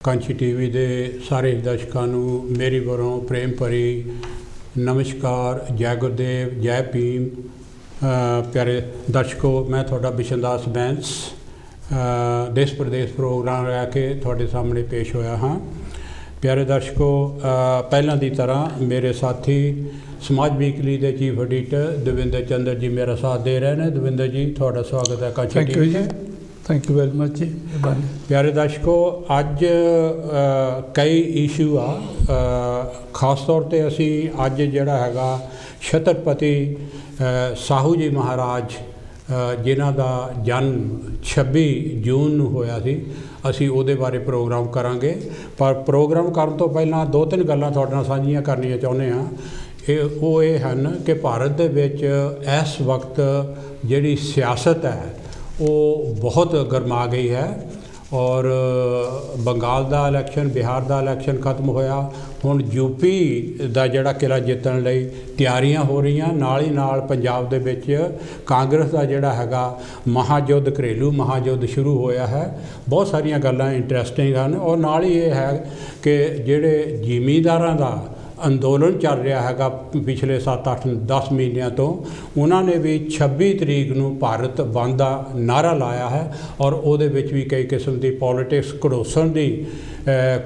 Kanchi TV ਦੇ ਸਾਰੇ ਦਰਸ਼ਕਾਂ ਨੂੰ ਮੇਰੀ ਵੱਲੋਂ ਪ੍ਰੇਮ ਭਰੀ ਨਮਸਕਾਰ। ਜੈ ਗੁਰਦੇਵ, ਜੈ ਭੀਮ। ਪਿਆਰੇ ਦਰਸ਼ਕੋ, मैं ਤੁਹਾਡਾ ਬਿਸ਼ਨ ਦਾਸ ਬੈਂਸ देश प्रदेश प्रोग्राम ਲੈ ਕੇ ਤੁਹਾਡੇ ਸਾਹਮਣੇ ਪੇਸ਼ ਹੋਇਆ ਹਾਂ। ਪਿਆਰੇ ਦਰਸ਼ਕੋ, ਪਹਿਲਾਂ ਦੀ ਤਰ੍ਹਾਂ ਮੇਰੇ ਸਾਥੀ ਸਮਾਜ ਵੀਕਲੀ ਦੇ ਚੀਫ ਐਡੀਟਰ ਦਵਿੰਦਰ ਚੰਦਰ ਜੀ ਮੇਰਾ ਸਾਥ ਦੇ ਰਹੇ ਨੇ। ਦਵਿੰਦਰ ਜੀ, ਤੁਹਾਡਾ ਸਵਾਗਤ ਹੈ ਕਾਂਚੀ ਟੀਵੀ ਤੇ। ਥੈਂਕ ਯੂ ਵੈਰੀ ਮਚ ਜੀ। ਪਿਆਰੇ ਦਰਸ਼ਕੋ, ਅੱਜ ਕਈ ਇਸ਼ੂ ਆ, ਖਾਸ ਤੌਰ 'ਤੇ ਅਸੀਂ ਅੱਜ ਜਿਹੜਾ ਹੈਗਾ ਛਤਰਪਤੀ ਸਾਹੂ ਜੀ ਮਹਾਰਾਜ ਜਿਨ੍ਹਾਂ ਦਾ ਜਨਮ 26 ਜੂਨ ਨੂੰ ਹੋਇਆ ਸੀ, ਅਸੀਂ ਉਹਦੇ ਬਾਰੇ ਪ੍ਰੋਗਰਾਮ ਕਰਾਂਗੇ। ਪਰ ਪ੍ਰੋਗਰਾਮ ਕਰਨ ਤੋਂ ਪਹਿਲਾਂ ਦੋ ਤਿੰਨ ਗੱਲਾਂ ਤੁਹਾਡੇ ਨਾਲ ਸਾਂਝੀਆਂ ਕਰਨੀਆਂ ਚਾਹੁੰਦੇ ਹਾਂ। ਇਹ ਹਨ ਕਿ ਭਾਰਤ ਦੇ ਵਿੱਚ ਇਸ ਵਕਤ ਜਿਹੜੀ ਸਿਆਸਤ ਹੈ ਉਹ ਬਹੁਤ ਗਰਮਾ ਗਈ ਹੈ। ਔਰ ਬੰਗਾਲ ਦਾ ਇਲੈਕਸ਼ਨ, ਬਿਹਾਰ ਦਾ ਇਲੈਕਸ਼ਨ ਖਤਮ ਹੋਇਆ, ਹੁਣ ਯੂਪੀ ਦਾ ਜਿਹੜਾ ਕਿਲਾ ਜਿੱਤਣ ਲਈ ਤਿਆਰੀਆਂ ਹੋ ਰਹੀਆਂ। ਨਾਲ ਹੀ ਨਾਲ ਪੰਜਾਬ ਦੇ ਵਿੱਚ ਕਾਂਗਰਸ ਦਾ ਜਿਹੜਾ ਹੈਗਾ ਮਹਾਯੁੱਧ, ਘਰੇਲੂ ਮਹਾਯੁੱਧ ਸ਼ੁਰੂ ਹੋਇਆ ਹੈ। ਬਹੁਤ ਸਾਰੀਆਂ ਗੱਲਾਂ ਇੰਟਰਸਟਿੰਗ ਹਨ। ਔਰ ਨਾਲ ਹੀ ਇਹ ਹੈ ਕਿ ਜਿਹੜੇ ਜ਼ਿਮੀਂਦਾਰਾਂ ਦਾ ਅੰਦੋਲਨ ਚੱਲ ਰਿਹਾ ਹੈਗਾ ਪਿਛਲੇ 7-8-10 ਮਹੀਨਿਆਂ ਤੋਂ, ਉਹਨਾਂ ਨੇ ਵੀ 26 ਤਰੀਕ ਨੂੰ ਭਾਰਤ ਬੰਦ ਦਾ ਨਾਅਰਾ ਲਾਇਆ ਹੈ। ਔਰ ਉਹਦੇ ਵਿੱਚ ਵੀ ਕਈ ਕਿਸਮ ਦੀ ਪੋਲੀਟਿਕਸ ਘੜੋਸਣ ਦੀ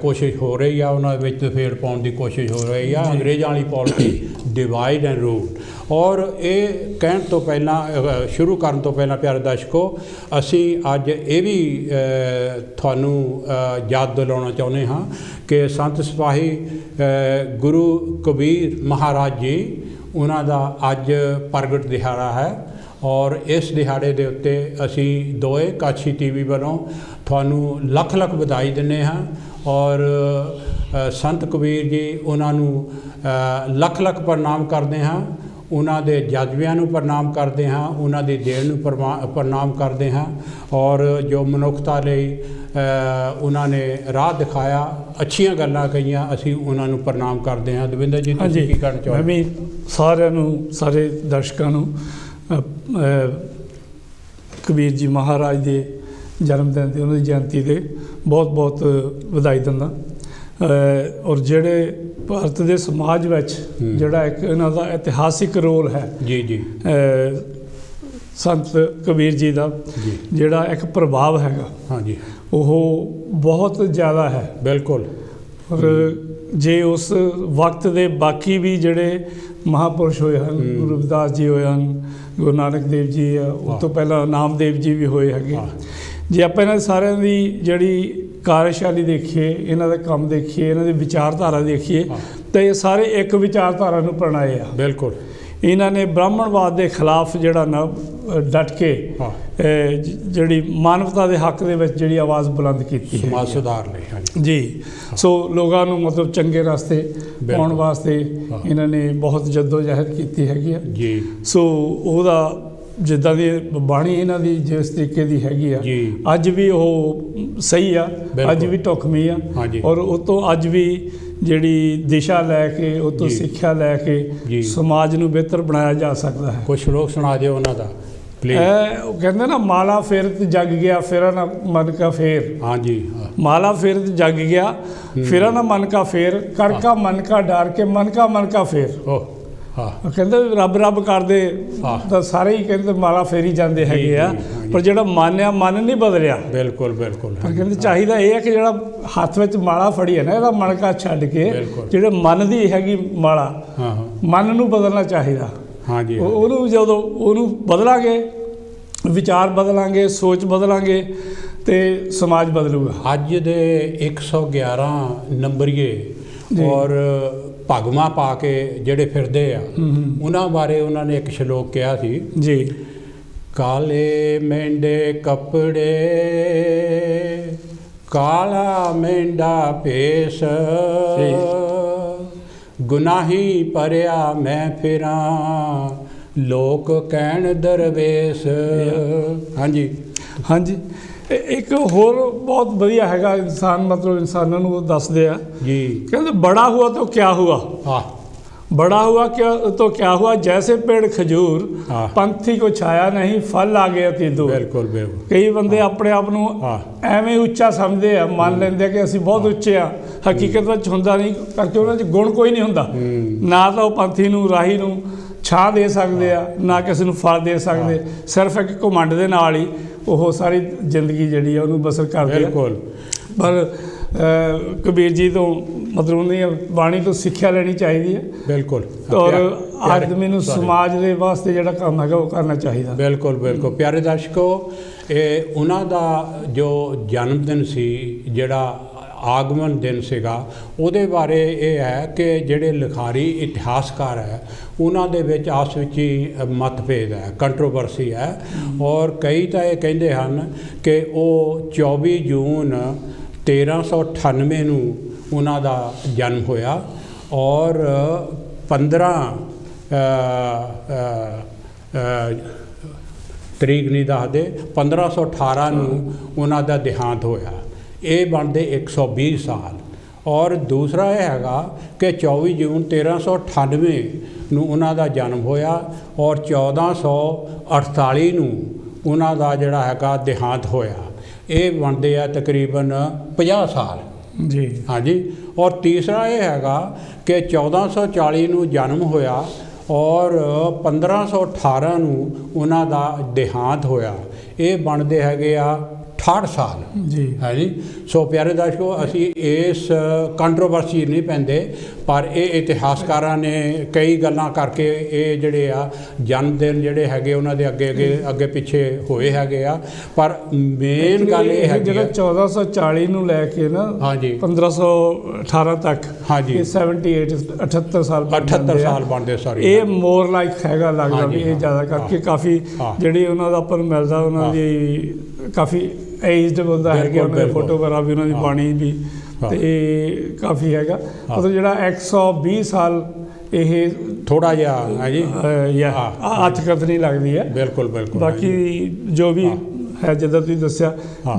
ਕੋਸ਼ਿਸ਼ ਹੋ ਰਹੀ ਆ, ਉਹਨਾਂ ਵਿੱਚ ਦਫੇੜ ਪਾਉਣ ਦੀ ਕੋਸ਼ਿਸ਼ ਹੋ ਰਹੀ ਆ, ਅੰਗਰੇਜ਼ਾਂ ਵਾਲੀ ਪਾਲਿਸੀ ਡਿਵਾਈਡ ਐਂਡ ਰੂਲ। ਔਰ ਇਹ ਕਹਿਣ ਤੋਂ ਪਹਿਲਾਂ, ਸ਼ੁਰੂ ਕਰਨ ਤੋਂ ਪਹਿਲਾਂ ਪਿਆਰੇ ਦਰਸ਼ਕੋ, ਅਸੀਂ ਅੱਜ ਇਹ ਵੀ ਤੁਹਾਨੂੰ ਯਾਦ ਦਿਲਾਉਣਾ ਚਾਹੁੰਦੇ ਹਾਂ ਕਿ ਸੰਤ ਸਿਪਾਹੀ ਗੁਰੂ ਕਬੀਰ ਮਹਾਰਾਜ ਜੀ, ਉਹਨਾਂ ਦਾ ਅੱਜ ਪ੍ਰਗਟ ਦਿਹਾੜਾ ਹੈ। ਔਰ ਇਸ ਦਿਹਾੜੇ ਦੇ ਉੱਤੇ ਅਸੀਂ ਦੋਏ ਕਾਂਚੀ ਟੀਵੀ ਵੱਲੋਂ ਤੁਹਾਨੂੰ ਲੱਖ ਲੱਖ ਵਧਾਈ ਦਿੰਦੇ ਹਾਂ। ਔਰ ਸੰਤ ਕਬੀਰ ਜੀ, ਉਹਨਾਂ ਨੂੰ ਲੱਖ ਲੱਖ ਪ੍ਰਣਾਮ ਕਰਦੇ ਹਾਂ। ਉਹਨਾਂ ਦੇ ਜਜ਼ਬਿਆਂ ਨੂੰ ਪ੍ਰਣਾਮ ਕਰਦੇ ਹਾਂ, ਉਹਨਾਂ ਦੀ ਦੇਣ ਨੂੰ ਪ੍ਰਣਾਮ ਕਰਦੇ ਹਾਂ। ਔਰ ਜੋ ਮਨੁੱਖਤਾ ਲਈ ਉਹਨਾਂ ਨੇ ਰਾਹ ਦਿਖਾਇਆ, ਅੱਛੀਆਂ ਗੱਲਾਂ ਕਹੀਆਂ, ਅਸੀਂ ਉਹਨਾਂ ਨੂੰ ਪ੍ਰਣਾਮ ਕਰਦੇ ਹਾਂ। ਦਵਿੰਦਰ ਜੀ, ਤੁਸੀਂ ਕੀ ਕਹਿਣਾ ਚਾਹੁੰਦੇ? ਮੈਂ ਵੀ ਸਾਰਿਆਂ ਨੂੰ, ਸਾਰੇ ਦਰਸ਼ਕਾਂ ਨੂੰ ਕਬੀਰ ਜੀ ਮਹਾਰਾਜ ਦੇ ਜਨਮ ਦਿਨ 'ਤੇ, ਉਹਨਾਂ ਦੀ ਜਯੰਤੀ 'ਤੇ ਬਹੁਤ ਬਹੁਤ ਵਧਾਈ ਦਿੰਦਾ। ਔਰ ਜਿਹੜੇ ਭਾਰਤ ਦੇ ਸਮਾਜ ਵਿੱਚ ਜਿਹੜਾ ਇੱਕ ਇਹਨਾਂ ਦਾ ਇਤਿਹਾਸਿਕ ਰੋਲ ਹੈ ਜੀ ਜੀ, ਸੰਤ ਕਬੀਰ ਜੀ ਦਾ ਜਿਹੜਾ ਇੱਕ ਪ੍ਰਭਾਵ ਹੈਗਾ, ਹਾਂਜੀ, ਉਹ ਬਹੁਤ ਜ਼ਿਆਦਾ ਹੈ। ਬਿਲਕੁਲ। ਔਰ ਜੇ ਉਸ ਵਕਤ ਦੇ ਬਾਕੀ ਵੀ ਜਿਹੜੇ ਮਹਾਂਪੁਰਸ਼ ਹੋਏ ਹਨ, ਗੁਰੂ ਰਵਿਦਾਸ ਜੀ ਹੋਏ ਹਨ, ਗੁਰੂ ਨਾਨਕ ਦੇਵ ਜੀ, ਉਸ ਤੋਂ ਪਹਿਲਾਂ ਨਾਮਦੇਵ ਜੀ ਵੀ ਹੋਏ ਹੈਗੇ। ਜੇ ਆਪਾਂ ਇਹਨਾਂ ਸਾਰਿਆਂ ਦੀ ਜਿਹੜੀ ਕਾਰਜਸ਼ੈਲੀ ਦੇਖੀਏ, ਇਹਨਾਂ ਦਾ ਕੰਮ ਦੇਖੀਏ, ਇਹਨਾਂ ਦੀ ਵਿਚਾਰਧਾਰਾ ਦੇਖੀਏ, ਤਾਂ ਇਹ ਸਾਰੇ ਇੱਕ ਵਿਚਾਰਧਾਰਾ ਨੂੰ ਅਪਣਾਏ ਆ। ਬਿਲਕੁਲ। ਇਹਨਾਂ ਨੇ ਬ੍ਰਾਹਮਣਵਾਦ ਦੇ ਖਿਲਾਫ ਜਿਹੜਾ ਨਾ ਡਟ ਕੇ ਜਿਹੜੀ ਮਾਨਵਤਾ ਦੇ ਹੱਕ ਦੇ ਵਿੱਚ ਜਿਹੜੀ ਆਵਾਜ਼ ਬੁਲੰਦ ਕੀਤੀ ਹੈ, ਸਮਾਜ ਸੁਧਾਰ ਲਈ ਜੀ। ਸੋ ਲੋਕਾਂ ਨੂੰ ਮਤਲਬ ਚੰਗੇ ਰਸਤੇ ਪਾਉਣ ਵਾਸਤੇ ਇਹਨਾਂ ਨੇ ਬਹੁਤ ਜਦੋਜਹਿਦ ਕੀਤੀ ਹੈਗੀ ਆ ਜੀ। ਸੋ ਉਹਦਾ ਜਿੱਦਾਂ ਦੀ ਬਾਣੀ ਇਹਨਾਂ ਦੀ ਜਿਸ ਤਰੀਕੇ ਦੀ ਹੈਗੀ ਆ, ਅੱਜ ਵੀ ਉਹ ਸਹੀ ਆ, ਅੱਜ ਵੀ ਢੁਕਵੀਂ ਆ। ਔਰ ਉਹ ਤੋਂ ਅੱਜ ਵੀ ਜਿਹੜੀ ਦਿਸ਼ਾ ਲੈ ਕੇ, ਉਹ ਤੋਂ ਸਿੱਖਿਆ ਲੈ ਕੇ ਸਮਾਜ ਨੂੰ ਬਿਹਤਰ ਬਣਾਇਆ ਜਾ ਸਕਦਾ ਹੈ। ਕੁਝ ਸ਼ਲੋਕ ਸੁਣਾ ਦਿਓ ਉਹਨਾਂ ਦਾ ਪਲੀਜ਼। ਉਹ ਕਹਿੰਦੇ ਨਾ, ਮਾਲਾ ਫੇਰਤ ਜਗ ਗਿਆ, ਫੇਰਾ ਨਾ ਮਨ ਕਾ ਫੇਰ। ਹਾਂਜੀ, ਮਾਲਾ ਫੇਰਤ ਜਗ ਗਿਆ, ਫੇਰਾ ਨਾ ਮਨ ਕਾ ਫੇਰ, ਕਰ ਕਾ ਮਨ ਕਾ ਡਰ ਕੇ, ਮਨ ਕਾ ਫੇਰ। ਕਹਿੰਦੇ ਰੱਬ ਰੱਬ ਕਰਦੇ ਤਾਂ ਸਾਰੇ ਹੀ ਕਹਿੰਦੇ ਮਾਲਾ ਫੇਰੀ ਜਾਂਦੇ ਹੈਗੇ ਆ, ਪਰ ਜਿਹੜਾ ਮਨ ਆ, ਮਨ ਨਹੀਂ ਬਦਲਿਆ। ਬਿਲਕੁਲ ਬਿਲਕੁਲ। ਪਰ ਕਹਿੰਦੇ ਚਾਹੀਦਾ ਇਹ ਹੈ ਕਿ ਜਿਹੜਾ ਹੱਥ ਵਿੱਚ ਮਾਲਾ ਫੜੀ ਹੈ ਨਾ, ਇਹਦਾ ਮਣਕਾ ਛੱਡ ਕੇ ਜਿਹੜੇ ਮਨ ਦੀ ਹੈਗੀ ਮਾਲਾ, ਮਨ ਨੂੰ ਬਦਲਣਾ ਚਾਹੀਦਾ। ਹਾਂਜੀ, ਉਹਨੂੰ ਜਦੋਂ ਉਹਨੂੰ ਬਦਲਾਂਗੇ, ਵਿਚਾਰ ਬਦਲਾਂਗੇ, ਸੋਚ ਬਦਲਾਂਗੇ, ਤੇ ਸਮਾਜ ਬਦਲੂਗਾ। ਅੱਜ ਦੇ 111 ਨੰਬਰੀਏ ਔਰ ਭਗਵਾਂ ਪਾ ਕੇ ਜਿਹੜੇ ਫਿਰਦੇ ਆ, ਉਹਨਾਂ ਬਾਰੇ ਉਹਨਾਂ ਨੇ ਇੱਕ ਸ਼ਲੋਕ ਕਿਹਾ ਸੀ ਜੀ। ਕਾਲੇ ਮਹਿੰਦੇ ਕੱਪੜੇ, ਕਾਲਾ ਮਹਿੰਦਾ ਭੇਸ, ਗੁਨਾਹੀ ਭਰਿਆ ਮੈਂ ਫਿਰਾਂ, ਲੋਕ ਕਹਿਣ ਦਰਵੇਸ਼। ਹਾਂਜੀ ਹਾਂਜੀ। ਇੱਕ ਹੋਰ ਬਹੁਤ ਵਧੀਆ ਹੈਗਾ, ਇਨਸਾਨ ਮਤਲਬ ਇਨਸਾਨਾਂ ਨੂੰ ਉਹ ਦੱਸਦੇ ਆ ਜੀ। ਕਹਿੰਦੇ ਬੜਾ ਹੁਆ ਤਾਂ ਕਿਆ ਹੁਆ, बड़ा हुआ क्या तो क्या हुआ, जैसे पेड़ खजूर पंथी को छाया नहीं, फल आ गए अति दूर। बिल्कुल बिल्कुल। कई बंदे अपने आप ਨੂੰ ਐਵੇਂ ਉੱਚਾ ਸਮਝਦੇ ਆ, ਮੰਨ ਲੈਂਦੇ ਕਿ ਅਸੀਂ ਬਹੁਤ ਉੱਚੇ ਆ, ਹਕੀਕਤ ਵਿੱਚ ਹੁੰਦਾ ਨਹੀਂ, ਕਰਕੇ ਉਹਨਾਂ 'ਚ ਗੁਣ ਕੋਈ ਨਹੀਂ ਹੁੰਦਾ। ਨਾ ਤਾਂ ਉਹ ਪੰਥੀ ਨੂੰ, ਰਾਹੀ ਨੂੰ ਛਾਂ ਦੇ ਸਕਦੇ ਆ, ਨਾ ਕਿਸੇ ਨੂੰ ਫਲ ਦੇ ਸਕਦੇ, ਸਿਰਫ ਇੱਕ ਘਮੰਡ ਦੇ ਨਾਲ ਹੀ ਉਹ ਸਾਰੀ ਜ਼ਿੰਦਗੀ ਜਿਹੜੀ ਆ ਉਹਨੂੰ ਬਸਰ ਕਰਦੇ ਆ। ਬਿਲਕੁਲ। ਪਰ ਕਬੀਰ ਜੀ ਤੋਂ ਮਤਲਬ ਉਹਦੀ ਬਾਣੀ ਤੋਂ ਸਿੱਖਿਆ ਲੈਣੀ ਚਾਹੀਦੀ ਹੈ। ਬਿਲਕੁਲ। ਔਰ ਆਦਮੀ ਨੂੰ ਸਮਾਜ ਦੇ ਵਾਸਤੇ ਜਿਹੜਾ ਕੰਮ ਹੈਗਾ ਉਹ ਕਰਨਾ ਚਾਹੀਦਾ। ਬਿਲਕੁਲ ਬਿਲਕੁਲ। ਪਿਆਰੇ ਦਰਸ਼ਕੋ, ਇਹ ਉਹਨਾਂ ਦਾ ਜੋ ਜਨਮ ਦਿਨ ਸੀ, ਜਿਹੜਾ ਆਗਮਨ ਦਿਨ ਸੀਗਾ, ਉਹਦੇ ਬਾਰੇ ਇਹ ਹੈ ਕਿ ਜਿਹੜੇ ਲਿਖਾਰੀ ਇਤਿਹਾਸਕਾਰ ਹੈ ਉਹਨਾਂ ਦੇ ਵਿੱਚ ਆਪਸ ਵਿੱਚ ਹੀ ਮਤਭੇਦ ਹੈ, ਕੰਟਰੋਵਰਸੀ ਹੈ। ਔਰ ਕਈ ਤਾਂ ਇਹ ਕਹਿੰਦੇ ਹਨ ਕਿ ਉਹ 24 ਜੂਨ 1398 ਨੂੰ ਉਹਨਾਂ ਦਾ ਜਨਮ ਹੋਇਆ, ਔਰ 15 ਤਰੀਕ ਨਹੀਂ ਦੱਸਦੇ, 1518 ਨੂੰ ਉਹਨਾਂ ਦਾ ਦੇਹਾਂਤ ਹੋਇਆ। ਇਹ ਬਣਦੇ 120 ਸਾਲ। ਔਰ ਦੂਸਰਾ ਇਹ ਹੈਗਾ ਕਿ 24 ਜੂਨ 1398 ਨੂੰ ਉਹਨਾਂ ਦਾ ਜਨਮ ਹੋਇਆ, ਔਰ 1448 ਨੂੰ ਉਹਨਾਂ ਦਾ ਜਿਹੜਾ ਹੈਗਾ ਦੇਹਾਂਤ ਹੋਇਆ। ਇਹ ਬਣਦੇ ਆ ਤਕਰੀਬਨ 50 ਸਾਲ ਜੀ। ਹਾਂਜੀ। ਔਰ ਤੀਸਰਾ ਇਹ ਹੈਗਾ ਕਿ 1440 ਨੂੰ ਜਨਮ ਹੋਇਆ, ਔਰ 1518 ਨੂੰ ਉਹਨਾਂ ਦਾ ਦੇਹਾਂਤ ਹੋਇਆ। ਇਹ ਬਣਦੇ ਹੈਗੇ ਆ 68 ਸਾਲ ਜੀ। ਹਾਂਜੀ। ਸੋ ਪਿਆਰੇ ਦਰਸ਼ਕੋ, ਅਸੀਂ ਇਸ ਕੰਟਰੋਵਰਸੀ ਨਹੀਂ ਪੈਂਦੇ, ਪਰ ਇਹ ਇਤਿਹਾਸਕਾਰਾਂ ਨੇ ਕਈ ਗੱਲਾਂ ਕਰਕੇ ਇਹ ਜਿਹੜੇ ਆ ਜਨਮ ਦਿਨ ਜਿਹੜੇ ਹੈਗੇ ਉਹਨਾਂ ਦੇ ਅੱਗੇ ਪਿੱਛੇ ਹੋਏ ਹੈਗੇ ਆ। ਪਰ ਮੇਨ ਗੱਲ ਇਹ ਹੈ ਜਿਹੜਾ 1440 ਨੂੰ ਲੈ ਕੇ ਨਾ, ਹਾਂਜੀ, 1518 ਤੱਕ, ਹਾਂਜੀ, 78 ਸਾਲ 78 ਸਾਲ ਬਣਦੇ। ਸੌਰੀ, ਇਹ ਮੋਰ ਲਾਈਕ ਹੈਗਾ ਲੱਗਦਾ ਵੀ ਇਹ ਜ਼ਿਆਦਾ ਕਰਕੇ ਕਾਫੀ ਜਿਹੜੀ ਉਹਨਾਂ ਦਾ ਆਪਾਂ ਨੂੰ ਮਿਲਦਾ, ਉਹਨਾਂ ਦੀ ਕਾਫੀ ਏਜਡ ਬੰਦਾ ਹੈਗਾ, ਉਹਨਾਂ ਦੀ ਫੋਟੋ ਵਗੈਰਾ ਵੀ, ਉਹਨਾਂ ਦੀ ਬਾਣੀ ਵੀ, ਤੇ ਕਾਫੀ ਹੈਗਾ। ਮਤਲਬ ਜਿਹੜਾ 120 ਸਾਲ ਇਹ ਥੋੜਾ ਜਿਹਾ ਹੈ ਜੀ, ਹੱਥ ਕਤਨੀ ਲੱਗਦੀ ਹੈ। ਬਿਲਕੁਲ ਬਿਲਕੁਲ। ਬਾਕੀ ਜੋ ਵੀ ਹੈ ਜਿੱਦਾਂ ਤੁਸੀਂ ਦੱਸਿਆ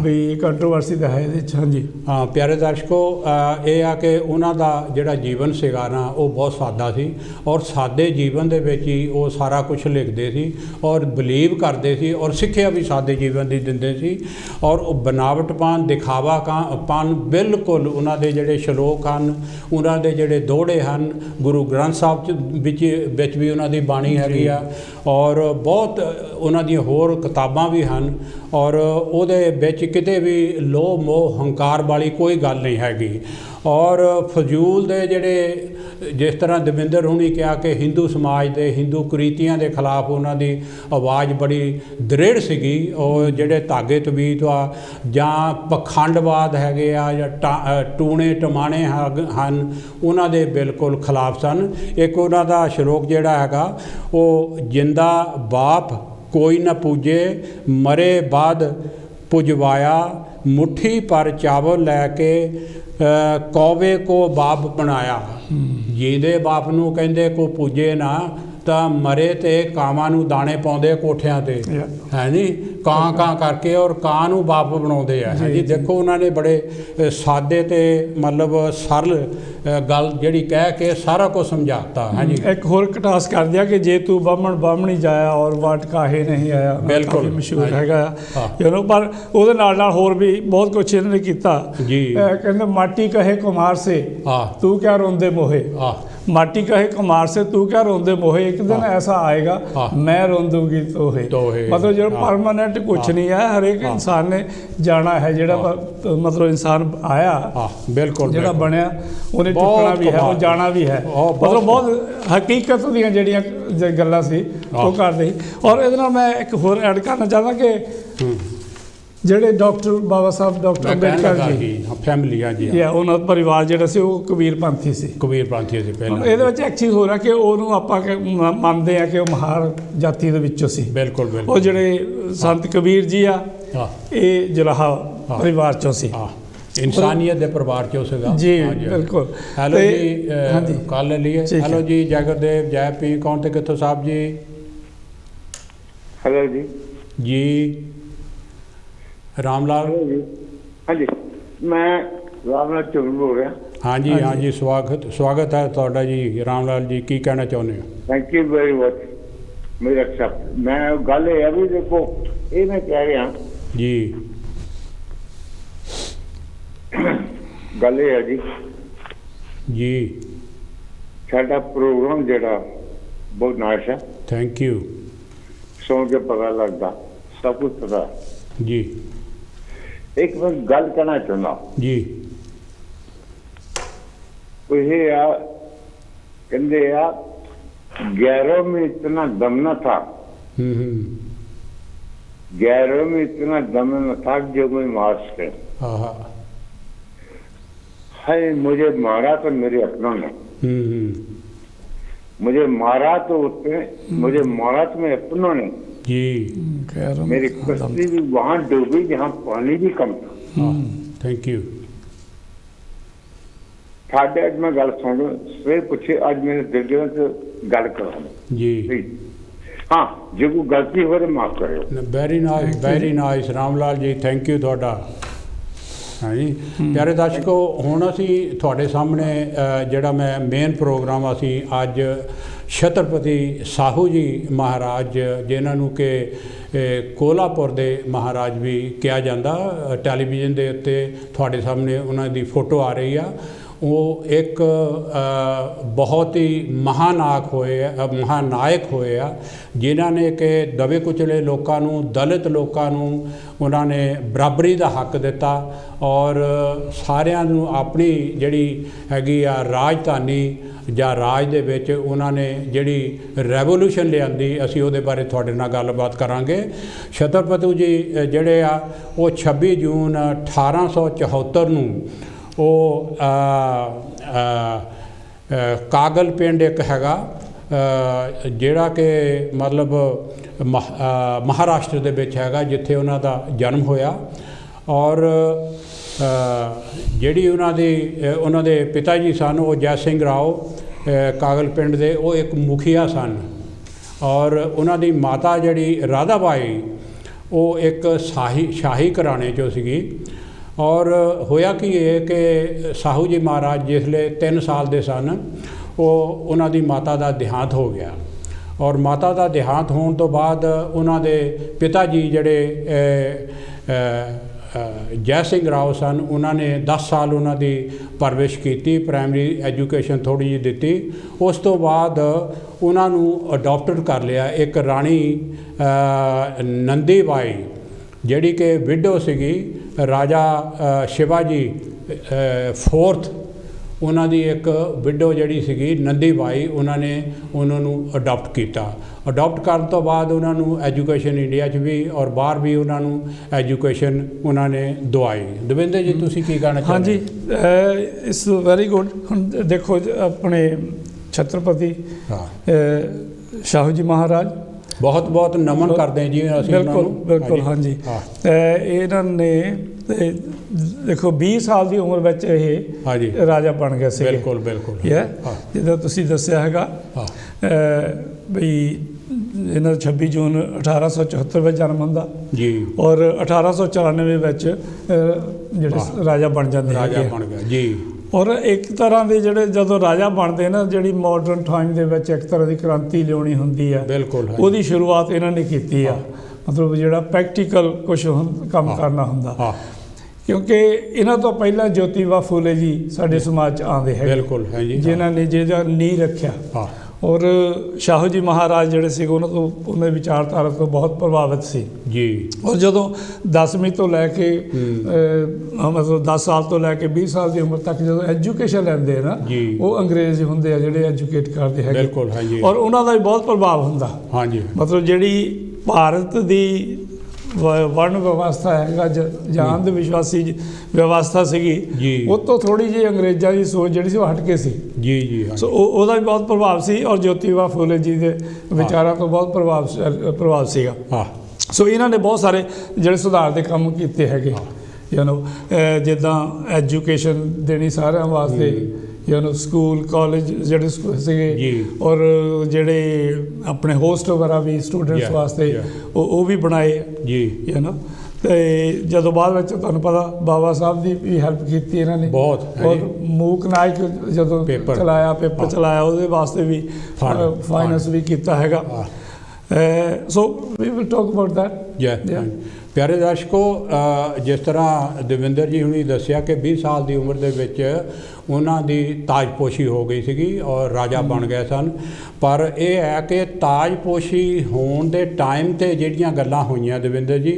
ਵੀ ਕੰਟਰੋਵਰਸੀ ਤਾਂ ਹੈ ਇਹਦੇ 'ਚ। ਹਾਂਜੀ। ਹਾਂ ਪਿਆਰੇ ਦਰਸ਼ਕੋ, ਇਹ ਆ ਕਿ ਉਹਨਾਂ ਦਾ ਜਿਹੜਾ ਜੀਵਨ ਸੀਗਾ ਨਾ, ਉਹ ਬਹੁਤ ਸਾਦਾ ਸੀ, ਔਰ ਸਾਦੇ ਜੀਵਨ ਦੇ ਵਿੱਚ ਹੀ ਉਹ ਸਾਰਾ ਕੁਝ ਲਿਖਦੇ ਸੀ, ਔਰ ਬਿਲੀਵ ਕਰਦੇ ਸੀ, ਔਰ ਸਿੱਖਿਆ ਵੀ ਸਾਦੇ ਜੀਵਨ ਦੀ ਦਿੰਦੇ ਸੀ। ਔਰ ਉਹ ਬਨਾਵਟਪਨ, ਦਿਖਾਵਾਪਨ ਬਿਲਕੁਲ, ਉਹਨਾਂ ਦੇ ਜਿਹੜੇ ਸ਼ਲੋਕ ਹਨ, ਉਹਨਾਂ ਦੇ ਜਿਹੜੇ ਦੋਹੜੇ ਹਨ, ਗੁਰੂ ਗ੍ਰੰਥ ਸਾਹਿਬ ਵਿੱਚ ਵੀ ਉਹਨਾਂ ਦੀ ਬਾਣੀ ਹੈਗੀ ਆ, ਔਰ ਬਹੁਤ ਉਹਨਾਂ ਦੀਆਂ ਹੋਰ ਕਿਤਾਬਾਂ ਵੀ ਹਨ, ਔਰ ਉਹਦੇ ਵਿੱਚ ਕਿਤੇ ਵੀ ਲੋਭ ਮੋਹ ਹੰਕਾਰ ਵਾਲੀ ਕੋਈ ਗੱਲ ਨਹੀਂ ਹੈਗੀ। ਔਰ ਫਜ਼ੂਲ ਦੇ ਜਿਹੜੇ, ਜਿਸ ਤਰ੍ਹਾਂ ਦਵਿੰਦਰ ਹੁਣੀ ਕਿਹਾ ਕਿ ਹਿੰਦੂ ਸਮਾਜ ਦੇ, ਹਿੰਦੂ ਕੁਰੀਤੀਆਂ ਦੇ ਖਿਲਾਫ ਉਹਨਾਂ ਦੀ ਆਵਾਜ਼ ਬੜੀ ਦ੍ਰਿੜ ਸੀਗੀ। ਉਹ ਜਿਹੜੇ ਧਾਗੇ ਤਵੀਤ ਆ, ਜਾਂ ਪਖੰਡਵਾਦ ਹੈਗੇ ਆ, ਜਾਂ ਟੂਣੇ ਟਮਾਣੇ ਹਨ, ਉਹਨਾਂ ਦੇ ਬਿਲਕੁਲ ਖਿਲਾਫ ਸਨ। ਇੱਕ ਉਹਨਾਂ ਦਾ ਸ਼ਲੋਕ ਜਿਹੜਾ ਹੈਗਾ, ਉਹ ਜਿੰਦਾ ਬਾਪ ਕੋਈ ਨਾ ਪੂਜੇ, ਮਰੇ ਬਾਅਦ ਪੁਜਵਾਇਆ, ਮੁੱਠੀ ਪਰ ਚਾਵਲ ਲੈ ਕੇ ਕੌਵੇ ਕੋ ਬਾਪ ਬਣਾਇਆ। ਜੀਂਦੇ ਬਾਪ ਨੂੰ ਕਹਿੰਦੇ ਕੋ ਪੂਜੇ ਨਾ, ਤਾਂ ਮਰੇ ਤੇ ਕਾਵਾਂ ਨੂੰ ਦਾਣੇ ਪਾਉਂਦੇ ਕੋਠਿਆਂ 'ਤੇ, ਹੈ ਨਹੀਂ, ਕਾਂ ਕਾਂ ਕਰਕੇ, ਔਰ ਕਾਂ ਨੂੰ ਬਾਪ ਬਣਾਉਂਦੇ ਆ। ਜੀ ਦੇਖੋ, ਉਹਨਾਂ ਨੇ ਬੜੇ ਸਾਦੇ ਤੇ ਮਤਲਬ ਸਰਲ ਗੱਲ ਜਿਹੜੀ ਕਹਿ ਕੇ ਸਾਰਾ ਕੁਝ ਸਮਝਾਤਾ। ਹਾਂਜੀ। ਇੱਕ ਹੋਰ ਕਟਾਸ ਕਰ ਦਿਆ ਕਿ ਜੇ ਤੂੰ ਬਾਹਮਣ ਬਾਹਮਣੀ ਜਾਇਆ, ਔਰ ਵਾਟ ਕਾਹੇ ਨਹੀਂ ਆਇਆ। ਬਿਲਕੁਲ ਮਸ਼ਹੂਰ ਹੈਗਾ ਆ। ਪਰ ਉਹਦੇ ਨਾਲ ਹੋਰ ਵੀ ਬਹੁਤ ਕੁਛ ਇਹਨਾਂ ਨੇ ਕੀਤਾ ਜੀ। ਕਹਿੰਦੇ ਮਾਟੀ ਕਹੇ ਕੁਮਾਰ ਸੇ ਤੂੰ ਕਿਆ ਰੋਂਦੇ ਮੋਹੇ, ਮਾਟੀ ਕਹੇ ਕੁਮਾਰ ਸੇ ਤੂੰ ਕਿਆ ਰੋਂਦੇ ਮੋਹੇ, ਇੱਕ ਦਿਨ ਐਸਾ ਆਏਗਾ ਮੈਂ ਰੋਂਦੂਗੀ ਤੋਹੇ। ਮਤਲਬ ਜਿਹੜਾ ਪਰਮਾਨੈਂਟ ਕੁਛ ਨਹੀਂ ਹੈ, ਹਰੇਕ ਇਨਸਾਨ ਨੇ ਜਾਣਾ ਹੈ। ਜਿਹੜਾ ਮਤਲਬ ਇਨਸਾਨ ਆਇਆ, ਬਿਲਕੁਲ ਜਿਹੜਾ ਬਣਿਆ, ਉਹਨੇ ਚੁੱਕਣਾ ਵੀ ਹੈ, ਉਹ ਜਾਣਾ ਵੀ ਹੈ। ਮਤਲਬ ਬਹੁਤ ਹਕੀਕਤ ਦੀਆਂ ਜਿਹੜੀਆਂ ਗੱਲਾਂ ਸੀ ਉਹ ਕਰਦੇ ਸੀ। ਔਰ ਇਹਦੇ ਨਾਲ ਮੈਂ ਇੱਕ ਹੋਰ ਐਡ ਕਰਨਾ ਚਾਹੁੰਦਾ ਕਿ ਜਿਹੜੇ ਡਾਕਟਰ ਬਾਬਾ ਸਾਹਿਬ, ਡਾਕਟਰ ਅੰਬੇਡਕਰ ਜੀ ਫੈਮਿਲੀ ਆ ਜੀ, ਉਹਨਾਂ ਦਾ ਪਰਿਵਾਰ ਜਿਹੜਾ ਸੀ ਉਹ ਕਬੀਰ ਪੰਥੀ ਸੀ। ਕਬੀਰ ਪੰਥੀ ਸੀ ਪਹਿਲਾਂ। ਇਹਦੇ ਵਿੱਚ ਇੱਕ ਚੀਜ਼ ਹੋ ਰਿਹਾ ਕਿ ਉਹਨੂੰ ਆਪਾਂ ਮੰਨਦੇ ਆ ਕਿ ਉਹ ਮਹਾਰ ਜਾਤੀ ਦੇ ਵਿੱਚੋਂ ਸੀ। ਬਿਲਕੁਲ ਬਿਲਕੁਲ। ਉਹ ਜਿਹੜੇ ਸੰਤ ਕਬੀਰ ਜੀ ਆ, ਇਹ ਜਲਾਹਾ ਪਰਿਵਾਰ ਚੋਂ ਸੀ, ਇਨਸਾਨੀਅਤ ਦੇ ਪਰਿਵਾਰ ਚੋਂ ਸੀਗਾ ਜੀ। ਬਿਲਕੁਲ। ਹੈਲੋ ਜੀ, ਕਾਲ ਲੈ ਲਈਏ। ਹੈਲੋ ਜੀ, ਜੈ ਗੁਰਦੇਵ, ਜੈ ਪੀ, ਕੌਣ ਤੇ ਕਿੱਥੋਂ ਸਾਹਿਬ ਜੀ? ਹੈਲੋ ਜੀ। ਜੀ ਰਾਮ ਲਾਲ। ਹਾਂਜੀ, ਮੈਂ रामलाल चुगल बोल रहा। हाँ जी हाँ जी, स्वागत है ਤੁਹਾਡਾ ਜੀ ਰਾਮਲਾਲ ਜੀ, ਕੀ ਕਹਿਣਾ ਚਾਹੁੰਦੇ ਹੋ? थैंक यू वेरी मच मेरा एक्सेप्ट। मैं गल है भी देखो ये मैं कह रहा जी, गल ये है जी जी साडा प्रोग्राम जेड़ा बहुत नाइस है, थैंक यू सुन के पता लगता सब कुछ पता। जी एक मैं गल कहना चाहना जी, ये आ कहते आ 11 में इतना दम न था, 11 में इतना दम न था जो मैं मार सके। है मुझे मारा तो मेरे अपनों ने, मुझे मारा तो उसने, मुझे मारा तो मेरे अपनों ने जी। मेरी कश्ती भी वहां डूबी जहां पानी भी कम था। Thank you. साढ़े अज मैं गल सुन सवेरे पूछे, अज मेरे दिल च गल करा जी। हाँ जो कोई गलती हो तो माफ करो। Very nice Ramlal ji, thank you ਤੁਹਾਡਾ। हाँ जी प्यारे दर्शकों, ਹੁਣ ਅਸੀਂ ਤੁਹਾਡੇ ਸਾਹਮਣੇ ਜਿਹੜਾ ਮੈਂ ਮੇਨ ਪ੍ਰੋਗਰਾਮ ਅਸੀਂ ਅੱਜ ਛਤਰਪਤੀ ਸਾਹੂ ਜੀ ਮਹਾਰਾਜ, ਜਿਨ੍ਹਾਂ ਨੂੰ ਕਿ ਕੋਲਾਪੁਰ ਦੇ ਮਹਾਰਾਜ ਵੀ ਕਿਹਾ ਜਾਂਦਾ, ਟੈਲੀਵਿਜ਼ਨ ਦੇ ਉੱਤੇ ਤੁਹਾਡੇ ਸਾਹਮਣੇ ਉਹਨਾਂ ਦੀ ਫੋਟੋ ਆ ਰਹੀ ਆ। ਉਹ ਇੱਕ ਬਹੁਤ ਹੀ ਮਹਾਨਾਇਕ ਹੋਏ ਆ, ਜਿਨ੍ਹਾਂ ਨੇ ਕਿ ਦਬੇ ਕੁਚਲੇ ਲੋਕਾਂ ਨੂੰ, ਦਲਿਤ ਲੋਕਾਂ ਨੂੰ ਉਹਨਾਂ ਨੇ ਬਰਾਬਰੀ ਦਾ ਹੱਕ ਦਿੱਤਾ ਔਰ ਸਾਰਿਆਂ ਨੂੰ ਆਪਣੀ ਜਿਹੜੀ ਹੈਗੀ ਆ ਰਾਜਧਾਨੀ ਜਾਂ ਰਾਜ ਦੇ ਵਿੱਚ ਉਹਨਾਂ ਨੇ ਜਿਹੜੀ ਰੈਵੋਲੂਸ਼ਨ ਲਿਆਂਦੀ, ਅਸੀਂ ਉਹਦੇ ਬਾਰੇ ਤੁਹਾਡੇ ਨਾਲ ਗੱਲਬਾਤ ਕਰਾਂਗੇ। ਛਤਰਪਤੀ ਜੀ ਜਿਹੜੇ ਆ ਉਹ 26 ਜੂਨ 1874 ਨੂੰ ਉਹ ਕਾਗਲ ਪਿੰਡ ਇੱਕ ਹੈਗਾ ਜਿਹੜਾ ਕਿ ਮਤਲਬ ਮਹਾਰਾਸ਼ਟਰ ਦੇ ਵਿੱਚ ਹੈਗਾ, ਜਿੱਥੇ ਉਹਨਾਂ ਦਾ ਜਨਮ ਹੋਇਆ। ਔਰ ਜਿਹੜੀ ਉਹਨਾਂ ਦੇ ਪਿਤਾ ਜੀ ਸਨ ਉਹ ਜੈ ਸਿੰਘ ਰਾਓ ਕਾਗਲ ਪਿੰਡ ਦੇ, ਉਹ ਇੱਕ ਮੁਖੀਆ ਸਨ। ਔਰ ਉਹਨਾਂ ਦੀ ਮਾਤਾ ਜਿਹੜੀ ਰਾਧਾ ਬਾਈ, ਉਹ ਇੱਕ ਸ਼ਾਹੀ ਘਰਾਣੇ 'ਚੋਂ ਸੀਗੀ। ਔਰ ਹੋਇਆ ਕੀ ਇਹ ਕਿ ਸਾਹੂ ਜੀ ਮਹਾਰਾਜ ਜਿਸਲੇ 3 ਸਾਲ ਦੇ ਸਨ, ਉਹਨਾਂ ਦੀ ਮਾਤਾ ਦਾ ਦੇਹਾਂਤ ਹੋ ਗਿਆ। ਔਰ ਮਾਤਾ ਦਾ ਦੇਹਾਂਤ ਹੋਣ ਤੋਂ ਬਾਅਦ ਉਹਨਾਂ ਦੇ ਪਿਤਾ ਜੀ ਜਿਹੜੇ ਜੈ ਸਿੰਘ ਰਾਓ ਸਨ, ਉਹਨਾਂ ਨੇ 10 ਸਾਲ ਉਹਨਾਂ ਦੀ ਪਰਵਰਿਸ਼ ਕੀਤੀ, ਪ੍ਰਾਇਮਰੀ ਐਜੂਕੇਸ਼ਨ ਥੋੜ੍ਹੀ ਜਿਹੀ ਦਿੱਤੀ। ਉਸ ਤੋਂ ਬਾਅਦ ਉਹਨਾਂ ਨੂੰ ਅਡੋਪਟਡ ਕਰ ਲਿਆ ਇੱਕ ਰਾਣੀ ਨੰਦੀ ਬਾਈ, ਜਿਹੜੀ ਕਿ ਵਿਡੋ ਸੀਗੀ ਰਾਜਾ ਸ਼ਿਵਾਜੀ 4th, ਉਹਨਾਂ ਦੀ ਇੱਕ ਵਿਡੋ ਜਿਹੜੀ ਸੀਗੀ ਨੰਦੀ ਬਾਈ, ਉਹਨਾਂ ਨੇ ਉਹਨਾਂ ਨੂੰ ਅਡੋਪਟ ਕੀਤਾ। ਅਡੋਪਟ ਕਰਨ ਤੋਂ ਬਾਅਦ ਉਹਨਾਂ ਨੂੰ ਐਜੂਕੇਸ਼ਨ ਇੰਡੀਆ 'ਚ ਵੀ ਔਰ ਬਾਹਰ ਵੀ ਉਹਨਾਂ ਨੂੰ ਐਜੂਕੇਸ਼ਨ ਉਹਨਾਂ ਨੇ ਦਵਾਈ। ਦਵਿੰਦਰ ਜੀ ਤੁਸੀਂ ਕੀ ਕਹਿਣਾ ਚਾਹੁੰਦੇ? ਹਾਂਜੀ, ਇਟਸ ਵੈਰੀ ਗੁੱਡ। ਹੁਣ ਦੇਖੋ ਆਪਣੇ ਛਤਰਪਤੀ ਸ਼ਾਹੂ ਜੀ ਮਹਾਰਾਜ ਬਹੁਤ ਬਹੁਤ ਨਮਨ ਕਰਦੇ ਜੀ ਅਸੀਂ। ਬਿਲਕੁਲ ਹਾਂਜੀ। ਇਹਨਾਂ ਨੇ ਦੇਖੋ 20 ਸਾਲ ਦੀ ਉਮਰ ਵਿੱਚ ਇਹ ਰਾਜਾ ਬਣ ਗਏ ਸੀ। ਬਿਲਕੁਲ ਜਿੱਦਾਂ ਤੁਸੀਂ ਦੱਸਿਆ ਹੈਗਾ ਬਈ ਇਹਨਾਂ ਦਾ 26 ਜੂਨ 1874 ਵਿੱਚ ਜਨਮ ਹੁੰਦਾ ਜੀ, ਔਰ 1894 ਵਿੱਚ ਜਿਹੜੇ ਰਾਜਾ ਬਣ ਜਾਂਦੇ ਜੀ। ਔਰ ਇੱਕ ਤਰ੍ਹਾਂ ਦੇ ਜਿਹੜੇ ਜਦੋਂ ਰਾਜਾ ਬਣਦੇ ਨਾ, ਜਿਹੜੀ ਮਾਡਰਨ ਟਾਈਮ ਦੇ ਵਿੱਚ ਇੱਕ ਤਰ੍ਹਾਂ ਦੀ ਕ੍ਰਾਂਤੀ ਲਿਆਉਣੀ ਹੁੰਦੀ ਆ, ਬਿਲਕੁਲ ਉਹਦੀ ਸ਼ੁਰੂਆਤ ਇਹਨਾਂ ਨੇ ਕੀਤੀ ਆ। ਮਤਲਬ ਜਿਹੜਾ ਪ੍ਰੈਕਟੀਕਲ ਕੁਛ ਕੰਮ ਕਰਨਾ ਹੁੰਦਾ, ਕਿਉਂਕਿ ਇਹਨਾਂ ਤੋਂ ਪਹਿਲਾਂ ਜੋਤੀਬਾ ਫੂਲੇ ਜੀ ਸਾਡੇ ਸਮਾਜ 'ਚ ਆਉਂਦੇ ਹੈ, ਬਿਲਕੁਲ ਜਿਨ੍ਹਾਂ ਨੇ ਜਿਹਦਾ ਨੀਂਹ ਰੱਖਿਆ। ਔਰ ਸ਼ਾਹੂ ਜੀ ਮਹਾਰਾਜ ਜਿਹੜੇ ਸੀ ਉਹਨਾਂ ਦੇ ਵਿਚਾਰਧਾਰਾ ਤੋਂ ਬਹੁਤ ਪ੍ਰਭਾਵਿਤ ਸੀ ਜੀ। ਔਰ ਜਦੋਂ 10ਵੀਂ ਤੋਂ ਲੈ ਕੇ ਮਤਲਬ 10 ਸਾਲ ਤੋਂ ਲੈ ਕੇ 20 ਸਾਲ ਦੀ ਉਮਰ ਤੱਕ ਜਦੋਂ ਐਜੂਕੇਸ਼ਨ ਲੈਂਦੇ ਨਾ, ਉਹ ਅੰਗਰੇਜ਼ ਹੁੰਦੇ ਆ ਜਿਹੜੇ ਐਜੂਕੇਟ ਕਰਦੇ ਹੈਗੇ, ਔਰ ਉਹਨਾਂ ਦਾ ਵੀ ਬਹੁਤ ਪ੍ਰਭਾਵ ਹੁੰਦਾ। ਮਤਲਬ ਜਿਹੜੀ ਭਾਰਤ ਦੀ ਵਰਨ ਵਿਵਸਥਾ ਹੈਗਾ ਜਾਂ ਅੰਧ ਵਿਸ਼ਵਾਸੀ ਵਿਵਸਥਾ ਸੀਗੀ, ਉਹ ਤੋਂ ਥੋੜ੍ਹੀ ਜਿਹੀ ਅੰਗਰੇਜ਼ਾਂ ਦੀ ਸੋਚ ਜਿਹੜੀ ਸੀ ਉਹ ਹਟ ਕੇ ਸੀ ਜੀ। ਸੋ ਉਹਦਾ ਵੀ ਬਹੁਤ ਪ੍ਰਭਾਵ ਸੀ, ਔਰ ਜੋਤੀਬਾ ਫੂਲੇ ਜੀ ਦੇ ਵਿਚਾਰਾਂ ਤੋਂ ਬਹੁਤ ਪ੍ਰਭਾਵ ਸੀਗਾ। ਸੋ ਇਹਨਾਂ ਨੇ ਬਹੁਤ ਸਾਰੇ ਜਿਹੜੇ ਸੁਧਾਰ ਦੇ ਕੰਮ ਕੀਤੇ ਹੈਗੇ, ਜਿੱਦਾਂ ਐਜੂਕੇਸ਼ਨ ਦੇਣੀ ਸਾਰਿਆਂ ਵਾਸਤੇ, ਸਕੂਲ ਕਾਲਜ ਜਿਹੜੇ ਸੀਗੇ, ਔਰ ਜਿਹੜੇ ਆਪਣੇ ਹੋਸਟ ਵਗੈਰਾ ਵੀ ਸਟੂਡੈਂਟਸ ਵਾਸਤੇ ਉਹ ਵੀ ਬਣਾਏ ਜੀ। ਤੇ ਜਦੋਂ ਬਾਅਦ ਵਿੱਚ ਤੁਹਾਨੂੰ ਪਤਾ ਬਾਬਾ ਸਾਹਿਬ ਦੀ ਵੀ ਹੈਲਪ ਕੀਤੀ ਇਹਨਾਂ ਨੇ ਬਹੁਤ, ਔਰ ਮੂਕ ਨਾਇਕ ਜਦੋਂ ਪੇਪਰ ਪੇਪਰ ਚਲਾਇਆ ਉਹਦੇ ਵਾਸਤੇ ਵੀ ਫਾਈਨੈਂਸ ਵੀ ਕੀਤਾ ਹੈਗਾ। So we will talk about that. ਪਿਆਰੇ ਦਰਸ਼ਕੋ, ਜਿਸ ਤਰ੍ਹਾਂ ਦਵਿੰਦਰ ਜੀ ਹੁਣੀ ਦੱਸਿਆ ਕਿ 20 ਸਾਲ ਦੀ ਉਮਰ ਦੇ ਵਿੱਚ ਉਹਨਾਂ ਦੀ ਤਾਜਪੋਸ਼ੀ ਹੋ ਗਈ ਸੀਗੀ ਔਰ ਰਾਜਾ ਬਣ ਗਏ ਸਨ। ਪਰ ਇਹ ਹੈ ਕਿ ਤਾਜਪੋਸ਼ੀ ਹੋਣ ਦੇ ਟਾਈਮ 'ਤੇ ਜਿਹੜੀਆਂ ਗੱਲਾਂ ਹੋਈਆਂ ਦਵਿੰਦਰ ਜੀ,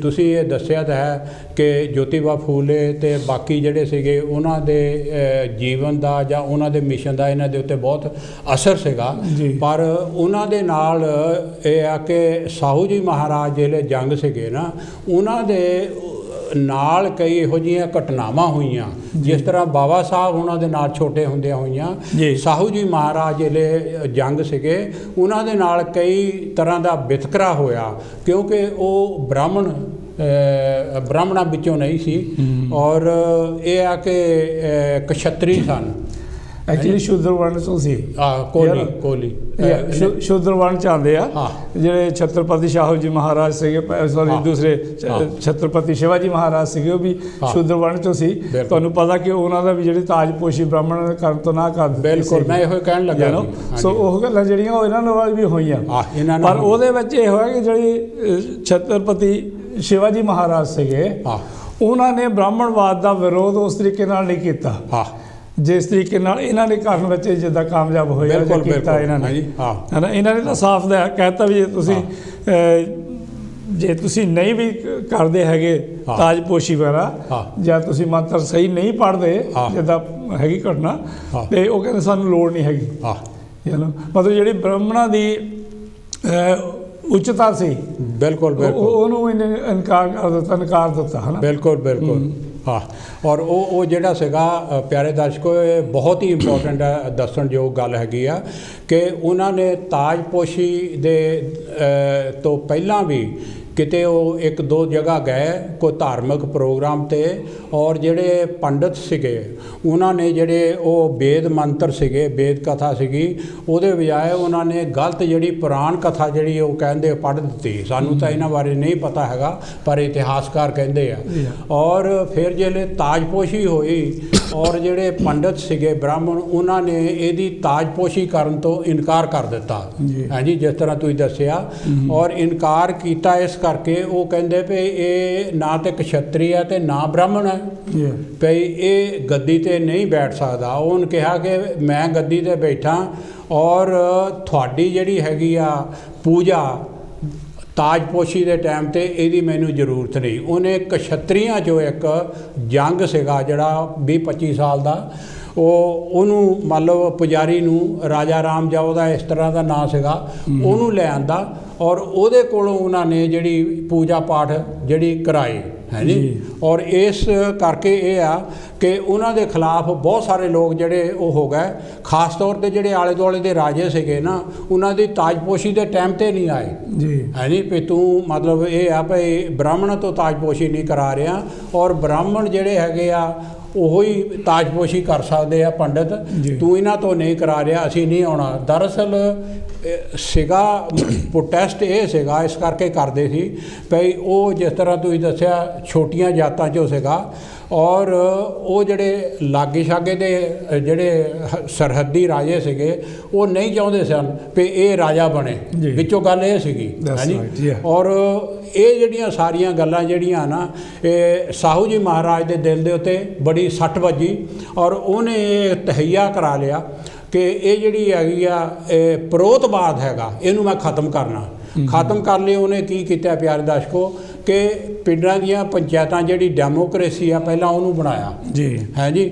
ਤੁਸੀਂ ਇਹ ਦੱਸਿਆ ਤਾਂ ਹੈ ਕਿ ਜੋਤੀਬਾ ਫੂਲੇ ਅਤੇ ਬਾਕੀ ਜਿਹੜੇ ਸੀਗੇ ਉਹਨਾਂ ਦੇ ਜੀਵਨ ਦਾ ਜਾਂ ਉਹਨਾਂ ਦੇ ਮਿਸ਼ਨ ਦਾ ਇਹਨਾਂ ਦੇ ਉੱਤੇ ਬਹੁਤ ਅਸਰ ਸੀਗਾ। ਪਰ ਉਹਨਾਂ ਦੇ ਨਾਲ ਇਹ ਆ ਕਿ ਸਾਹੂ ਜੀ ਮਹਾਰਾਜ ਜਿਹੜੇ ਜੰਗ ਸੀਗੇ ਨਾ, ਉਹਨਾਂ ਦੇ ਨਾਲ ਕਈ ਇਹੋ ਜਿਹੀਆਂ ਘਟਨਾਵਾਂ ਹੋਈਆਂ, ਜਿਸ ਤਰ੍ਹਾਂ ਬਾਬਾ ਸਾਹਿਬ ਉਹਨਾਂ ਦੇ ਨਾਲ ਛੋਟੇ ਹੁੰਦਿਆਂ ਹੋਈਆਂ। ਸਾਹੂ ਜੀ ਮਹਾਰਾਜ ਜਿਹੜੇ ਜੰਗ ਸੀਗੇ ਉਹਨਾਂ ਦੇ ਨਾਲ ਕਈ ਤਰ੍ਹਾਂ ਦਾ ਵਿਤਕਰਾ ਹੋਇਆ, ਕਿਉਂਕਿ ਉਹ ਬ੍ਰਾਹਮਣਾਂ ਵਿੱਚੋਂ ਨਹੀਂ ਸੀ ਔਰ ਇਹ ਆ ਕਿ ਕਸ਼ਤਰੀ ਸਨ। ਐਕਚੁਅਲੀ ਸ਼ੂਦਰ ਵਰਣ ਚੋਂ ਸੀ, ਕੋਲੀ ਸ਼ੂਦਰ ਵਰਣ ਚ ਆਉਂਦੇ ਆ ਜਿਹੜੇ ਛਤਰਪਤੀ ਸ਼ਾਹੂ ਜੀ ਮਹਾਰਾਜ ਸੀਗੇ, ਸੌਰੀ ਦੂਸਰੇ ਛਤਰਪਤੀ ਸ਼ਿਵਾਜੀ ਮਹਾਰਾਜ ਸੀਗੇ, ਉਹ ਵੀ ਸ਼ੂਦਰ ਵਰਣ ਚੋਂ ਸੀ। ਤੁਹਾਨੂੰ ਪਤਾ ਕਿ ਉਹਨਾਂ ਦਾ ਵੀ ਜਿਹੜੀ ਤਾਜਪੋਸ਼ੀ ਬ੍ਰਾਹਮਣ ਕਰਨ ਤੋਂ ਨਾ ਕਰ ਦਿੱਤੀ। ਬਿਲਕੁਲ, ਮੈਂ ਇਹੋ ਕਹਿਣ ਲੱਗਾ। ਸੋ ਉਹ ਗੱਲਾਂ ਜਿਹੜੀਆਂ ਉਹ ਇਹਨਾਂ ਨਾਲ ਵੀ ਹੋਈਆਂ, ਪਰ ਉਹਦੇ ਵਿੱਚ ਇਹ ਹੋਇਆ ਕਿ ਜਿਹੜੀ ਛਤਰਪਤੀ ਸ਼ਿਵਾਜੀ ਮਹਾਰਾਜ ਸੀਗੇ ਉਹਨਾਂ ਨੇ ਬ੍ਰਾਹਮਣਵਾਦ ਦਾ ਵਿਰੋਧ ਉਸ ਤਰੀਕੇ ਨਾਲ ਨਹੀਂ ਕੀਤਾ ਜਿਸ ਤਰੀਕੇ ਨਾਲ ਇਹਨਾਂ ਨੇ ਕਰਨ ਵਿੱਚ ਜਿੱਦਾਂ ਕਾਮਯਾਬ ਹੋਇਆ ਕੀਤਾ ਇਹਨਾਂ ਨੇ, ਹੈ ਨਾ। ਇਹਨਾਂ ਨੇ ਤਾਂ ਸਾਫ਼ ਦਾ ਕਹਿਤਾ ਵੀ ਜੇ ਤੁਸੀਂ ਨਹੀਂ ਵੀ ਕਰਦੇ ਹੈਗੇ ਤਾਜਪੋਸ਼ੀ ਵਗੈਰਾ ਜਾਂ ਤੁਸੀਂ ਮੰਤਰ ਸਹੀ ਨਹੀਂ ਪੜ੍ਹਦੇ ਜਿੱਦਾਂ ਹੈਗੀ ਘਟਨਾ, ਤੇ ਉਹ ਕਹਿੰਦੇ ਸਾਨੂੰ ਲੋੜ ਨਹੀਂ ਹੈਗੀ। ਮਤਲਬ ਜਿਹੜੀ ਬ੍ਰਾਹਮਣਾਂ ਦੀ ਉੱਚਤਾ ਸੀ, ਬਿਲਕੁਲ ਉਹਨੂੰ ਇਨਕਾਰ ਦਿੱਤਾ ਹੈ ਨਾ। ਬਿਲਕੁਲ ਔਰ ਉਹ ਜਿਹੜਾ ਸੀਗਾ ਪਿਆਰੇ ਦਰਸ਼ਕੋ, ਇਹ ਬਹੁਤ ਹੀ ਇੰਪੋਰਟੈਂਟ ਹੈ, ਦੱਸਣਯੋਗ ਗੱਲ ਹੈਗੀ ਆ ਕਿ ਉਹਨਾਂ ਨੇ ਤਾਜਪੋਸ਼ੀ ਦੇ ਤੋਂ ਪਹਿਲਾਂ ਵੀ ਕਿਤੇ ਉਹ 1-2 ਜਗ੍ਹਾ ਗਏ ਕੋਈ ਧਾਰਮਿਕ ਪ੍ਰੋਗਰਾਮ 'ਤੇ, ਔਰ ਜਿਹੜੇ ਪੰਡਤ ਸੀਗੇ ਉਹਨਾਂ ਨੇ ਜਿਹੜੇ ਉਹ ਵੇਦ ਮੰਤਰ ਸੀਗੇ, ਵੇਦ ਕਥਾ ਸੀਗੀ, ਉਹਦੇ ਬਜਾਏ ਉਹਨਾਂ ਨੇ ਗਲਤ ਜਿਹੜੀ ਪੁਰਾਣ ਕਥਾ ਜਿਹੜੀ ਉਹ ਕਹਿੰਦੇ ਪੜ੍ਹ ਦਿੱਤੀ। ਸਾਨੂੰ ਤਾਂ ਇਹਨਾਂ ਬਾਰੇ ਨਹੀਂ ਪਤਾ ਹੈਗਾ, ਪਰ ਇਤਿਹਾਸਕਾਰ ਕਹਿੰਦੇ ਆ। ਔਰ ਫਿਰ ਜਿਹੜੇ ਤਾਜਪੋਸ਼ੀ ਹੋਈ ਔਰ ਜਿਹੜੇ ਪੰਡਤ ਸੀਗੇ ਬ੍ਰਾਹਮਣ, ਉਹਨਾਂ ਨੇ ਇਹਦੀ ਤਾਜਪੋਸ਼ੀ ਕਰਨ ਤੋਂ ਇਨਕਾਰ ਕਰ ਦਿੱਤਾ। ਹਾਂਜੀ, ਜਿਸ ਤਰ੍ਹਾਂ ਤੁਸੀਂ ਦੱਸਿਆ, ਔਰ ਇਨਕਾਰ ਕੀਤਾ ਇਸ ਕਰਕੇ ਉਹ ਕਹਿੰਦੇ ਵੀ ਇਹ ਨਾ ਤਾਂ ਕਸ਼ਤਰੀ ਹੈ ਤੇ ਨਾ ਬ੍ਰਾਹਮਣ ਹੈ, ਭਈ ਇਹ ਗੱਦੀ 'ਤੇ ਨਹੀਂ ਬੈਠ ਸਕਦਾ। ਉਹਨੇ ਕਿਹਾ ਕਿ ਮੈਂ ਗੱਦੀ 'ਤੇ ਬੈਠਾ ਔਰ ਤੁਹਾਡੀ ਜਿਹੜੀ ਹੈਗੀ ਆ ਪੂਜਾ ਤਾਜਪੋਸ਼ੀ ਦੇ ਟਾਈਮ 'ਤੇ ਇਹਦੀ ਮੈਨੂੰ ਜ਼ਰੂਰਤ ਨਹੀਂ। ਉਹਨੇ ਕਸ਼ਤਰੀਆਂ 'ਚੋਂ ਇੱਕ ਜੰਗ ਸੀਗਾ ਜਿਹੜਾ 20-25 ਸਾਲ ਦਾ, ਉਹਨੂੰ ਮੰਨ ਲਓ ਪੁਜਾਰੀ ਨੂੰ ਰਾਜਾ ਰਾਮ ਜਾਂ ਉਹਦਾ ਇਸ ਤਰ੍ਹਾਂ ਦਾ ਨਾਂ ਸੀਗਾ, ਉਹਨੂੰ ਲੈ ਆਂਦਾ ਔਰ ਉਹਦੇ ਕੋਲੋਂ ਉਹਨਾਂ ਨੇ ਜਿਹੜੀ ਪੂਜਾ ਪਾਠ ਜਿਹੜੀ ਕਰਾਈ ਹੈ ਜੀ। ਔਰ ਇਸ ਕਰਕੇ ਇਹ ਆ ਕਿ ਉਹਨਾਂ ਦੇ ਖਿਲਾਫ ਬਹੁਤ ਸਾਰੇ ਲੋਕ ਜਿਹੜੇ ਉਹ ਹੋ ਗਏ, ਖਾਸ ਤੌਰ 'ਤੇ ਜਿਹੜੇ ਆਲੇ ਦੁਆਲੇ ਦੇ ਰਾਜੇ ਸੀਗੇ ਨਾ, ਉਹਨਾਂ ਦੀ ਤਾਜਪੋਸ਼ੀ ਦੇ ਟਾਈਮ 'ਤੇ ਨਹੀਂ ਆਏ ਹੈ ਜੀ। ਵੀ ਤੂੰ ਮਤਲਬ ਇਹ ਆ ਭਈ ਬ੍ਰਾਹਮਣ ਤੋਂ ਤਾਜਪੋਸ਼ੀ ਨਹੀਂ ਕਰਾ ਰਿਹਾ, ਔਰ ਬ੍ਰਾਹਮਣ ਜਿਹੜੇ ਹੈਗੇ ਆ ਉਹੋ ਹੀ ਤਾਜਪੋਸ਼ੀ ਕਰ ਸਕਦੇ ਆ ਪੰਡਤ, ਤੂੰ ਇਹਨਾਂ ਤੋਂ ਨਹੀਂ ਕਰਾ ਰਿਹਾ, ਅਸੀਂ ਨਹੀਂ ਆਉਣਾ। ਦਰਅਸਲ ਸੀਗਾ ਪ੍ਰੋਟੈਸਟ ਇਹ ਸੀਗਾ, ਇਸ ਕਰਕੇ ਕਰਦੇ ਸੀ ਭਈ ਉਹ ਜਿਸ ਤਰ੍ਹਾਂ ਤੁਸੀਂ ਦੱਸਿਆ ਛੋਟੀਆਂ ਜਾਤਾਂ 'ਚੋਂ ਸੀਗਾ, ਔਰ ਉਹ ਜਿਹੜੇ ਲਾਗੇ ਛਾਗੇ ਦੇ ਜਿਹੜੇ ਸਰਹੱਦੀ ਰਾਜੇ ਸੀਗੇ ਉਹ ਨਹੀਂ ਚਾਹੁੰਦੇ ਸਨ ਵੀ ਇਹ ਰਾਜਾ ਬਣੇ, ਵਿੱਚੋਂ ਗੱਲ ਇਹ ਸੀਗੀ ਹਾਂਜੀ। ਔਰ ਇਹ ਜਿਹੜੀਆਂ ਸਾਰੀਆਂ ਗੱਲਾਂ ਜਿਹੜੀਆਂ ਨਾ, ਇਹ ਸਾਹੂ ਜੀ ਮਹਾਰਾਜ ਦੇ ਦਿਲ ਦੇ ਉੱਤੇ ਬੜੀ ਸੱਟ ਵੱਜੀ ਔਰ ਉਹਨੇ ਇਹ ਤਹਈਆ ਕਰਾ ਲਿਆ ਕਿ ਇਹ ਜਿਹੜੀ ਹੈਗੀ ਆ ਇਹ ਪ੍ਰੋਤਵਾਦ ਹੈਗਾ, ਇਹਨੂੰ ਮੈਂ ਖ਼ਤਮ ਕਰਨਾ। ਖ਼ਤਮ ਕਰ ਲਈ ਉਹਨੇ ਕੀ ਕੀਤਾ ਪਿਆਰੇ ਦਰਸ਼ਕੋ ਕਿ ਪਿੰਡਾਂ ਦੀਆਂ ਪੰਚਾਇਤਾਂ ਜਿਹੜੀ ਡੈਮੋਕ੍ਰੇਸੀ ਆ ਪਹਿਲਾਂ ਉਹਨੂੰ ਬਣਾਇਆ ਹੈ ਜੀ।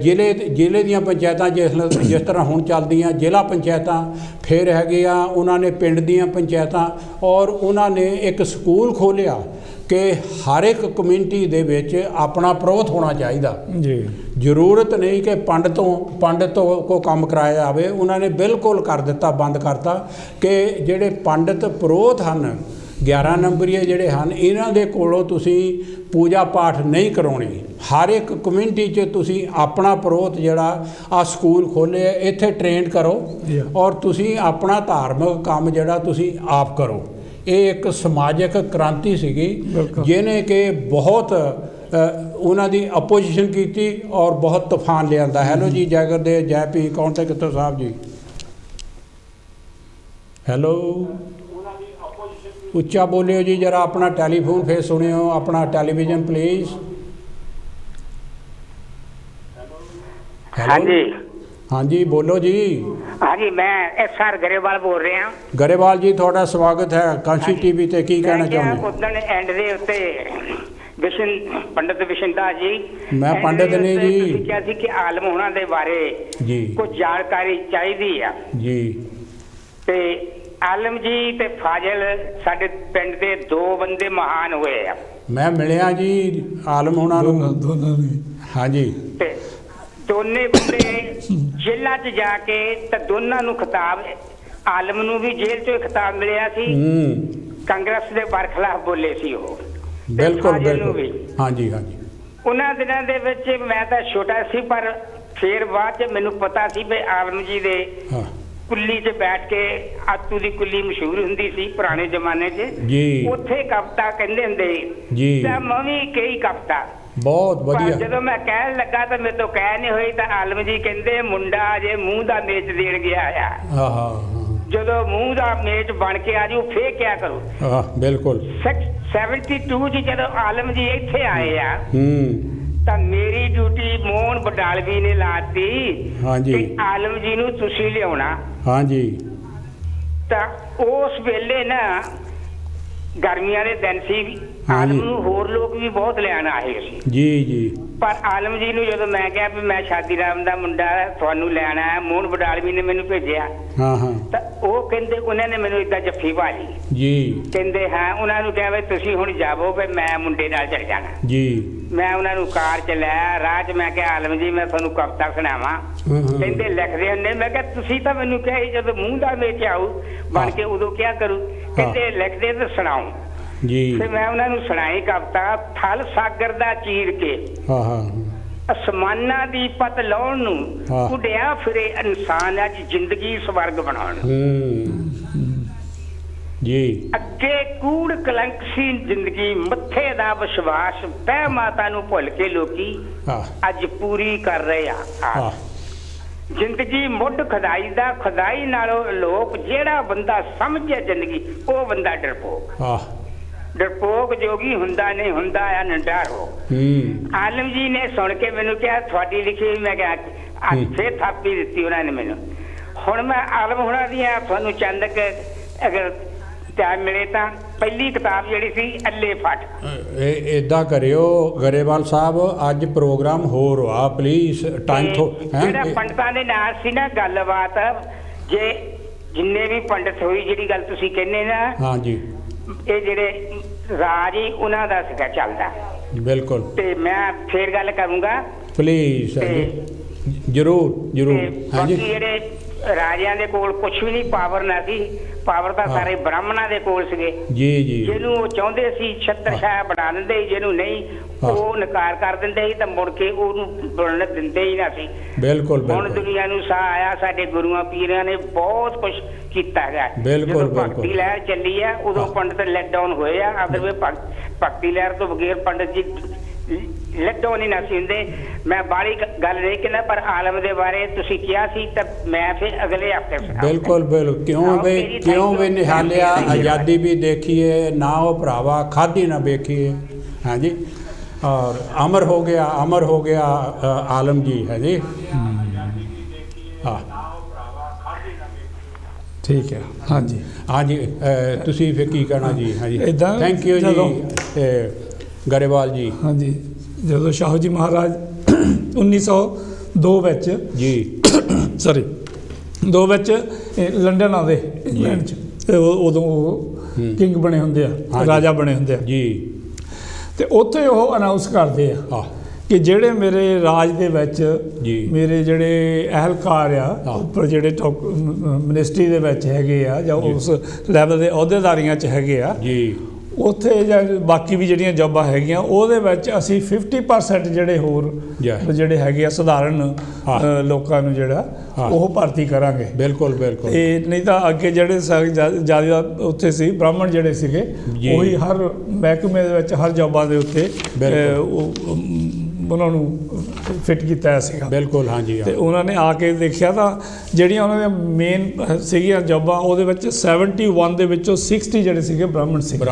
ਜ਼ਿਲ੍ਹੇ ਦੀਆਂ ਪੰਚਾਇਤਾਂ ਜਿਸ ਤਰ੍ਹਾਂ ਹੁਣ ਚੱਲਦੀਆਂ ਜ਼ਿਲ੍ਹਾ ਪੰਚਾਇਤਾਂ, ਫਿਰ ਹੈਗੇ ਆ ਉਹਨਾਂ ਨੇ ਪਿੰਡ ਦੀਆਂ ਪੰਚਾਇਤਾਂ, ਔਰ ਉਹਨਾਂ ਨੇ ਇੱਕ ਸਕੂਲ ਖੋਲ੍ਹਿਆ ਕਿ ਹਰ ਇੱਕ ਕਮਿਊਨਿਟੀ ਦੇ ਵਿੱਚ ਆਪਣਾ ਪ੍ਰੋਤ ਹੋਣਾ ਚਾਹੀਦਾ ਜੀ। ਜ਼ਰੂਰਤ ਨਹੀਂ ਕਿ ਪੰਡਤ ਤੋਂ ਕੋ ਕੰਮ ਕਰਾਇਆ ਜਾਵੇ। ਉਹਨਾਂ ਨੇ ਬਿਲਕੁਲ ਕਰ ਦਿੱਤਾ, ਬੰਦ ਕਰਤਾ ਕਿ ਜਿਹੜੇ ਪੰਡਤ ਪ੍ਰੋਤ ਹਨ 11 ਨੰਬਰੀਏ ਜਿਹੜੇ ਹਨ, ਇਹਨਾਂ ਦੇ ਕੋਲੋਂ ਤੁਸੀਂ ਪੂਜਾ ਪਾਠ ਨਹੀਂ ਕਰਾਉਣੀ। ਹਰ ਇੱਕ ਕਮਿਊਨਿਟੀ 'ਚ ਤੁਸੀਂ ਆਪਣਾ ਪ੍ਰੋਤ ਜਿਹੜਾ ਆ ਸਕੂਲ ਖੋਲ੍ਹੇ, ਇੱਥੇ ਟ੍ਰੇਨ ਕਰੋ ਔਰ ਤੁਸੀਂ ਆਪਣਾ ਧਾਰਮਿਕ ਕੰਮ ਜਿਹੜਾ ਤੁਸੀਂ ਆਪ ਕਰੋ। ਇਹ ਇੱਕ ਸਮਾਜਿਕ ਕ੍ਰਾਂਤੀ ਸੀਗੀ ਜਿਹਨੇ ਕਿ ਬਹੁਤ ਉਹਨਾਂ ਦੀ ਅਪੋਜੀਸ਼ਨ ਕੀਤੀ ਔਰ ਬਹੁਤ ਤੂਫਾਨ ਲਿਆਂਦਾ। ਹੈਲੋ ਜੀ, ਜੈ ਗੁਰਦੇਵ, ਜੈ ਪੀ, ਕੌਣ ਤੇ ਕਿੱਥੋਂ ਸਾਹਿਬ ਜੀ? ਹੈਲੋ, ਉੱਚਾ ਬੋਲਿਓ ਜੀ ਜਰਾ, ਆਪਣਾ ਟੈਲੀਫੋਨ ਫੇਰ ਸੁਣਿਓ, ਆਪਣਾ ਟੈਲੀਵਿਜ਼ਨ ਪਲੀਜ਼। हाँ जी, हाँ जी, बोलो जी। हाँ जी, मैं SR गरेवाल बोल रहा हूँ। गरेवाल जी, थोड़ा स्वागत है कांशी टीवी ते। की कहना चाਹੁੰਦੇ? उदन एंड दे उत्ते विशन पंडित विशनदास जी, मैं पंडित ने जी क्या सी कि आलम होना दे बारे जी कुछ जानकारी चाहिए है जी। ते आलम जी ते फाजिल साडे पिंड दे दो बंदे महान हुए हैं। मैं मिलिया जी आलम होना दोनों ने। हाँ जी, ते दोने बंदे जेलां च जाके ते दोनों नूं खिताब, आलम नूं भी जेल चों खिताब मिलिया सी, कांग्रेस दे बरखलाफ बोले सी वो। बिल्कुल बिल्कुल, हाँ जी हाँ जी। उन्हां दिनां दे विच मैं तां छोटा सी, पर फिर बाद च मैनूं पता सी भी आलम जी दे कुल्ली च बैठ के, आतू दी कुल्ली मशहूर हुंदी सी पुराने जमाने च जी, उत्थे कविता कहंदे हुंदे जी, तां मैं भी कई कविता बहुत बढ़िया। ਜਦੋਂ ਮੈਂ ਕਹਿਣ ਲੱਗਾ ਤਾਂ ਮੇਰੇ ਤੋਂ ਕਹਿ ਨਹੀਂ ਹੋਈ, ਤਾਂ ਆਲਮ ਜੀ ਕਹਿੰਦੇ ਮੁੰਡਾ ਜੇ ਮੂੰਹ ਦਾ ਮੇਚ ਦੇਣ ਗਿਆ ਆ। ਹਾਂ ਹਾਂ, ਜਦੋਂ ਮੂੰਹ ਦਾ ਮੇਚ ਬਣ ਕੇ ਆ ਜੂ ਫੇਰ ਕਿਆ ਕਰੂ। ਹਾਂ ਬਿਲਕੁਲ। 72 ਚ ਜਦੋਂ ਆਲਮ ਜੀ ਇੱਥੇ ਆਏ ਆ ਤਾਂ ਮੇਰੀ ਡਿਊਟੀ ਮੋਹਨ ਬਡਾਲਵੀ ਨੇ ਲਾਤੀ। ਹਾਂਜੀ, ਕਿ ਆਲਮ ਜੀ ਨੂੰ ਤੁਸੀਂ ਲਿਆਉਣਾ। ਹਾਂਜੀ, ਤਾਂ ਉਸ ਵੇਲੇ ਨਾ गर्मियां दे दिन सी, आलम नूं होर लोग भी बहुत लैन आए सी जी जी, पर आलम जी नूं जदों मैं कहा भी मैं शादी राम दा मुंडा तुहानूं लैण आया, मोहन बडालवी ने मैनूं भेजिया। हाँ हाँ, तां ओह कहंदे उन्हां ने मैनूं इदां जफ्फी पा ली जी, कहंदे हाँ उन्हां नूं कहा भी तुसीं हुण जावो भी मैं मुंडे नाल चल जाना जी। मैं उन्हां नूं कार च लै राह च, मैं कहा आलम जी मैं तुहानूं कविता सुणावां। कहंदे लिखदे हुंदे। मैं कहा तुसीं तां मैनूं कहा जदों मूंह दा मेच आऊ बन के उदों क्या करूं। कहंदे लिखदे ते सुणाओ जी। फिर मैं उन्होंने सुनाई कविता, थल सागर दा चीर के असमाना दी पत लाउण नूं उड़िया फिरे इंसान अज जिंदगी स्वर्ग बनाउण जी। अगे कूड़ कलंक सी जिंदगी, मत्थे दा विश्वास पै माता नूं भुल के लोकी अज पूरी कर रहे आ। जिंदगी मुੱਢ खुदाई दा, खुदाई नालों लोक, जेड़ा बंदा समझे जिंदगी ਉਹ ਬੰਦਾ ਡਰਪੋਕ। ਡਰਪੋਕ ਜੋਗੀ ਹੁੰਦਾ ਨਹੀਂ, ਹੁੰਦਾ ਆ ਨੰਡਾਰ ਹੋ। ਆਲਮ ਜੀ ਨੇ ਸੁਣ ਕੇ ਮੈਨੂੰ ਕਿਹਾ ਤੁਹਾਡੀ ਲਿਖੀ। ਮੈਂ ਕਿਹਾ ਫੇਰ ਥਾਪੀ ਦਿੱਤੀ ਉਹਨਾਂ ਨੇ ਮੈਨੂੰ। ਹੁਣ ਮੈਂ ਆਲਮ ਹੋਣਾ ਦੀਆਂ ਤੁਹਾਨੂੰ ਚੰਦ ਅਗਰ ਟਾਈਮ ਮਿਲੇ ਤਾਂ ਪਹਿਲੀ ਕਿਤਾਬ ਜਿਹੜੀ ਸੀ ਅੱਲੇ ਫਟ। ਇਦਾਂ ਕਰਿਓ ਗਰੇਵਾਲ ਸਾਹਿਬ, ਅੱਜ ਪ੍ਰੋਗਰਾਮ ਹੋਰ ਆ ਪਲੀਜ਼ ਟਾਈਮ ਤੋਂ। ਜਿਹੜਾ ਪੰਡਤਾਂ ਦੇ ਨਾਲ ਸੀ ਨਾ ਗੱਲਬਾਤ, ਜੇ ਜਿੰਨੇ ਵੀ ਪੰਡਤ ਹੋਈ ਜਿਹੜੀ ਗੱਲ ਤੁਸੀਂ ਕਹਿੰਦੇ ਨਾ, ਹਾਂਜੀ, ਇਹ ਜਿਹੜੇ ਰਾਜ ਹੀ ਉਹਨਾਂ ਦਾ ਸੀਗਾ ਚੱਲਦਾ। ਬਿਲਕੁਲ। ਤੇ ਮੈਂ ਫੇਰ ਗੱਲ ਕਰੂੰਗਾ ਪਲੀਜ਼। ਜਰੂਰ ਜਰੂਰ। ਬਾਕੀ ਜਿਹੜੇ ਰਾਜਿਆਂ ਦੇ ਕੋਲ ਕੁਛ ਵੀ ਨਹੀਂ, ਪਾਵਰ ਨਾ ਸੀ, ਪਾਵਰ ਤਾਂ ਸਾਰੇ ਬ੍ਰਾਹਮਣਾਂ ਦੇ ਕੋਲ ਸੀਗੇ ਜੀ ਜੀ। ਜਿਹਨੂੰ ਉਹ ਚਾਹੁੰਦੇ ਸੀ ਛਤਰਛਾਇਆ ਬਣਾ ਦਿੰਦੇ ਸੀ, ਜਿਹਨੂੰ ਨਹੀਂ ਉਹ ਨਕਾਰ ਕਰ ਦਿੰਦੇ ਸੀ, ਤਾਂ ਮੁੜ ਕੇ ਉਹਨੂੰ ਬਣਨ ਦਿੰਦੇ ਹੀ ਨਾ ਸੀ। ਬਿਲਕੁਲ। ਹੁਣ ਦੁਨੀਆ ਨੂੰ ਸਾਹ ਆਇਆ, ਸਾਡੇ ਗੁਰੂਆਂ ਪੀਰਾਂ ਨੇ ਬਹੁਤ ਕੁਛ ਕੀਤਾ ਹੈਗਾ। ਬਿਲਕੁਲ। ਭਗਤੀ ਲਹਿਰ ਚੱਲੀ ਆ ਉਦੋਂ ਪੰਡਤ ਲੈਟ ਡਾਊਨ ਹੋਏ ਆ। ਅਦਰ ਭਗਤੀ ਲਹਿਰ ਤੋਂ ਬਗੈਰ ਪੰਡਤ ਜੀ ਲੈਟ ਡਾਊਨ ਹੀ ਨਾ ਸੀ ਹੁੰਦੇ। ਮੈਂ ਬਾਹਲੀ ਗੱਲ ਨਹੀਂ ਕਹਿੰਦਾ, ਪਰ ਆਲਮ ਦੇ ਬਾਰੇ ਤੁਸੀਂ ਕਿਹਾ ਸੀ ਤਾਂ ਮੈਂ ਫਿਰ ਅਗਲੇ ਹਫ਼ਤੇ ਸੁਣਾ। ਬਿਲਕੁਲ ਬਿਲਕੁਲ। ਕਿਉਂ ਵੀ ਨਿਹਾਲਿਆ, ਆਜ਼ਾਦੀ ਵੀ ਦੇਖੀਏ ਨਾ, ਉਹ ਭਰਾਵਾ ਖਾਦੀ ਨਾ ਵੇਖੀਏ। ਹਾਂਜੀ, और अमर हो गया आलम जी है जी। हाँ ठीक है। हाँ जी हाँ जी। तुसी फिर की कहना जी? हाँ जी, थैंक यू जी गरेवाल जी। हाँ जी, ਜਦੋਂ ਸ਼ਾਹੂ ਜੀ ਮਹਾਰਾਜ 1902 ਵਿੱਚ ਜੀ ਸੌਰੀ 2 ਵਿੱਚ ਲੰਡਨ ਆਉਂਦੇ ਇੰਗਲੈਂਡ 'ਚ, ਉਦੋਂ ਉਹ ਕਿੰਗ ਬਣੇ ਹੁੰਦੇ ਆ, ਰਾਜਾ ਬਣੇ ਹੁੰਦੇ ਆ ਜੀ। ਤੇ ਉੱਥੇ ਉਹ ਅਨਾਉਂਸ ਕਰਦੇ ਆ ਕਿ ਜਿਹੜੇ ਮੇਰੇ ਰਾਜ ਦੇ ਵਿੱਚ ਮੇਰੇ ਜਿਹੜੇ ਅਹਿਲਕਾਰ ਆ, ਉੱਪਰ ਜਿਹੜੇ ਮਿਨਿਸਟਰੀ ਦੇ ਵਿੱਚ ਹੈਗੇ ਆ ਜਾਂ ਉਸ ਲੈਵਲ ਦੇ ਅਹੁਦੇਦਾਰੀਆਂ 'ਚ ਹੈਗੇ ਆ, ਉੱਥੇ ਜਾਂ ਬਾਕੀ ਵੀ ਜਿਹੜੀਆਂ ਜੋਬਾਂ ਹੈਗੀਆਂ ਉਹਦੇ ਵਿੱਚ ਅਸੀਂ 50% ਜਿਹੜੇ ਹੋਰ ਜਿਹੜੇ ਹੈਗੇ ਆ ਸਧਾਰਨ ਲੋਕਾਂ ਨੂੰ ਜਿਹੜਾ ਉਹ ਭਰਤੀ ਕਰਾਂਗੇ। ਬਿਲਕੁਲ ਬਿਲਕੁਲ। ਇਹ ਨਹੀਂ ਤਾਂ ਅੱਗੇ ਜਿਹੜੇ ਜ਼ਿਆਦਾ ਉੱਥੇ ਸੀ ਬ੍ਰਾਹਮਣ ਜਿਹੜੇ ਸੀਗੇ ਉਹੀ ਹਰ ਮਹਿਕਮੇ ਦੇ ਵਿੱਚ ਹਰ ਜੋਬਾਂ ਦੇ ਉੱਤੇ ਉਹਨਾਂ ਨੂੰ ਫਿੱਟ ਕੀਤਾ ਹੋਇਆ ਸੀਗਾ। ਬਿਲਕੁਲ ਹਾਂਜੀ। ਅਤੇ ਉਹਨਾਂ ਨੇ ਆ ਕੇ ਦੇਖਿਆ ਤਾਂ ਜਿਹੜੀਆਂ ਉਹਨਾਂ ਦੀਆਂ ਮੇਨ ਸੀਗੀਆਂ ਜੋਬਾਂ ਉਹਦੇ ਵਿੱਚ 71 ਦੇ ਵਿੱਚੋਂ 60 ਜਿਹੜੇ ਸੀਗੇ ਬ੍ਰਾਹਮਣ ਸੀਗੇ।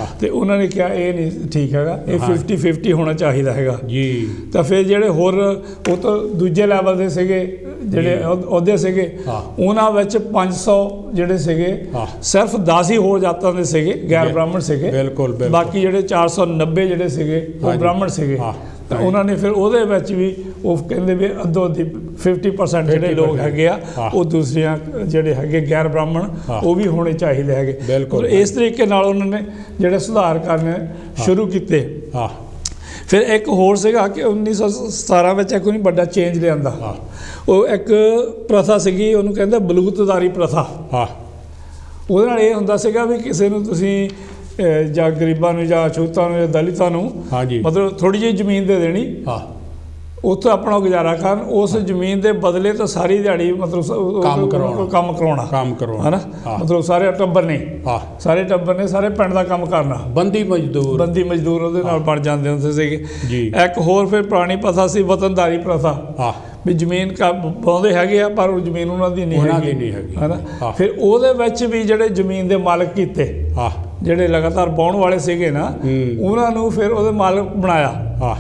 ਅਤੇ ਉਹਨਾਂ ਨੇ ਕਿਹਾ ਇਹ ਨਹੀਂ ਠੀਕ ਹੈਗਾ, ਇਹ 50-50 ਹੋਣਾ ਚਾਹੀਦਾ ਹੈਗਾ ਜੀ। ਤਾਂ ਫਿਰ ਜਿਹੜੇ ਹੋਰ ਉਹ ਤੋਂ ਦੂਜੇ ਲੈਵਲ ਦੇ ਸੀਗੇ ਜਿਹੜੇ ਅਹੁਦੇ ਸੀਗੇ ਉਹਨਾਂ ਵਿੱਚ 500 ਜਿਹੜੇ ਸੀਗੇ ਸਿਰਫ 10 ਹੀ ਹੋਰ ਜਾਤਾਂ ਦੇ ਸੀਗੇ, ਗੈਰ ਬ੍ਰਾਹਮਣ ਸੀਗੇ। ਬਿਲਕੁਲ। ਬਾਕੀ ਜਿਹੜੇ 490 ਜਿਹੜੇ ਸੀਗੇ ਉਹ ਬ੍ਰਾਹਮਣ ਸੀਗੇ। ਤਾਂ ਉਹਨਾਂ ਨੇ ਫਿਰ ਉਹਦੇ ਵਿੱਚ ਵੀ ਉਹ ਕਹਿੰਦੇ ਵੀ ਅੱਧੋ ਅੱਧੀ 50% ਜਿਹੜੇ ਲੋਕ ਹੈਗੇ ਆ ਉਹ ਦੂਸਰੀਆਂ ਜਿਹੜੇ ਹੈਗੇ ਗੈਰ ਬ੍ਰਾਹਮਣ ਉਹ ਵੀ ਹੋਣੇ ਚਾਹੀਦੇ ਹੈਗੇ। ਬਿਲਕੁਲ। ਇਸ ਤਰੀਕੇ ਨਾਲ ਉਹਨਾਂ ਨੇ ਜਿਹੜੇ ਸੁਧਾਰ ਕਰਨੇ ਸ਼ੁਰੂ ਕੀਤੇ। ਫਿਰ ਇੱਕ ਹੋਰ ਸੀਗਾ ਕਿ 1917 ਵਿੱਚ ਇੱਕ ਨਹੀਂ ਵੱਡਾ ਚੇਂਜ ਲਿਆਂਦਾ। ਉਹ ਇੱਕ ਪ੍ਰਥਾ ਸੀਗੀ, ਉਹਨੂੰ ਕਹਿੰਦੇ ਬਲੂਤਦਾਰੀ ਪ੍ਰਥਾ। ਉਹਦੇ ਨਾਲ ਇਹ ਹੁੰਦਾ ਸੀਗਾ ਵੀ ਕਿਸੇ ਨੂੰ ਤੁਸੀਂ ਜਾਂ ਗਰੀਬਾਂ ਨੂੰ ਜਾਂ ਅਛੂਤਾਂ ਨੂੰ ਜਾਂ ਦਲਿਤਾਂ ਨੂੰ ਮਤਲਬ ਥੋੜ੍ਹੀ ਜਿਹੀ ਜ਼ਮੀਨ ਦੇ ਦੇਣੀ, ਉੱਥੇ ਆਪਣਾ ਗੁਜ਼ਾਰਾ ਕਰਨ, ਉਸ ਜ਼ਮੀਨ ਦੇ ਬਦਲੇ ਤਾਂ ਸਾਰੀ ਦਿਹਾੜੀ ਮਤਲਬ ਕੰਮ ਕਰਾਉਣਾ ਹੈ ਨਾ। ਮਤਲਬ ਸਾਰੇ ਟੱਬਰ ਨੇ ਸਾਰੇ ਪਿੰਡ ਦਾ ਕੰਮ ਕਰਨਾ, ਬੰਦੀ ਮਜ਼ਦੂਰ ਉਹਦੇ ਨਾਲ ਬਣ ਜਾਂਦੇ ਹੁੰਦੇ ਸੀਗੇ। ਇੱਕ ਹੋਰ ਫਿਰ ਪੁਰਾਣੀ ਪ੍ਰਥਾ ਸੀ ਵਤਨਦਾਰੀ ਪ੍ਰਥਾ, ਵੀ ਜ਼ਮੀਨ ਪਾਉਂਦੇ ਹੈਗੇ ਆ ਪਰ ਉਹ ਜ਼ਮੀਨ ਉਹਨਾਂ ਦੀ ਨਹੀਂ ਹੈਗੀ ਹੈ ਨਾ। ਫਿਰ ਉਹਦੇ ਵਿੱਚ ਵੀ ਜਿਹੜੇ ਜ਼ਮੀਨ ਦੇ ਮਾਲਕ ਕੀਤੇ, ਜਿਹੜੇ ਲਗਾਤਾਰ ਵਾਹੁਣ ਵਾਲੇ ਸੀਗੇ ਨਾ, ਉਹਨਾਂ ਨੂੰ ਫਿਰ ਉਹਦੇ ਮਾਲਕ ਬਣਾਇਆ।